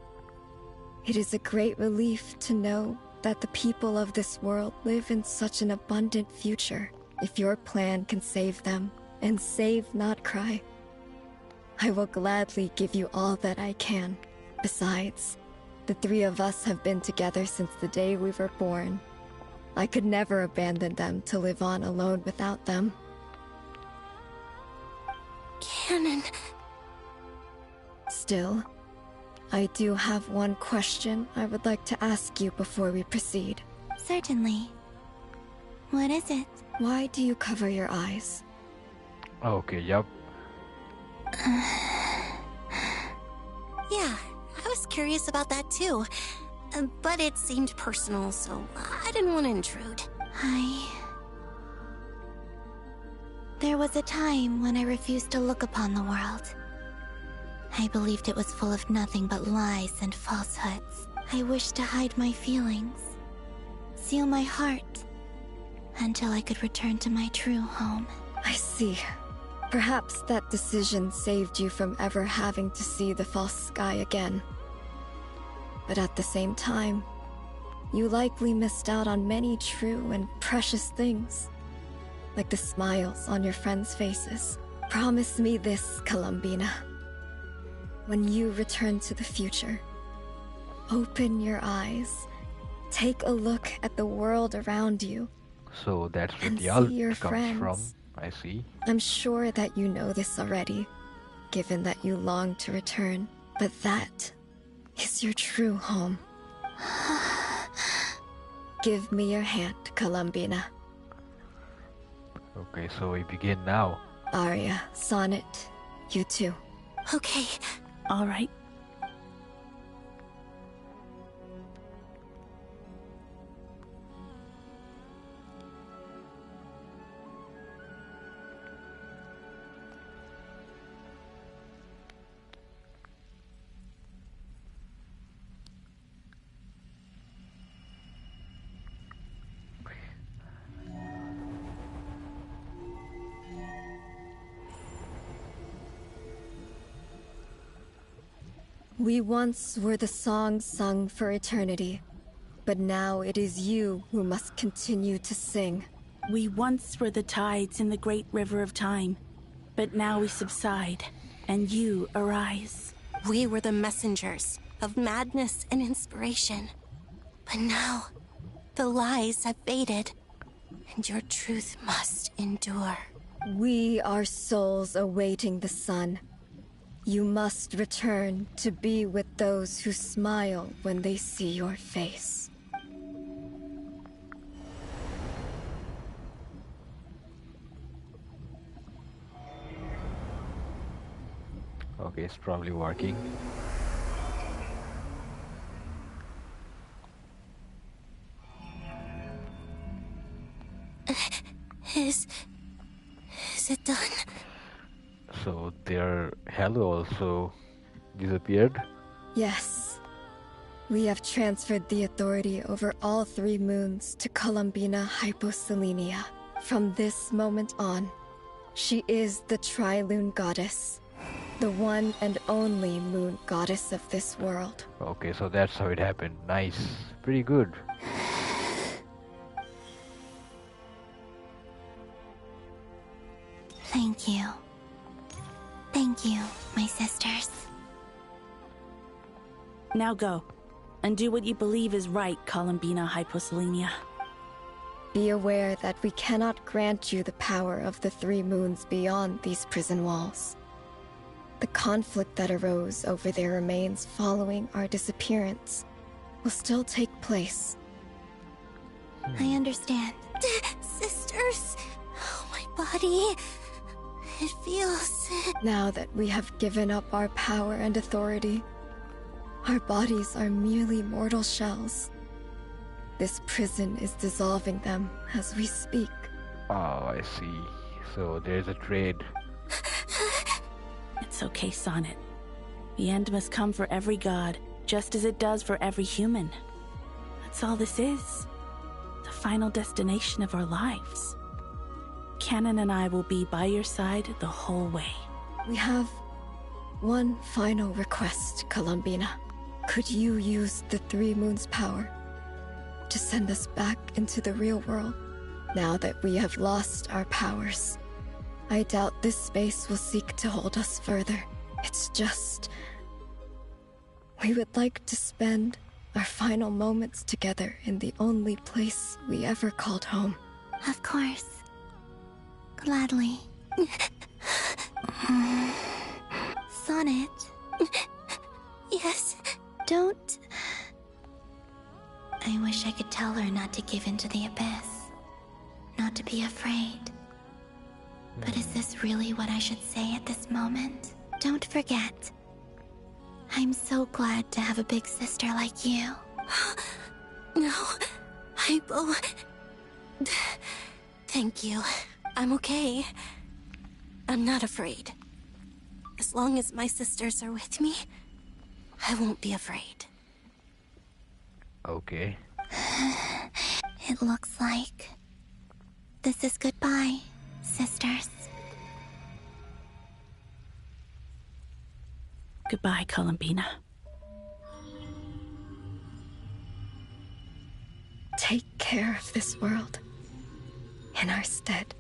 It is a great relief to know that the people of this world live in such an abundant future. If your plan can save them, and save not cry, I will gladly give you all that I can. Besides, the three of us have been together since the day we were born. I could never abandon them to live on alone without them. Canon. Still, I do have one question I would like to ask you before we proceed. Certainly. What is it? Why do you cover your eyes? Okay, yep. Yeah, I was curious about that too. But it seemed personal, so I didn't want to intrude. There was a time when I refused to look upon the world. I believed it was full of nothing but lies and falsehoods. I wished to hide my feelings, seal my heart, until I could return to my true home. I see. Perhaps that decision saved you from ever having to see the false sky again. But at the same time, you likely missed out on many true and precious things, like the smiles on your friends' faces. Promise me this, Columbina. When you return to the future, open your eyes, take a look at the world around you. So that's where and the ult see your comes friends. from. I see. I'm sure that you know this already, given that you long to return. But that is your true home. Give me your hand, Columbina. Okay, so we begin now. Arya, Sonnet, you too. Okay. All right. We once were the songs sung for eternity, but now it is you who must continue to sing. We once were the tides in the great river of time, but now we subside, and you arise. We were the messengers of madness and inspiration. But now, the lies have faded, and your truth must endure. We are souls awaiting the sun. You must return to be with those who smile when they see your face. Okay, it's probably working. Is it done? So their halo also disappeared? Yes. We have transferred the authority over all 3 moons to Columbina Hyposelenia. From this moment on, she is the Tri-Lune Goddess, the one and only moon goddess of this world. Okay, so that's how it happened. Nice. Pretty good. Thank you. Thank you, my sisters. Now go, and do what you believe is right, Columbina Hyposelenia. Be aware that we cannot grant you the power of the 3 moons beyond these prison walls. The conflict that arose over their remains following our disappearance will still take place. I understand. Sisters! Oh, my body. It feels... Now that we have given up our power and authority, our bodies are merely mortal shells. This prison is dissolving them as we speak. Oh, I see. So there's a trade. It's okay, Sonnet. The end must come for every god, just as it does for every human. That's all this is. The final destination of our lives. Canon and I will be by your side the whole way. We have one final request, Columbina. Could you use the Three Moons' power to send us back into the real world? Now that we have lost our powers, I doubt this space will seek to hold us further. It's just... we would like to spend our final moments together in the only place we ever called home. Of course. Gladly. Sonnet. Yes? Don't... I wish I could tell her not to give in to the abyss. Not to be afraid. But is this really what I should say at this moment? Don't forget. I'm so glad to have a big sister like you. No, I will... Thank you. I'm okay. I'm not afraid. As long as my sisters are with me, I won't be afraid. Okay. It looks like this is goodbye, sisters. Goodbye, Columbina. Take care of this world in our stead.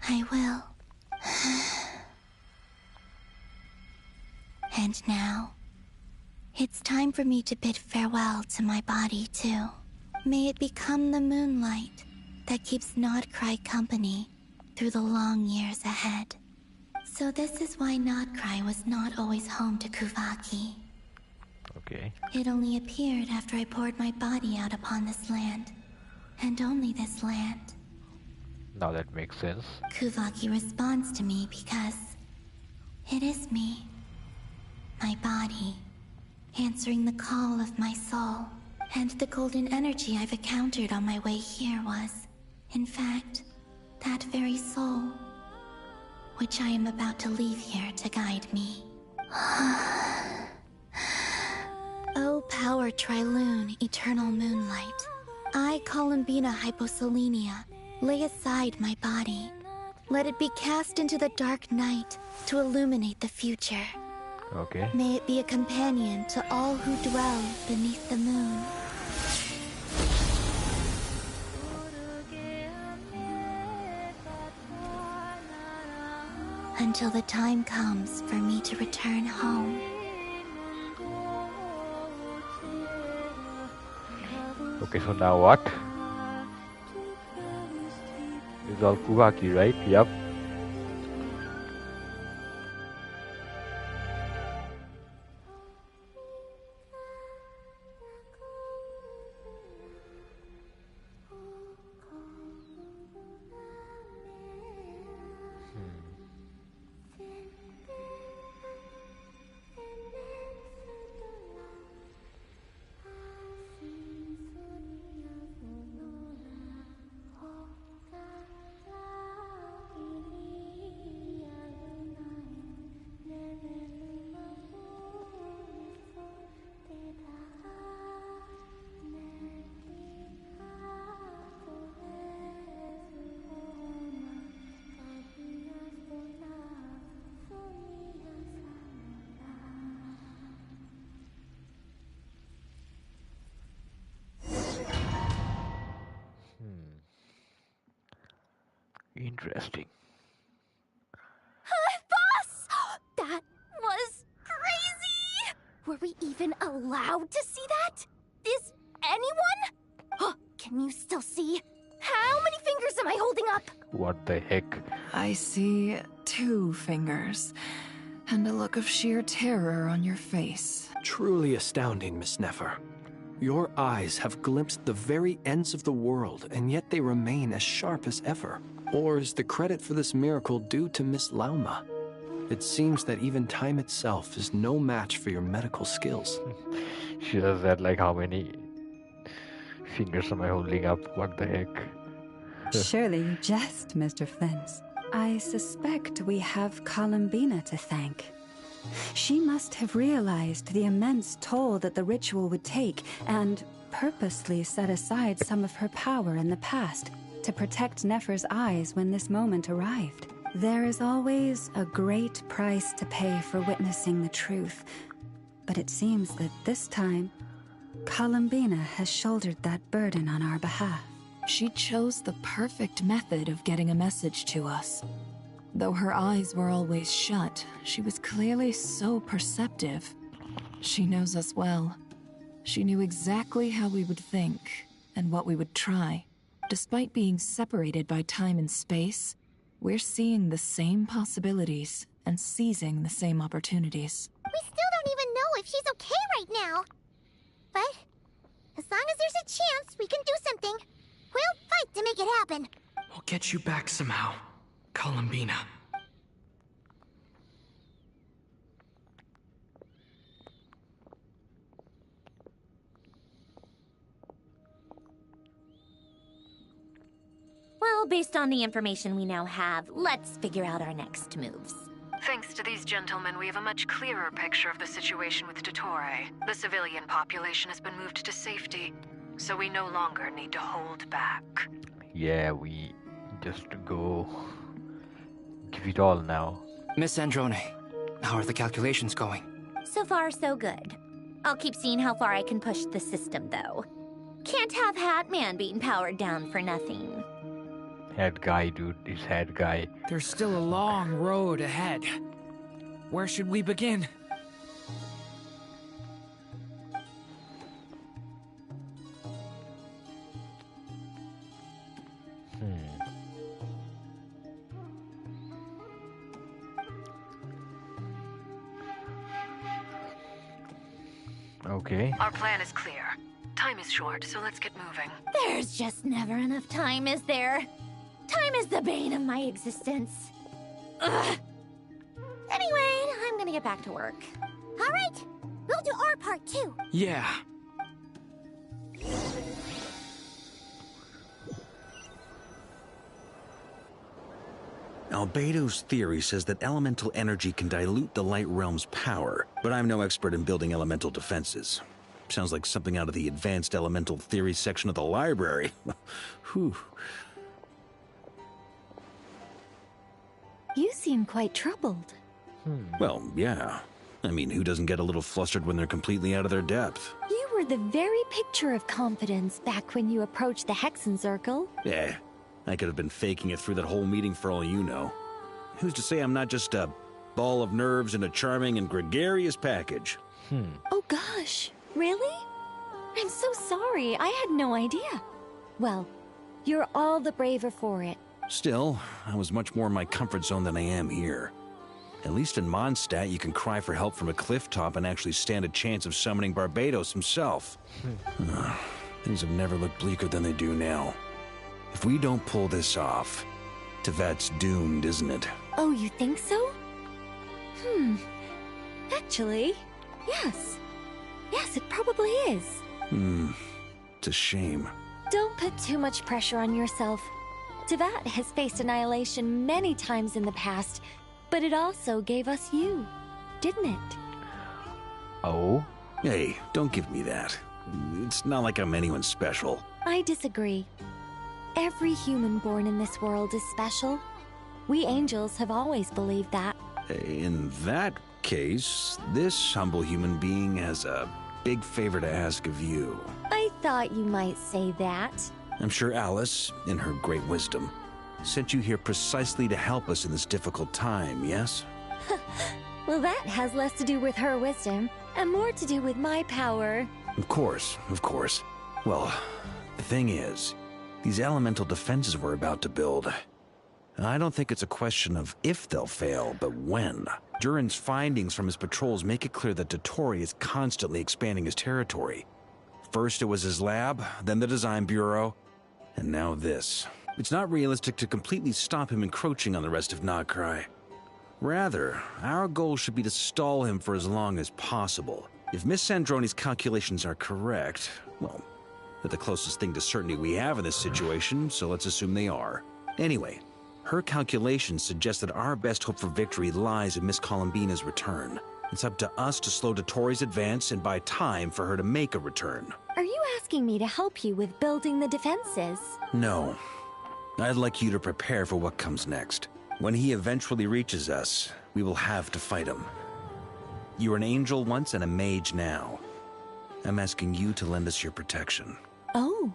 I will. And now, it's time for me to bid farewell to my body, too. May it become the moonlight that keeps Nodcry company through the long years ahead. So this is why Nodcry was not always home to Kuvaki. Okay. It only appeared after I poured my body out upon this land. And only this land. Now that makes sense. Kuvaki responds to me because it is me. My body. Answering the call of my soul. And the golden energy I've encountered on my way here was, in fact, that very soul. Which I am about to leave here to guide me. O power Trilune, eternal moonlight. I, Columbina Hyposelenia, lay aside my body. Let it be cast into the dark night to illuminate the future. Okay. May it be a companion to all who dwell beneath the moon. Until the time comes for me to return home. Okay, so now what? This is all Kuvaki, right? Yep. Interesting. Boss! That was crazy! Were we even allowed to see that? Is anyone? Oh, can you still see? How many fingers am I holding up? What the heck? I see 2 fingers, and a look of sheer terror on your face. Truly astounding, Miss Nefer. Your eyes have glimpsed the very ends of the world, and yet they remain as sharp as ever. Or is the credit for this miracle due to Miss Lauma? It seems that even time itself is no match for your medical skills. She does that like how many fingers am I holding up? What the heck? Surely you jest, Mr. Flint. I suspect we have Columbina to thank. She must have realized the immense toll that the ritual would take and purposely set aside some of her power in the past to protect Nefer's eyes when this moment arrived. There is always a great price to pay for witnessing the truth, But it seems that this time, Columbina has shouldered that burden on our behalf. She chose the perfect method of getting a message to us. Though her eyes were always shut, she was clearly so perceptive. She knows us well. She knew exactly how we would think and what we would try. Despite being separated by time and space, we're seeing the same possibilities and seizing the same opportunities. We still don't even know if she's okay right now. But as long as there's a chance we can do something, we'll fight to make it happen. We'll get you back somehow, Columbina. Well, based on the information we now have, let's figure out our next moves. Thanks to these gentlemen, we have a much clearer picture of the situation with Dottore. The civilian population has been moved to safety, so we no longer need to hold back. Yeah, we just go give it all now. Miss Androne, how are the calculations going? So far, so good. I'll keep seeing how far I can push the system, though. Can't have Hatman being powered down for nothing. Head guy, dude. It's head guy. There's still a long road ahead. Where should we begin? Okay. Our plan is clear. Time is short, so let's get moving. There's just never enough time, is there? Time is the bane of my existence. Ugh. Anyway, I'm gonna get back to work. All right, we'll do our part too. Yeah. Albedo's theory says that elemental energy can dilute the light realm's power, but I'm no expert in building elemental defenses. Sounds like something out of the advanced elemental theory section of the library. Whew. You seem quite troubled. Well, yeah. I mean, who doesn't get a little flustered when they're completely out of their depth? You were the very picture of confidence back when you approached the Hexen Circle. Yeah, I could have been faking it through that whole meeting for all you know. Who's to say I'm not just a ball of nerves in a charming and gregarious package? Oh gosh, really? I'm so sorry, I had no idea. Well, you're all the braver for it. Still, I was much more in my comfort zone than I am here. At least in Mondstadt, you can cry for help from a cliff top and actually stand a chance of summoning Barbados himself. Things have never looked bleaker than they do now. If we don't pull this off, Tevat's doomed, isn't it? Oh, you think so? Actually, yes. Yes, it probably is. It's a shame. Don't put too much pressure on yourself. Tevat has faced annihilation many times in the past, but it also gave us you, didn't it? Oh? Hey, don't give me that. It's not like I'm anyone special. I disagree. Every human born in this world is special. We angels have always believed that. In that case, this humble human being has a big favor to ask of you. I thought you might say that. I'm sure Alice, in her great wisdom, sent you here precisely to help us in this difficult time, yes? Well, that has less to do with her wisdom, and more to do with my power. Of course, of course. Well, the thing is, these elemental defenses we're about to build, I don't think it's a question of if they'll fail, but when. Durin's findings from his patrols make it clear that Dottore is constantly expanding his territory. First it was his lab, then the design bureau, and now this. It's not realistic to completely stop him encroaching on the rest of Nagcry. Rather, our goal should be to stall him for as long as possible. If Miss Sandroni's calculations are correct, well, they're the closest thing to certainty we have in this situation, so let's assume they are. Anyway, her calculations suggest that our best hope for victory lies in Miss Columbina's return. It's up to us to slow Dottore's advance and buy time for her to make a return. Are you asking me to help you with building the defenses? No. I'd like you to prepare for what comes next. When he eventually reaches us, we will have to fight him. You were an angel once and a mage now. I'm asking you to lend us your protection. Oh.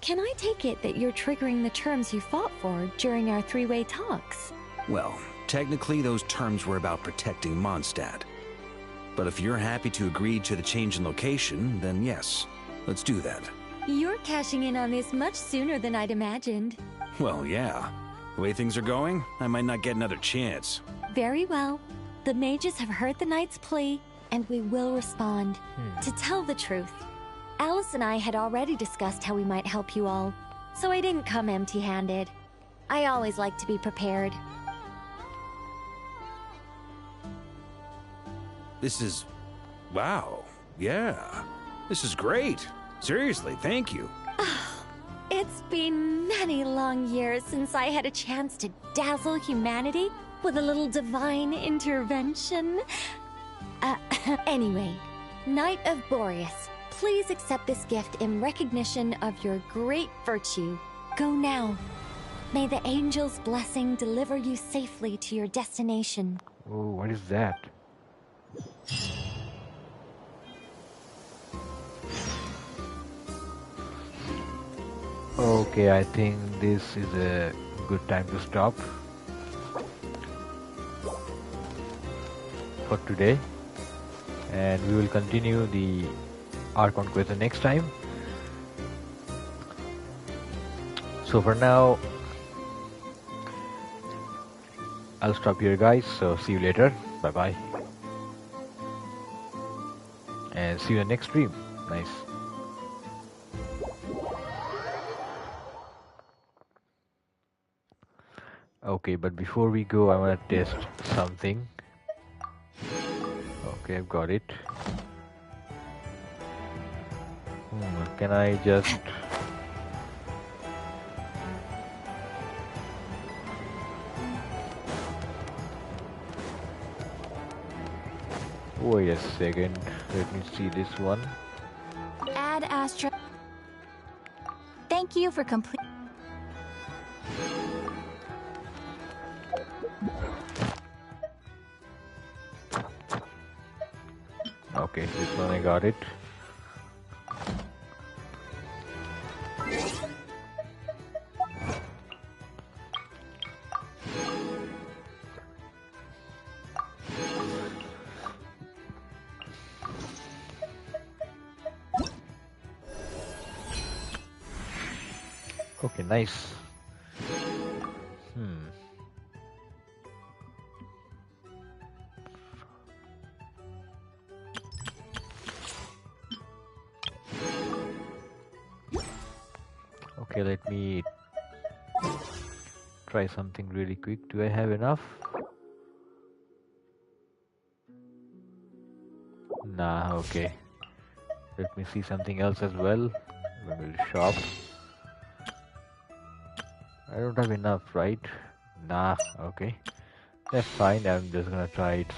Can I take it that you're triggering the terms you fought for during our three-way talks? Well, technically those terms were about protecting Mondstadt. But if you're happy to agree to the change in location, then yes, let's do that. You're cashing in on this much sooner than I'd imagined. Well, yeah. The way things are going, I might not get another chance. Very well. The mages have heard the knight's plea, and we will respond. To tell the truth, Alice and I had already discussed how we might help you all, so I didn't come empty-handed. I always like to be prepared. This is... wow. Yeah. This is great. Seriously, thank you. It's been many long years since I had a chance to dazzle humanity with a little divine intervention. Anyway, Knight of Boreas, please accept this gift in recognition of your great virtue. Go now. May the angel's blessing deliver you safely to your destination. Oh, what is that? Okay, I think this is a good time to stop for today, and we will continue the Archon quest the next time. So for now, I'll stop here, guys. So see you later. Bye bye, and see you in the next stream. Nice. Okay, but before we go, I want to test something. Okay, I've got it. Can I just... Wait a second, let me see this one. Add Astra. Thank you for complete. Okay, this one I got it. Okay, nice. Okay, let me try something really quick. Do I have enough? Nah, okay. Let me see something else as well. We will shop. I don't have enough, right? Nah, okay. That's fine. I'm just gonna try it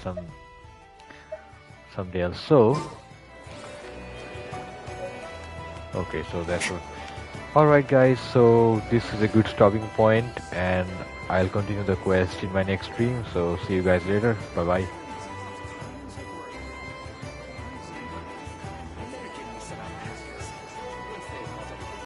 someday else. So, okay, so that's what. Alright guys, so this is a good stopping point, and I'll continue the quest in my next stream. So see you guys later. Bye bye.